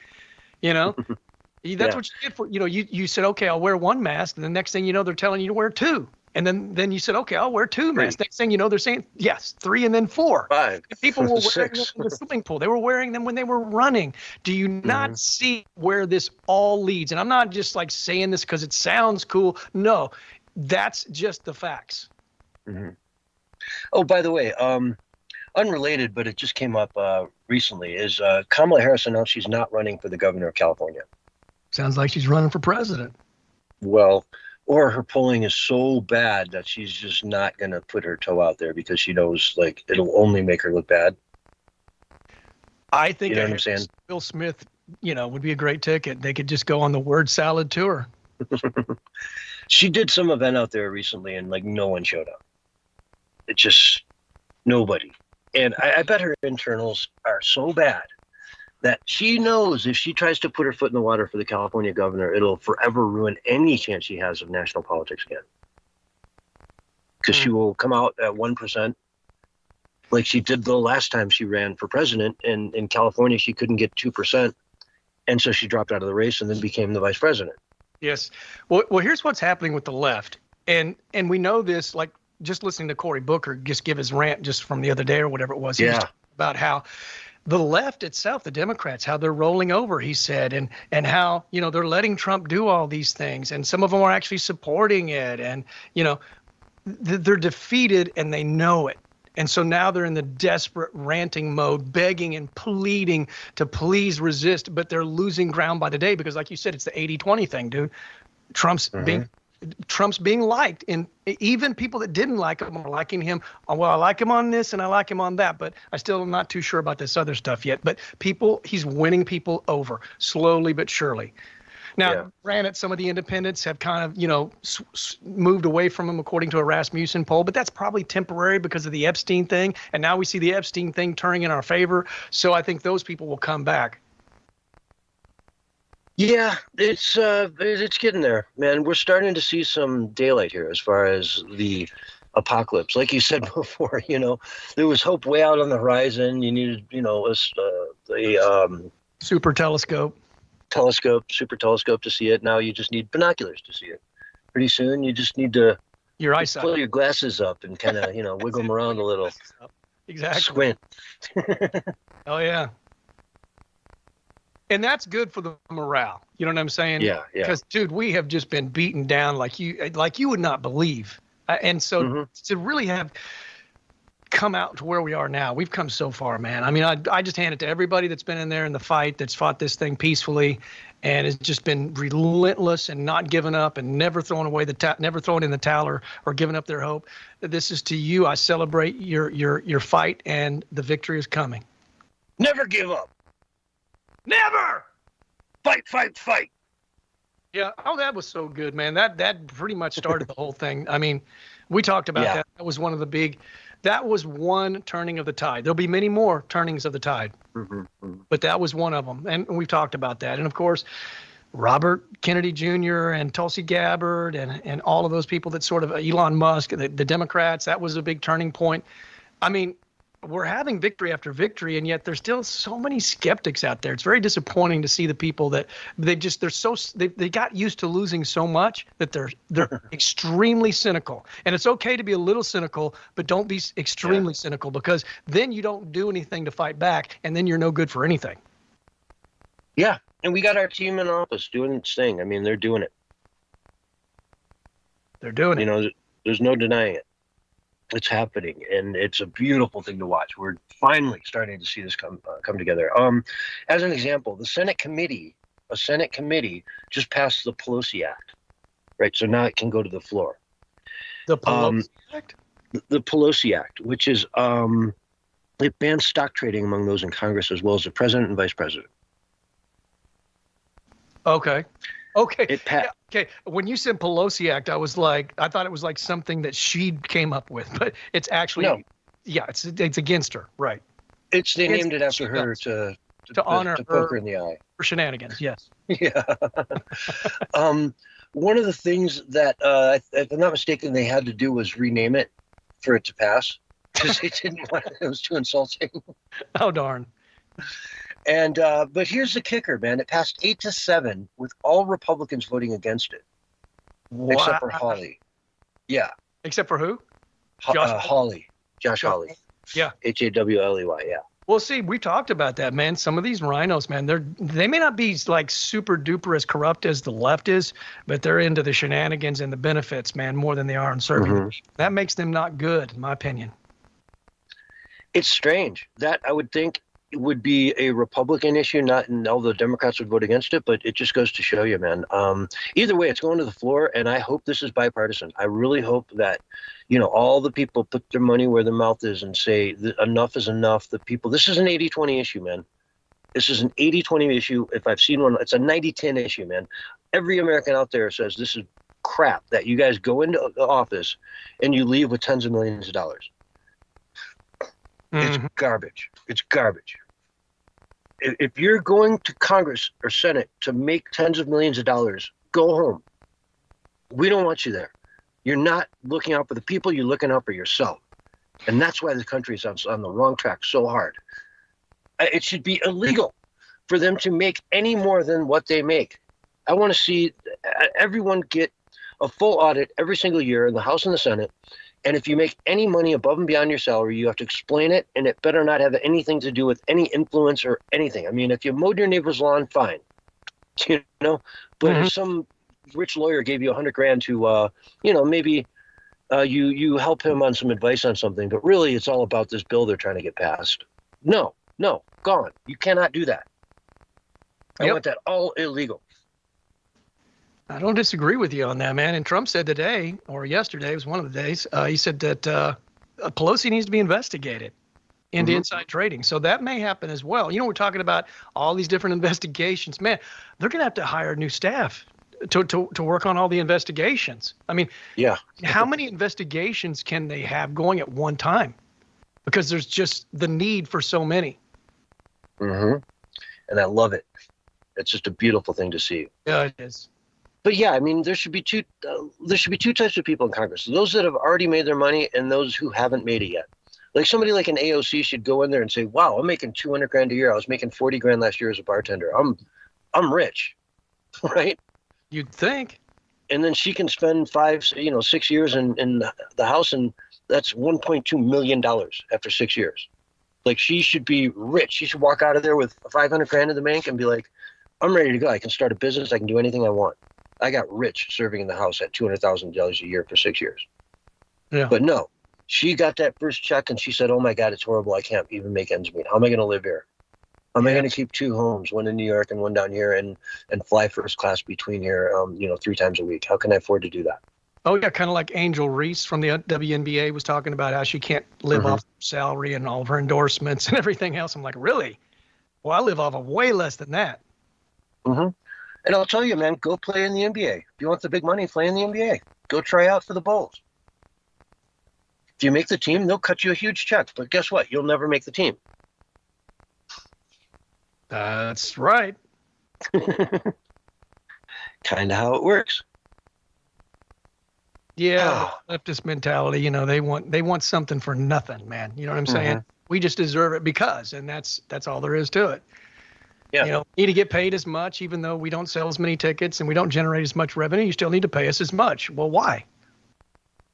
That's what you did for, you said, okay, I'll wear one mask. And the next thing you know, they're telling you to wear two. And then you said, okay, I'll wear two masks. Next thing you know, they're saying, yes, 3 and then 4. 5. And people were wearing them in the swimming pool. They were wearing them when they were running. Do you not see where this all leads? And I'm not just like saying this because it sounds cool. No, that's just the facts. Mm-hmm. Oh, by the way, unrelated, but it just came up recently, is Kamala Harris announced she's not running for the governor of California. Sounds like she's running for president. Well, or her polling is so bad that she's just not going to put her toe out there because she knows, it'll only make her look bad. I think you know what I'm saying? Will Smith, would be a great ticket. They could just go on the word salad tour. She did some event out there recently and no one showed up. It just nobody. And I bet her internals are so bad that she knows if she tries to put her foot in the water for the California governor, it'll forever ruin any chance she has of national politics again. Because she will come out at 1%, like she did the last time she ran for president. And in California, she couldn't get 2%. And so she dropped out of the race and then became the vice president. Yes. Well, here's what's happening with the left. And we know this, just listening to Cory Booker just give his rant just from the other day or whatever it was. He was talking about how the left itself, the Democrats, how they're rolling over, he said, and how, they're letting Trump do all these things. And some of them are actually supporting it. And, they're defeated and they know it. And so now they're in the desperate ranting mode, begging and pleading to please resist. But they're losing ground by the day because, like you said, it's the 80-20 thing, dude. Trump's being liked, and even people that didn't like him are liking him. Well, I like him on this and I like him on that, but I still am not too sure about this other stuff yet. But he's winning people over slowly but surely. Now, Yeah. granted, some of the independents have kind of, moved away from him, according to a Rasmussen poll, but that's probably temporary because of the Epstein thing. And now we see the Epstein thing turning in our favor. So I think those people will come back. Yeah, it's getting there, man. We're starting to see some daylight here as far as the apocalypse. Like you said before, there was hope way out on the horizon. You needed, the Super telescope. super telescope to see it. Now you just need binoculars to see it. Pretty soon, you just need to Your just eyesight. pull your glasses up and kind of, wiggle them around a little. Exactly. Squint. Oh, yeah. And that's good for the morale. You know what I'm saying? Yeah. Because, dude, we have just been beaten down like you would not believe. And so to really have come out to where we are now, we've come so far, man. I mean, I just hand it to everybody that's been in there in the fight, that's fought this thing peacefully, and it's just been relentless and not giving up and never throwing away never throwing in the towel or giving up their hope. This is to you. I celebrate your fight, and the victory is coming. Never give up. Never. Fight, fight, fight. Yeah. Oh, that was so good, man. That pretty much started the whole thing. I mean, we talked about that. That was one of the big. That was one turning of the tide. There'll be many more turnings of the tide, but that was one of them. And we've talked about that. And of course, Robert Kennedy Jr. and Tulsi Gabbard and all of those people that sort of Elon Musk, the Democrats, that was a big turning point. I mean, we're having victory after victory, and yet there's still so many skeptics out there. It's very disappointing to see the people that they got used to losing so much that they're extremely cynical. And it's okay to be a little cynical, but don't be extremely cynical, because then you don't do anything to fight back, and then you're no good for anything. Yeah, and we got our team in office doing its thing. I mean, they're doing it. They're doing it. There's no denying it. It's happening, and it's a beautiful thing to watch. We're finally starting to see this come together. As an example, a Senate committee just passed the Pelosi Act, right? So now it can go to the floor. The Pelosi Act? The Pelosi Act, which is it bans stock trading among those in Congress as well as the president and vice president. Okay. Okay. When you said Pelosi Act, I thought it was like something that she came up with, but it's actually, it's against her, right? They named it after her to honor to poke her in the eye for shenanigans. Yes. Yeah. One of the things that, if I'm not mistaken, they had to do was rename it for it to pass because they didn't want it was too insulting. Oh darn. And but here's the kicker, man. It passed 8-7 with all Republicans voting against it, except for Hawley. Yeah. Except for who? Hawley. Josh Hawley. Yeah. Hawley. Yeah. Well, see, we talked about that, man. Some of these rhinos, man, they may not be like super duper as corrupt as the left is, but they're into the shenanigans and the benefits, man, more than they are in serving. That makes them not good, in my opinion. It's strange. That I would think it would be a Republican issue, not and all the Democrats would vote against it, but it just goes to show you, man. Either way, it's going to the floor, and I hope this is bipartisan. I really hope that, all the people put their money where their mouth is and say enough is enough. The people, this is an 80-20 issue, man. This is an 80-20 issue. If I've seen one, it's a 90-10 issue, man. Every American out there says this is crap, that you guys go into the office and you leave with tens of millions of dollars. It's garbage. It's garbage. If you're going to Congress or Senate to make tens of millions of dollars, go home. We don't want you there. You're not looking out for the people. You're looking out for yourself. And that's why the country is on the wrong track so hard. It should be illegal for them to make any more than what they make. I want to see everyone get a full audit every single year in the House and the Senate. And if you make any money above and beyond your salary, you have to explain it, and it better not have anything to do with any influence or anything. I mean, if you mowed your neighbor's lawn, fine, but if some rich lawyer gave you $100,000 to, maybe you help him on some advice on something, but really it's all about this bill they're trying to get passed. No, gone. You cannot do that. I want that all illegal. I don't disagree with you on that, man. And Trump said today, or yesterday, it was one of the days, he said that Pelosi needs to be investigated. into inside trading. So that may happen as well. You know, we're talking about all these different investigations. Man, they're going to have to hire new staff to work on all the investigations. I mean, Yeah. how many investigations can they have going at one time? Because there's just the need for so many. And I love it. It's just a beautiful thing to see. Yeah, it is. But yeah, I mean, there should be two types of people in Congress: those that have already made their money and those who haven't made it yet. Like somebody like an AOC should go in there and say, "Wow, I'm making $200,000 a year. I was making $40,000 last year as a bartender. I'm rich," right? You'd think. And then she can spend 6 years in the House, and that's $1.2 million after 6 years. Like, she should be rich. She should walk out of there with $500,000 in the bank and be like, "I'm ready to go. I can start a business. I can do anything I want." I got rich serving in the House at $200,000 a year for 6 years. Yeah. But no, she got that first check and she said, "Oh my God, it's horrible. I can't even make ends meet. How am I going to live here? How am I going to keep 2 homes, one in New York and one down here, and fly first class between here, 3 times a week? How can I afford to do that?" Oh, yeah, kind of like Angel Reese from the WNBA was talking about how she can't live off her salary and all of her endorsements and everything else. I'm like, really? Well, I live off of way less than that. And I'll tell you, man, go play in the NBA. If you want the big money, play in the NBA. Go try out for the Bulls. If you make the team, they'll cut you a huge check. But guess what? You'll never make the team. That's right. Kind of how it works. Yeah, leftist mentality. They want something for nothing, man. You know what I'm saying? We just deserve it because, and that's all there is to it. Yeah. Need to get paid as much, even though we don't sell as many tickets and we don't generate as much revenue. You still need to pay us as much. Well, why?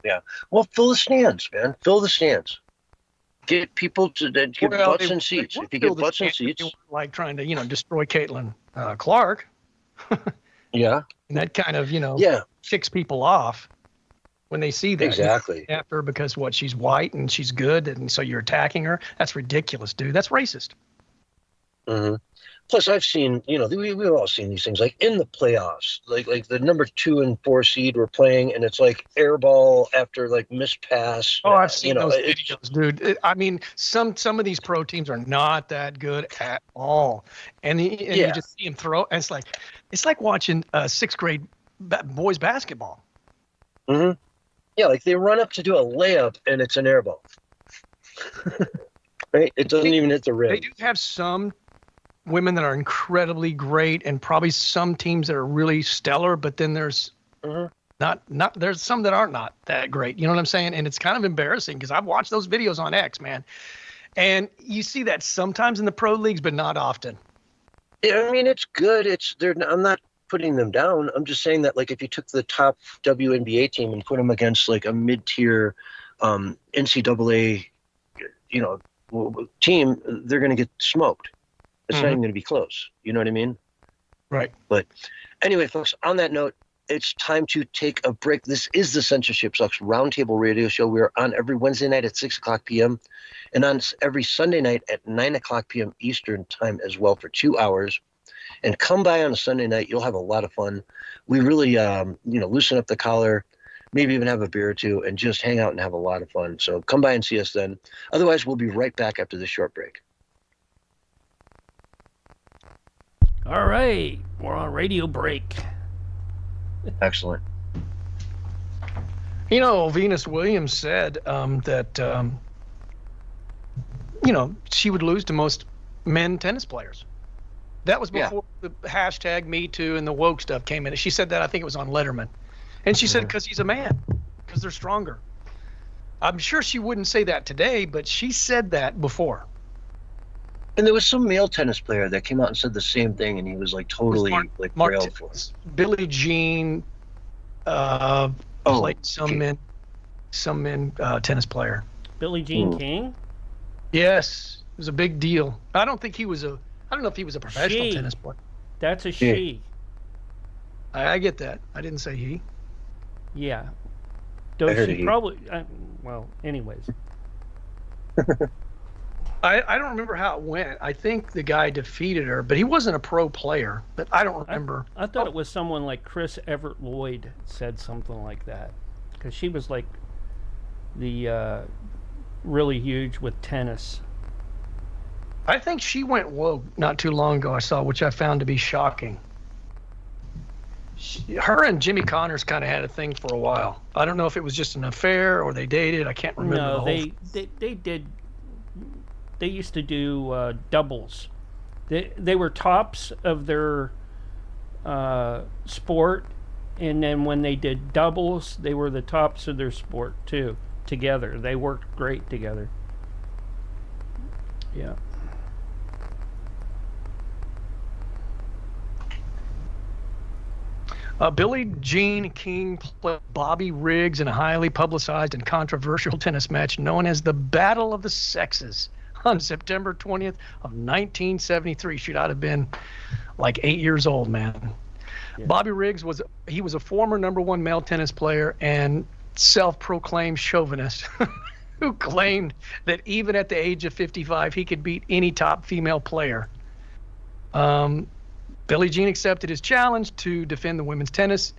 Yeah. Well, fill the stands, man. Fill the stands. Get people to get butts and seats. If you get butts and seats, like trying to destroy Caitlin Clark. Yeah. And that kind of yeah, ticks people off when they see that. Exactly. After because she's white and she's good, and so you're attacking her. That's ridiculous, dude. That's racist. Plus, I've seen, we've all seen these things, like in the playoffs, like the number 2 and 4 seed were playing, and it's like air ball after like missed pass. Oh, I've seen those videos, dude. I mean, some of these pro teams are not that good at all, and you just see them throw. And it's like watching 6th grade boys basketball. Yeah, like they run up to do a layup, and it's an air ball. Right? It doesn't even hit the rim. They do have some women that are incredibly great, and probably some teams that are really stellar, but then there's there's some that are not that great. You know what I'm saying? And it's kind of embarrassing because I've watched those videos on X, man. And you see that sometimes in the pro leagues, but not often. Yeah, I mean, it's good. I'm not putting them down. I'm just saying that, like, if you took the top WNBA team and put them against like a mid-tier NCAA, team, they're going to get smoked. It's not even going to be close. You know what I mean? Right. But anyway, folks, on that note, it's time to take a break. This is the Censorship Sucks Roundtable radio show. We're on every Wednesday night at 6 o'clock p.m. and on every Sunday night at 9 o'clock p.m. Eastern time as well for 2 hours. And come by on a Sunday night. You'll have a lot of fun. We really, loosen up the collar, maybe even have a beer or two, and just hang out and have a lot of fun. So come by and see us then. Otherwise, we'll be right back after this short break. All right, we're on radio break. Excellent. Venus Williams said that, she would lose to most men tennis players. That was before the hashtag Me Too and the woke stuff came in. She said that, I think it was on Letterman. And she said, because he's a man, because they're stronger. I'm sure she wouldn't say that today, but she said that before. And there was some male tennis player that came out and said the same thing, and he was like totally railed for it. Billie Jean played some men tennis player. Billie Jean King? Yes, it was a big deal. I don't know if he was a professional tennis player. That's a she. I get that. I didn't say he. Yeah. Though she probably anyways. I don't remember how it went. I think the guy defeated her, but he wasn't a pro player. But I don't remember. I thought it was someone like Chris Everett Lloyd said something like that, because she was like the really huge with tennis. I think she went woke not too long ago. I saw, which I found to be shocking. Her and Jimmy Connors kind of had a thing for a while. I don't know if it was just an affair or they dated. I can't remember. No, the whole they did. They used to do doubles. They were tops of their sport, and then when they did doubles, they were the tops of their sport too. Together, they worked great together. Yeah. Billie Jean King played Bobby Riggs in a highly publicized and controversial tennis match known as the Battle of the Sexes on September 20th of 1973. She'd ought to have been like 8 years old, man. Yeah. Bobby Riggs was a former #1 male tennis player and self-proclaimed chauvinist who claimed that even at the age of 55, he could beat any top female player. Billie Jean accepted his challenge to defend the women's tennis.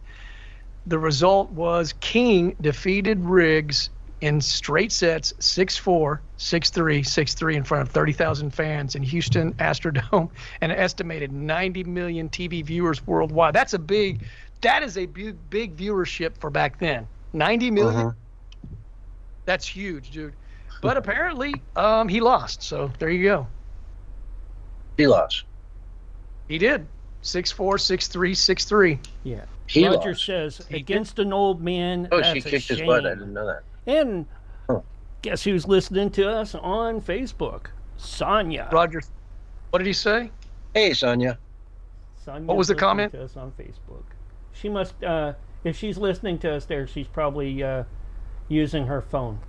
The result was King defeated Riggs in straight sets, 6-4, 6-3, 6-3 in front of 30,000 fans in Houston Astrodome and an estimated 90 million TV viewers worldwide. That is a big viewership for back then. 90 million? Uh-huh. That's huge, dude. But apparently, he lost. So there you go. He lost. He did. 6-4, 6-3, 6-3. Yeah. He Roger lost. says, against an old man. Oh, that's she kicked his shame. butt. I didn't know that. And guess who's listening to us on Facebook? Sonia. Roger, what did he say? Hey, Sonia. Sonia's what was the comment? To us on Facebook. She must, if she's listening to us there, she's probably using her phone.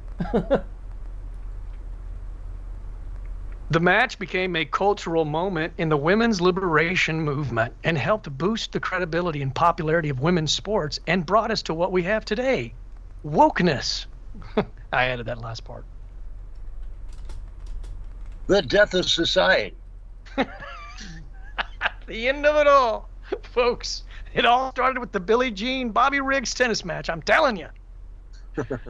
The match became a cultural moment in the women's liberation movement and helped boost the credibility and popularity of women's sports and brought us to what we have today. Wokeness. I added that last part. The death of society. The end of it all. Folks, it all started with the Billie Jean Bobby Riggs tennis match. I'm telling you. I'm going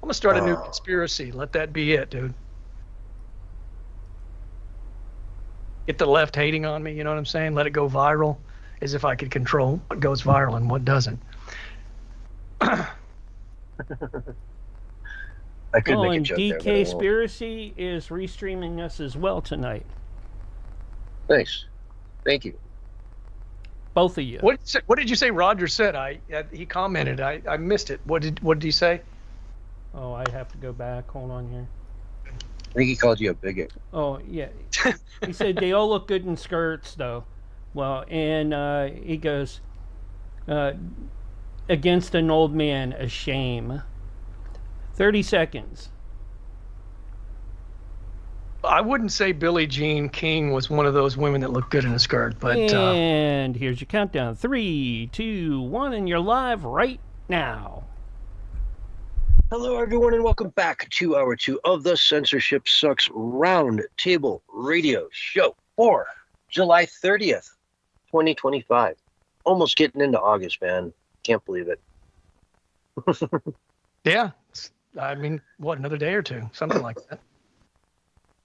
to start a new conspiracy. Let that be it, dude. Get the left hating on me, you know what I'm saying? Let it go viral, as if I could control what goes viral and what doesn't. I could make a and joke DK there, Spiracy is restreaming us as well tonight. Thanks. Thank you. Both of you. What did you say Roger said? He commented. I missed it. What did he say? Oh, I have to go back. Hold on here. I think he called you a bigot. Oh, yeah. He said they all look good in skirts, though. Well, and he goes, against an old man, a shame. 30 seconds. I wouldn't say Billie Jean King was one of those women that looked good in a skirt, but... And here's your countdown. 3, 2, 1, and you're live right now. Hello, everyone, and welcome back to Hour 2 of the Censorship Sucks Roundtable Radio Show for July 30th, 2025. Almost getting into August, man. Can't believe it. Yeah. I mean, what, another day or two? Something like that.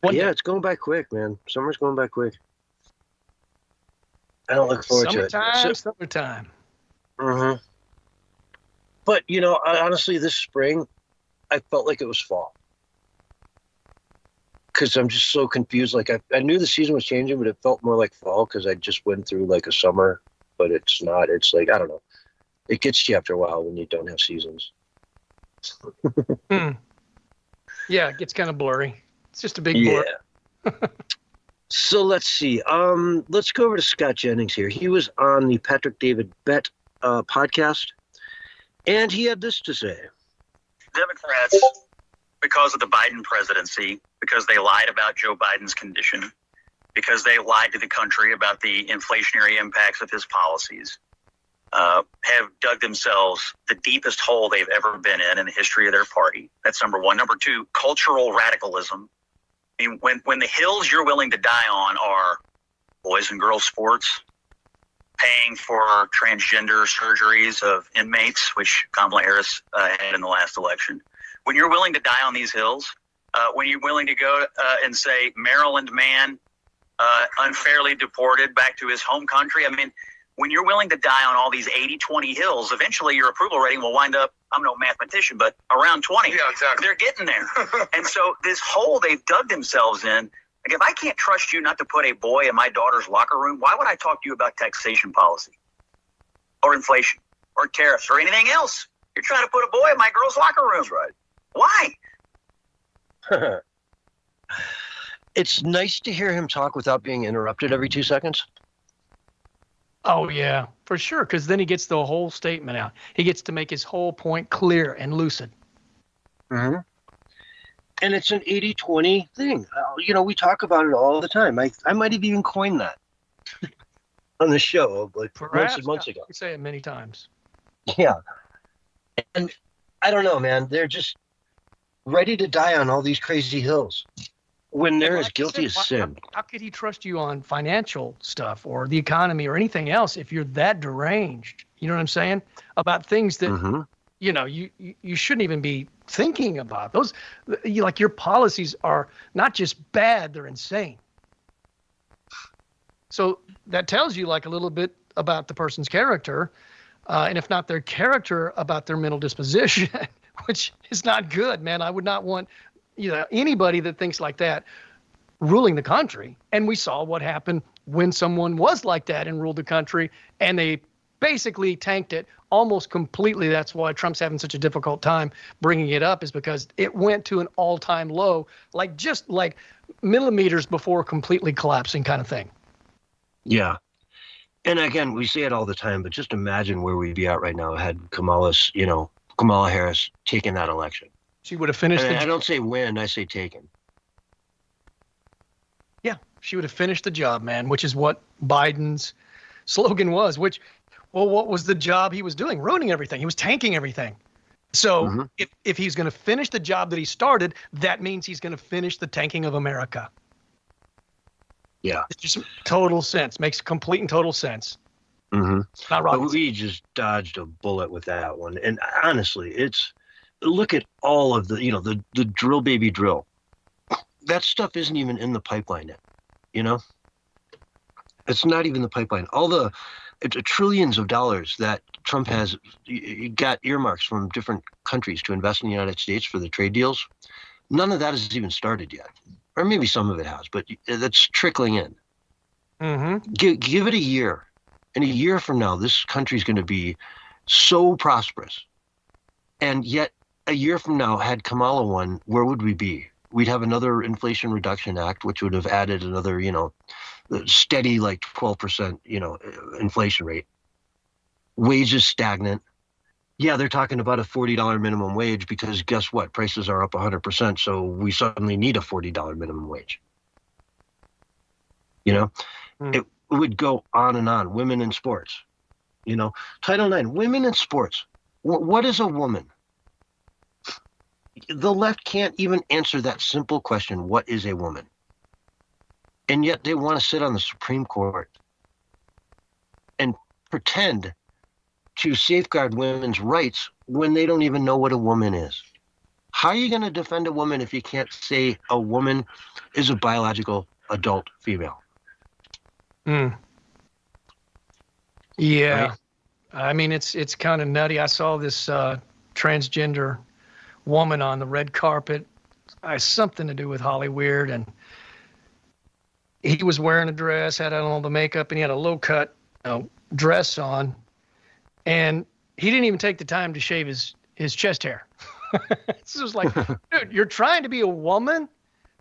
It's going by quick, man. Summer's going by quick. I don't look forward to it. Summertime. Mm-hmm. But, you know, honestly, this spring, I felt like it was fall. Because I'm just so confused. Like, I knew the season was changing, but it felt more like fall because I just went through, like, a summer. But it's not. It's like, I don't know. It gets to you after a while when you don't have seasons. Yeah, it gets kind of blurry. It's just a big blur. So let's see. Let's go over to Scott Jennings here. He was on the Patrick David Bet podcast, and he had this to say. Democrats, because of the Biden presidency, because they lied about Joe Biden's condition, because they lied to the country about the inflationary impacts of his policies, have dug themselves the deepest hole they've ever been in the history of their party. That's number one. Number two, cultural radicalism. I mean, when the hills you're willing to die on are boys and girls sports, paying for transgender surgeries of inmates, which Kamala Harris had in the last election. When you're willing to die on these hills, when you're willing to go and say Maryland man unfairly deported back to his home country. I mean, when you're willing to die on all these 80-20 hills, eventually your approval rating will wind up, I'm no mathematician, but around 20. Yeah, exactly. They're getting there. And so this hole they've dug themselves in, like if I can't trust you not to put a boy in my daughter's locker room, why would I talk to you about taxation policy or inflation or tariffs or anything else? You're trying to put a boy in my girl's locker room. That's right. Why? It's nice to hear him talk without being interrupted every 2 seconds. Oh, yeah, for sure. Because then he gets the whole statement out. He gets to make his whole point clear and lucid. Mm-hmm. And it's an 80-20 thing. You know, we talk about it all the time. I might have even coined that on the show like months and months ago. You say it many times. Yeah. And I don't know, man. They're just ready to die on all these crazy hills when they're as guilty as sin. How could he trust you on financial stuff or the economy or anything else if you're that deranged? You know what I'm saying? About things that, you know, you shouldn't even be thinking about. Those, like your policies are not just bad, they're insane. So that tells you like a little bit about the person's character. And if not their character, about their mental disposition, which is not good, man. I would not want, you know, anybody that thinks like that ruling the country. And we saw what happened when someone was like that and ruled the country, and they basically tanked it almost completely. That's why Trump's having such a difficult time bringing it up, is because it went to an all-time low, like just like millimeters before completely collapsing kind of thing. Yeah. And again, we say it all the time, but just imagine where we'd be at right now had Kamala Harris taken that election. She would have finished. I don't say win, I say taken. Yeah, she would have finished the job, man, which is what Biden's slogan was, which, well, what was the job he was doing? Ruining everything. He was tanking everything. So if he's going to finish the job that he started, that means he's going to finish the tanking of America. Yeah. It just total sense. Makes complete and total sense. Mm-hmm. Not rocket But we just dodged a bullet with that one. And honestly, look at all of the drill baby drill. That stuff isn't even in the pipeline yet. You know, it's not even the pipeline. All the trillions of dollars that Trump has got earmarks from different countries to invest in the United States for the trade deals. None of that has even started yet. Or maybe some of it has, but that's trickling in. Mm-hmm. Give it a year. And a year from now, this country is going to be so prosperous. And yet, a year from now, had Kamala won, where would we be? We'd have another Inflation Reduction Act, which would have added another, steady like 12%, inflation rate. Wages stagnant. Yeah, they're talking about a $40 minimum wage because guess what? Prices are up 100%, so we suddenly need a $40 minimum wage. It would go on and on. Women in sports. Title IX, women in sports. What is a woman? The left can't even answer that simple question, what is a woman? And yet they want to sit on the Supreme Court and pretend to safeguard women's rights when they don't even know what a woman is. How are you going to defend a woman if you can't say a woman is a biological adult female? Yeah. Right? I mean, it's kind of nutty. I saw this transgender woman on the red carpet. Something to do with Hollywood, and he was wearing a dress, had on all the makeup, and he had a low-cut dress on. And he didn't even take the time to shave his chest hair. It's just like, dude, you're trying to be a woman,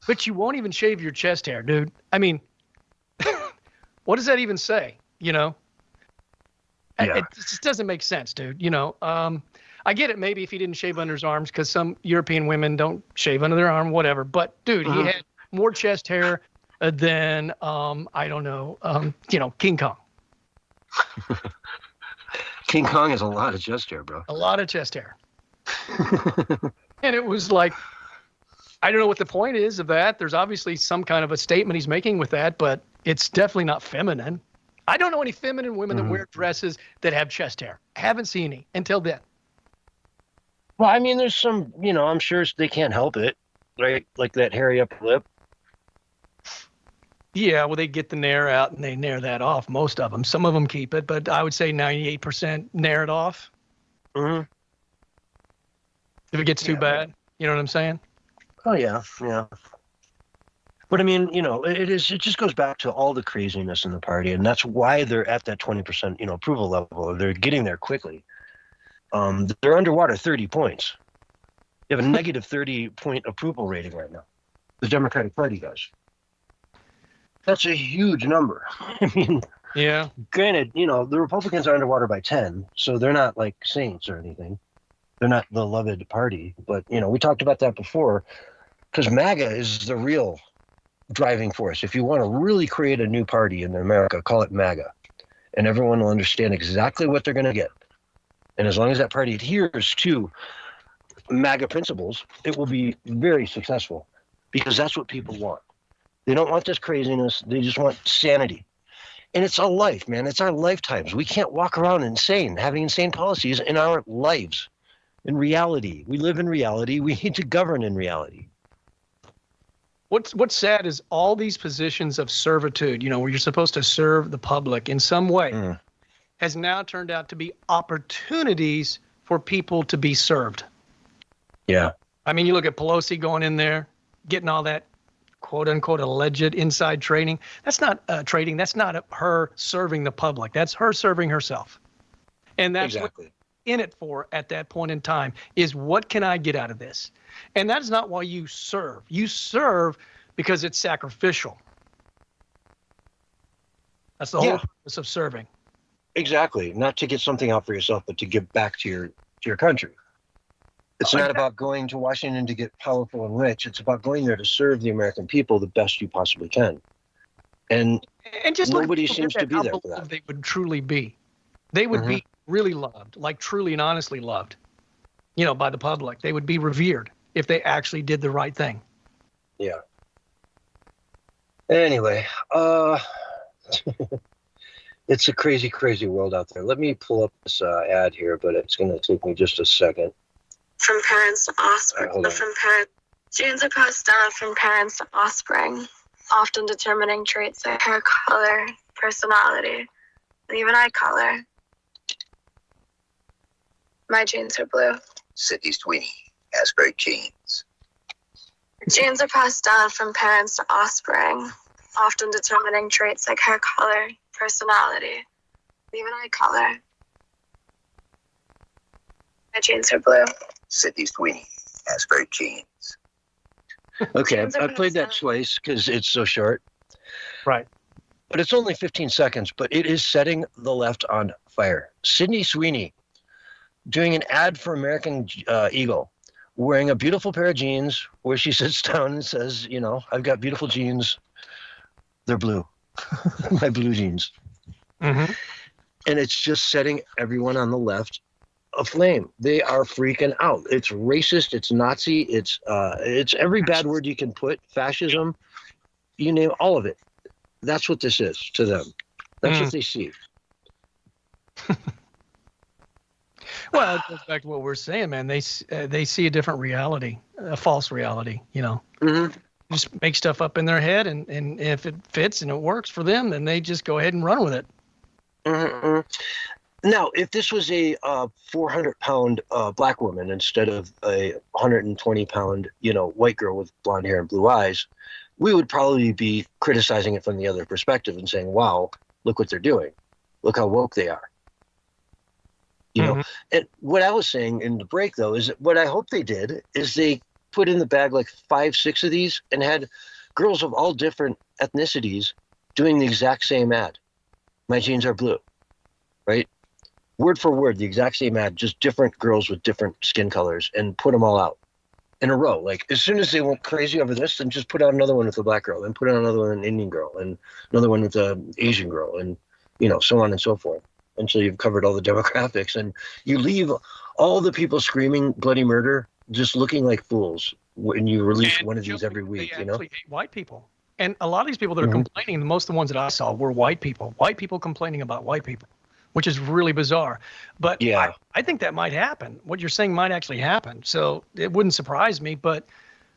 but you won't even shave your chest hair, dude. I mean, what does that even say? Yeah. It just doesn't make sense, dude. I get it maybe if he didn't shave under his arms, because some European women don't shave under their arm, whatever. But, dude, he had more chest hair than, I don't know, King Kong. King Kong has a lot of chest hair, bro. A lot of chest hair. And it was like, I don't know what the point is of that. There's obviously some kind of a statement he's making with that, but it's definitely not feminine. I don't know any feminine women that wear dresses that have chest hair. I haven't seen any until then. Well, I mean, there's some, I'm sure they can't help it. right? Like that hairy upper lip. Yeah, well, they get the nair out and they nair that off. Most of them. Some of them keep it, but I would say 98% nair it off. Mm-hmm. If it gets too bad, you know what I'm saying? Oh yeah, yeah. But I mean, it just goes back to all the craziness in the party, and that's why they're at that 20%, approval level, or they're getting there quickly. They're underwater 30 points. You have a negative 30-point approval rating right now. The Democratic Party does. That's a huge number. I mean, yeah. Granted, the Republicans are underwater by 10, so they're not like saints or anything. They're not the loved party, but we talked about that before, because MAGA is the real driving force. If you want to really create a new party in America, call it MAGA, and everyone will understand exactly what they're going to get. And as long as that party adheres to MAGA principles, it will be very successful, because that's what people want. They don't want this craziness. They just want sanity. And it's a life, man. It's our lifetimes. We can't walk around insane, having insane policies in our lives. In reality, we live in reality. We need to govern in reality. What's sad is all these positions of servitude, where you're supposed to serve the public in some way, has now turned out to be opportunities for people to be served. Yeah. I mean, you look at Pelosi going in there, getting all that quote unquote alleged inside trading. That's not trading. That's not her serving the public. That's her serving herself. And that's exactly what in it for at that point in time is, what can I get out of this? And that is not why you serve. You serve because it's sacrificial. That's the whole purpose of serving. Exactly. Not to get something out for yourself, but to give back to your country. It's not about going to Washington to get powerful and rich. It's about going there to serve the American people the best you possibly can. And just nobody seems to be there for that. They would truly be. They would be really loved, like truly and honestly loved, by the public. They would be revered if they actually did the right thing. Yeah. Anyway, it's a crazy, crazy world out there. Let me pull up this ad here, but it's going to take me just a second. From parents to offspring, genes are passed down from parents to offspring, often determining traits like hair color, personality, and even eye color. My genes are blue. Sydney Sweeney has great genes. Genes are passed down from parents to offspring, often determining traits like hair color, personality, and even eye color. My genes are blue. Sydney Sweeney has great genes. Okay, I played that twice because it's so short. Right. But it's only 15 seconds, but it is setting the left on fire. Sydney Sweeney doing an ad for American Eagle, wearing a beautiful pair of jeans where she sits down and says, I've got beautiful jeans. They're blue. My blue jeans. Mm-hmm. And it's just setting everyone on the left aflame. They are freaking out. It's racist. It's Nazi. It's every bad word you can put. Fascism. You name all of it. That's what this is to them. That's what they see. Well, it goes back to what we're saying, man. They see a different reality, a false reality. Just make stuff up in their head, and if it fits and it works for them, then they just go ahead and run with it. Now, if this was a 400-pound black woman instead of a 120-pound, white girl with blonde hair and blue eyes, we would probably be criticizing it from the other perspective and saying, wow, look what they're doing. Look how woke they are. And what I was saying in the break, though, is that what I hope they did is they put in the bag like 5-6 of these and had girls of all different ethnicities doing the exact same ad. My jeans are blue, right? Word for word, the exact same ad, just different girls with different skin colors, and put them all out in a row. Like, as soon as they went crazy over this, then just put out another one with a black girl, then put out another one with an Indian girl, and another one with an Asian girl, and, so on and so forth, until you've covered all the demographics. And you leave all the people screaming bloody murder just looking like fools when you release one of these every week, They actually hate white people. And a lot of these people that are complaining, most of the ones that I saw were white people complaining about white people, which is really bizarre. But I think that might happen. What you're saying might actually happen. So it wouldn't surprise me. But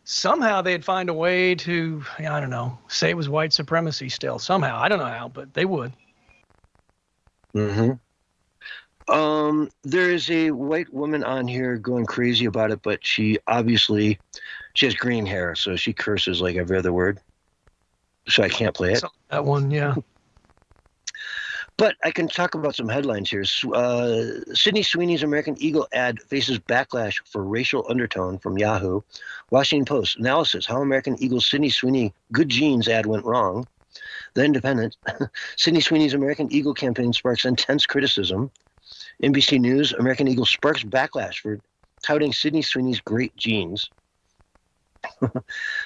somehow they'd find a way to, I don't know, say it was white supremacy still. Somehow. I don't know how, but they would. Mm-hmm. There is a white woman on here going crazy about it, but she has green hair, so she curses like every other word. So I can't play it. That one, yeah. But I can talk about some headlines here. Sydney Sweeney's American Eagle ad faces backlash for racial undertone from Yahoo. Washington Post analysis: how American Eagle's Sydney Sweeney good genes ad went wrong. The Independent: Sydney Sweeney's American Eagle campaign sparks intense criticism. NBC News: American Eagle sparks backlash for touting Sydney Sweeney's great genes.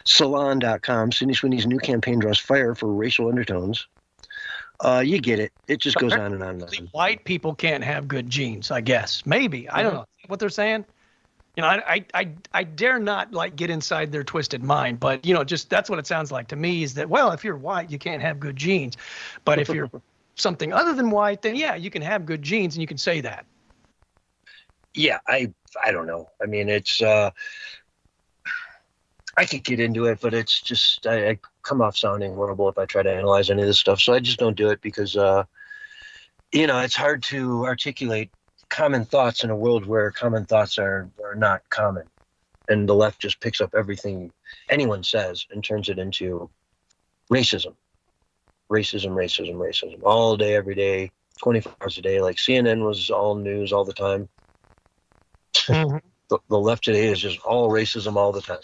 Salon.com: Sydney Sweeney's new campaign draws fire for racial undertones. You get it. It just goes on and on and on. White people can't have good genes, I guess. Maybe. I don't know what they're saying. You know, I dare not like get inside their twisted mind, but you know, just that's what it sounds like to me is that, well, if you're white, you can't have good genes. But if you're something other than white, then yeah, you can have good genes and you can say that. Yeah, I don't know. I mean, it's I could get into it, but it's just I come off sounding horrible if I try to analyze any of this stuff. So I just don't do it because you know, it's hard to articulate common thoughts in a world where common thoughts are not common, and the left just picks up everything anyone says and turns it into racism all day, every day, 24 hours a day. Like CNN was all news all the time. Mm-hmm. The left today is just all racism all the time.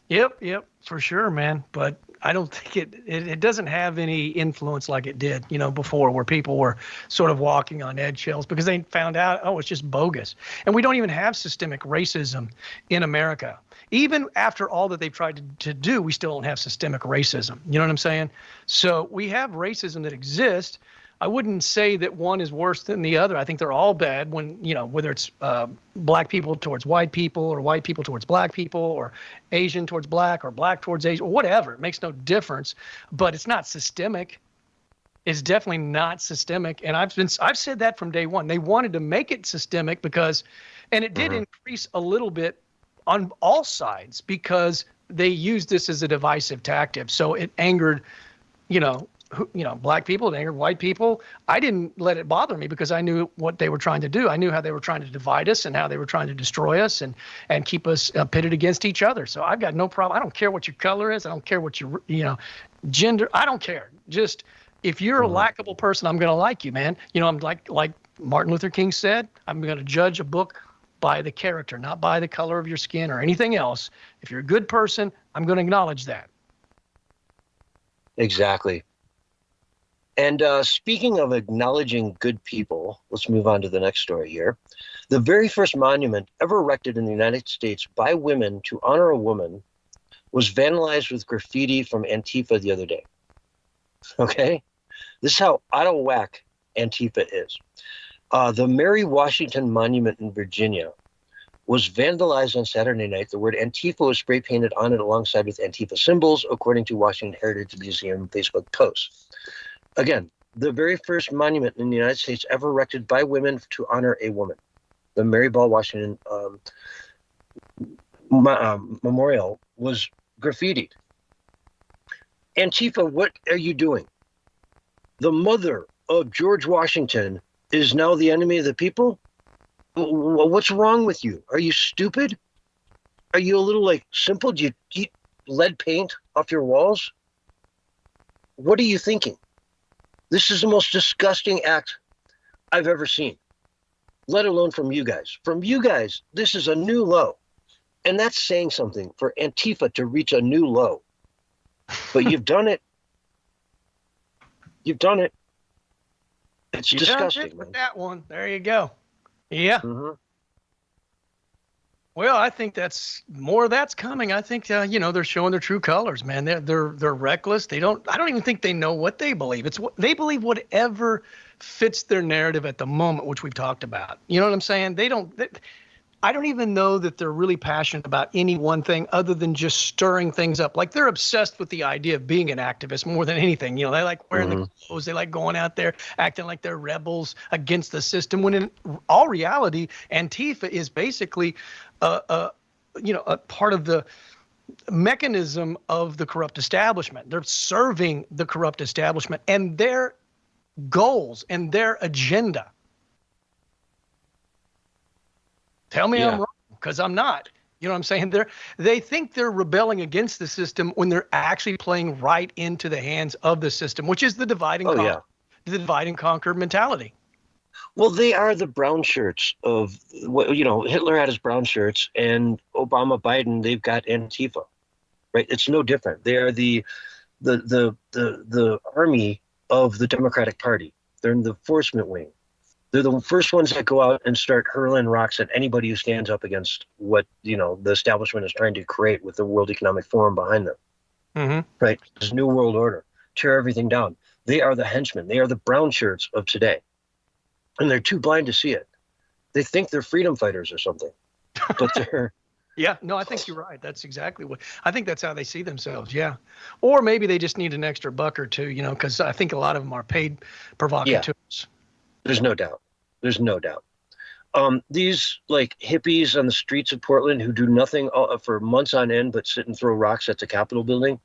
Yep, for sure, man. But I don't think it doesn't have any influence like it did, you know, before, where people were sort of walking on eggshells because they found out, oh, it's just bogus. And we don't even have systemic racism in America. Even after all that they've tried to do, we still don't have systemic racism. You know what I'm saying? So we have racism that exists. I wouldn't say that one is worse than the other. I think they're all bad when, you know, whether it's black people towards white people or white people towards black people or Asian towards black or black towards Asian or whatever. It makes no difference, but it's not systemic. It's definitely not systemic. And I've said that from day one. They wanted to make it systemic because, and it did increase a little bit on all sides because they used this as a divisive tactic. So it angered, black people, it angered white people. I didn't let it bother me because I knew what they were trying to do. I knew how they were trying to divide us and how they were trying to destroy us and keep us pitted against each other. So I've got no problem. I don't care what your color is. I don't care what your, gender. I don't care. Just if you're a likable person, I'm going to like you, man. You know, I'm like Martin Luther King said, I'm going to judge a book by the character, not by the color of your skin or anything else. If you're a good person, I'm going to acknowledge that. Exactly. And speaking of acknowledging good people, let's move on to the next story here. The very first monument ever erected in the United States by women to honor a woman was vandalized with graffiti from Antifa the other day. Okay? This is how out of whack Antifa is. The Mary Washington Monument in Virginia was vandalized on Saturday night. The word Antifa was spray painted on it alongside with Antifa symbols, according to Washington Heritage Museum Facebook posts. Again, the very first monument in the United States ever erected by women to honor a woman. The Mary Ball Washington Memorial was graffitied. Antifa, what are you doing? The mother of George Washington is now the enemy of the people? What's wrong with you? Are you stupid? Are you a little simple? Do you eat lead paint off your walls? What are you thinking? This is the most disgusting act I've ever seen, let alone from you guys. From you guys, this is a new low. And that's saying something for Antifa to reach a new low. But you've done it. You've done it. It's disgusting, man. That one. There you go. Yeah. Well, I think that's more of that's coming. I think they're showing their true colors, man. They're reckless. I don't even think they know what they believe. They believe whatever fits their narrative at the moment, which we've talked about. You know what I'm saying? I don't even know that they're really passionate about any one thing other than just stirring things up. Like they're obsessed with the idea of being an activist more than anything. You know, they like wearing the clothes. They like going out there acting like they're rebels against the system. When in all reality, Antifa is basically a part of the mechanism of the corrupt establishment. They're serving the corrupt establishment and their goals and their agenda. Tell me I'm wrong, because I'm not. You know what I'm saying? They think they're rebelling against the system when they're actually playing right into the hands of the system, which is the divide and conquer, the divide and conquer mentality. Well, they are the brown shirts of what, you know, Hitler had his brown shirts, and Obama, Biden, they've got Antifa, right? It's no different. They are the army of the Democratic Party. They're in the enforcement wing. They're the first ones that go out and start hurling rocks at anybody who stands up against what, you know, the establishment is trying to create with the World Economic Forum behind them. Mm-hmm. Right? This new world order. Tear everything down. They are the henchmen. They are the brown shirts of today. And they're too blind to see it. They think they're freedom fighters or something. But they're... Yeah, no, I think you're right. That's exactly what I think. That's how they see themselves. Yeah. Or maybe they just need an extra buck or two, you know, because I think a lot of them are paid provocateurs. Yeah. There's no doubt. There's no doubt. These like hippies on the streets of Portland who do nothing for months on end but sit and throw rocks at the Capitol building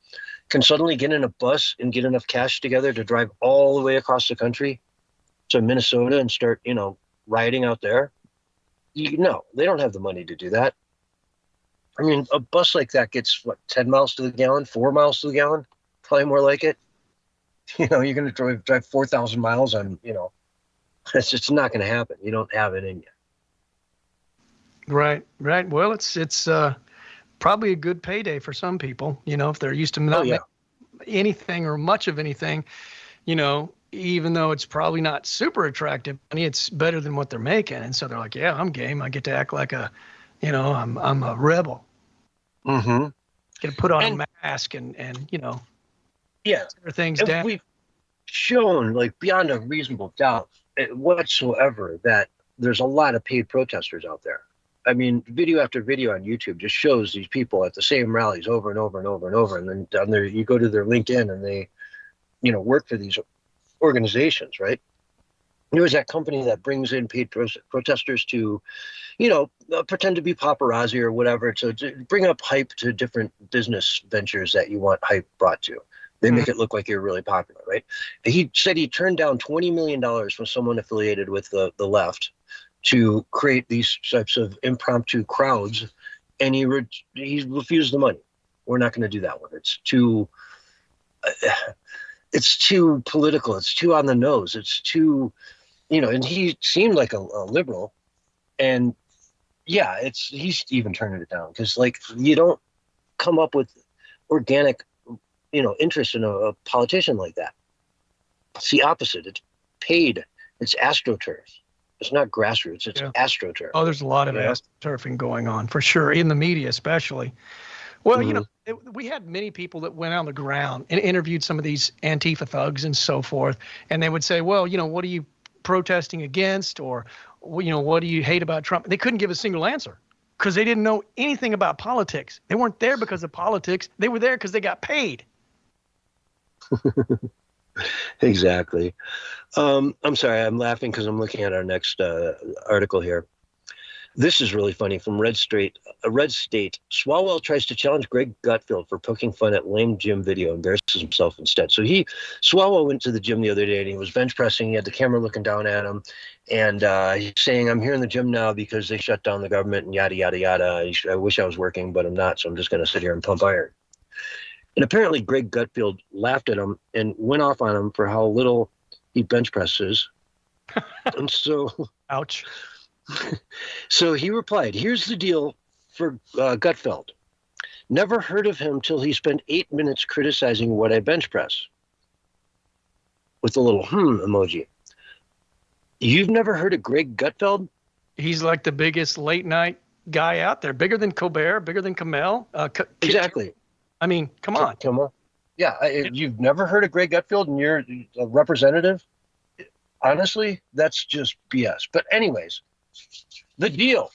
can suddenly get in a bus and get enough cash together to drive all the way across the country to Minnesota and start, you know, rioting out there. No, they don't have the money to do that. I mean, a bus like that gets, what, 10 miles to the gallon, 4 miles to the gallon? Probably more like it. You know, you're going to drive 4,000 miles on, you know, it's just not going to happen. You don't have it in you. Right, right. Well, it's probably a good payday for some people, you know, if they're used to not making anything or much of anything, you know, even though it's probably not super attractive money, it's better than what they're making. And so they're like, yeah, I'm game. I get to act like you know, I'm a rebel. Mm-hmm. Get to put on a mask and you know, tear things and down. We've shown, like, beyond a reasonable doubt whatsoever that there's a lot of paid protesters out there. I mean, video after video on YouTube just shows these people at the same rallies over and over and over and over. And then down there, you go to their LinkedIn and they, you know, work for these organizations, right? There was that company that brings in paid protesters to, you know, pretend to be paparazzi or whatever to bring up hype to different business ventures that you want hype brought to. They make it look like you're really popular, right? He said he turned down $20 million from someone affiliated with the left to create these types of impromptu crowds, and he refused the money. We're not going to do that one. It's too political. It's too on the nose. It's too, you know. And he seemed like a liberal, and yeah, he's even turning it down because, like, you don't come up with organic, you know, interest in a politician like that. It's the opposite. It's paid. It's astroturf. It's not grassroots. It's astroturf. Oh, there's a lot of astroturfing going on for sure in the media, especially. Well, you know, we had many people that went on the ground and interviewed some of these Antifa thugs and so forth, and they would say, "Well, you know, what are you protesting against?" Or, you know, "What do you hate about Trump?" They couldn't give a single answer because they didn't know anything about politics. They weren't there because of politics. They were there because they got paid. Exactly. I'm sorry, I'm laughing because I'm looking at our next article here. This is really funny from Red State. Swalwell tries to challenge Greg Gutfeld for poking fun at lame gym video, embarrasses himself instead. So Swalwell went to the gym the other day and he was bench pressing. He had the camera looking down at him, and he's saying, "I'm here in the gym now because they shut down the government and yada yada yada. I wish I was working, but I'm not. So I'm just going to sit here and pump iron." And apparently Greg Gutfeld laughed at him and went off on him for how little he bench presses. And so, ouch. So he replied, "Here's the deal for Gutfeld. Never heard of him till he spent 8 minutes criticizing what I bench press." With a little emoji. You've never heard of Greg Gutfeld? He's like the biggest late night guy out there, bigger than Colbert, bigger than Kamel. Exactly. I mean, come on. Yeah, you've never heard of Greg Gutfeld and you're a representative? Honestly, that's just BS. But anyways, the deal.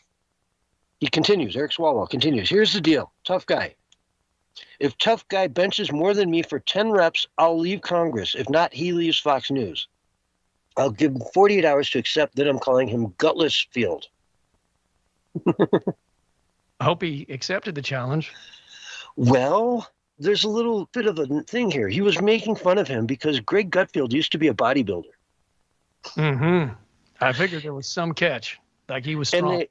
He continues, Eric Swalwell continues. Here's the deal. Tough guy. If tough guy benches more than me for 10 reps, I'll leave Congress. If not, he leaves Fox News. I'll give him 48 hours to accept that I'm calling him Gutless Field. I hope he accepted the challenge. Well, there's a little bit of a thing here. He was making fun of him because Greg Gutfeld used to be a bodybuilder. Mm-hmm. I figured there was some catch. Like he was strong.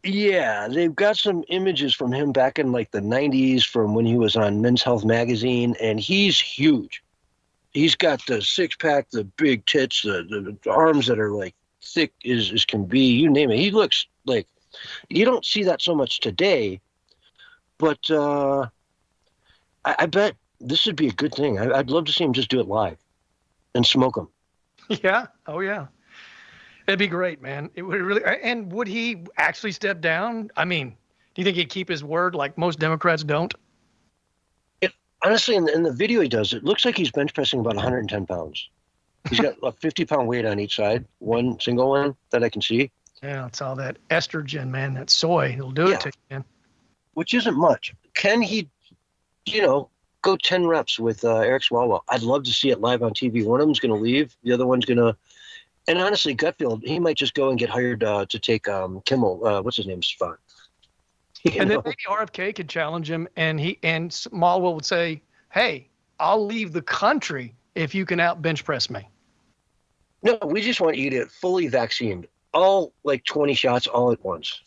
Yeah, they've got some images from him back in like the 90s from when he was on Men's Health magazine, and he's huge. He's got the six-pack, the big tits, the arms that are like thick as can be, you name it. He looks like, you don't see that so much today, but I bet this would be a good thing. I'd love to see him just do it live and smoke them. Yeah. Oh, yeah. It'd be great, man. It would really. And would he actually step down? I mean, do you think he'd keep his word like most Democrats don't? Honestly, in the video he does, it looks like he's bench pressing about 110 pounds. He's got a 50-pound weight on each side, one single one that I can see. Yeah, it's all that estrogen, man. That soy, it'll do it to you, man. Which isn't much. Can he, go 10 reps with Eric Swalwell? I'd love to see it live on TV. One of them's going to leave. The other one's going to... And honestly, Gutfeld, he might just go and get hired to take Kimmel, what's his name, spot. And then maybe RFK could challenge him, and Smallwell would say, "Hey, I'll leave the country if you can out bench press me." No, we just want you to get fully vaccinated, all like 20 shots all at once.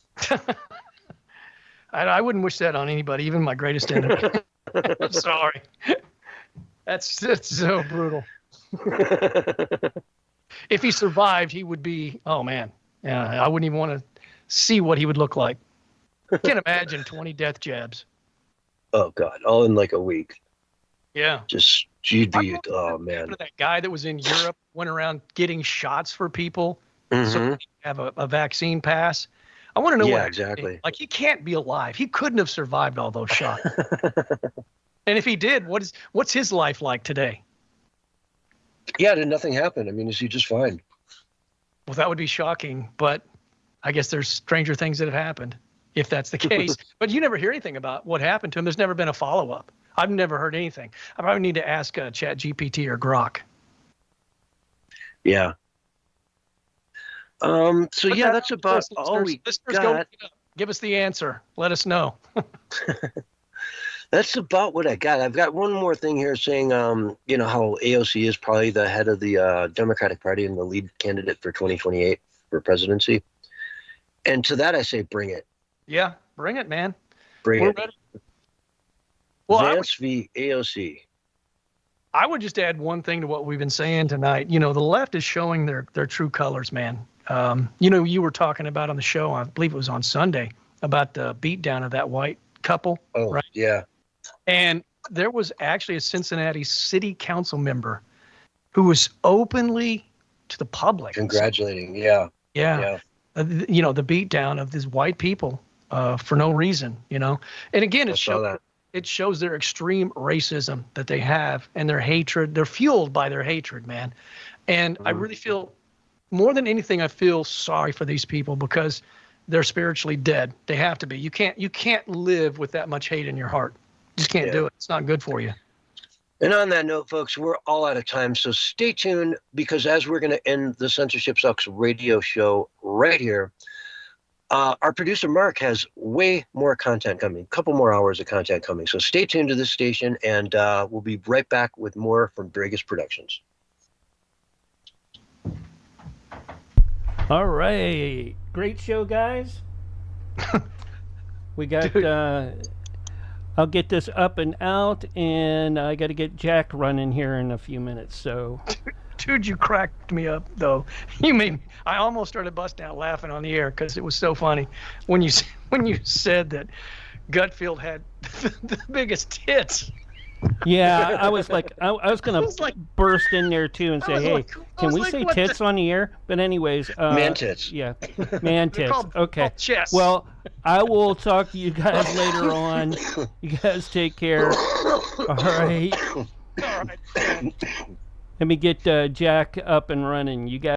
I wouldn't wish that on anybody, even my greatest enemy. I'm sorry. That's so brutal. If he survived, he would be, oh man, yeah, I wouldn't even want to see what he would look like. Can't imagine 20 death jabs. Oh God, all in like a week. Yeah. Just, you'd be, oh man. That guy that was in Europe went around getting shots for people so they could have a vaccine pass. I want to know what exactly. Like, he can't be alive. He couldn't have survived all those shots. And if he did, what's his life like today? Yeah, did nothing happen? I mean, is he just fine? Well, that would be shocking, but I guess there's stranger things that have happened, if that's the case. But you never hear anything about what happened to him. There's never been a follow-up. I've never heard anything. I probably need to ask ChatGPT or Grok. Yeah. So yeah, that's about all we got. Give us the answer. Let us know. That's about what I got. I've got one more thing here saying, how AOC is probably the head of the Democratic Party and the lead candidate for 2028 for presidency. And to that, I say, bring it. Yeah, bring it, man. Bring it. Ready. Well, Vance v. AOC. I would just add one thing to what we've been saying tonight. The left is showing their true colors, man. You were talking about on the show, I believe it was on Sunday, about the beatdown of that white couple. Oh, right? Yeah. And there was actually a Cincinnati city council member who was openly to the public congratulating. Yeah. The beatdown of these white people for no reason, And again, it shows their extreme racism that they have and their hatred. They're fueled by their hatred, man. And I really feel, more than anything, I feel sorry for these people because they're spiritually dead. They have to be. You can't live with that much hate in your heart. You just can't do it. It's not good for you. And on that note, folks, we're all out of time. So stay tuned, because as we're going to end the Censorship Sucks radio show right here, our producer Mark has way more content coming, a couple more hours of content coming. So stay tuned to this station, and we'll be right back with more from Bregas Productions. All right. Great show, guys. We got... I'll get this up and out, and I got to get Jack running here in a few minutes. So, dude, you cracked me up, though. I almost started busting out laughing on the air because it was so funny when you said that Gutfeld had the biggest tits. Yeah, I was like, I was gonna burst in there too and say, hey, can we say tits on the air? But anyways, man tits. Yeah, man tits. Okay. Chest. Well, I will talk to you guys later on. You guys take care. All right. All right. Let me get Jack up and running. You guys.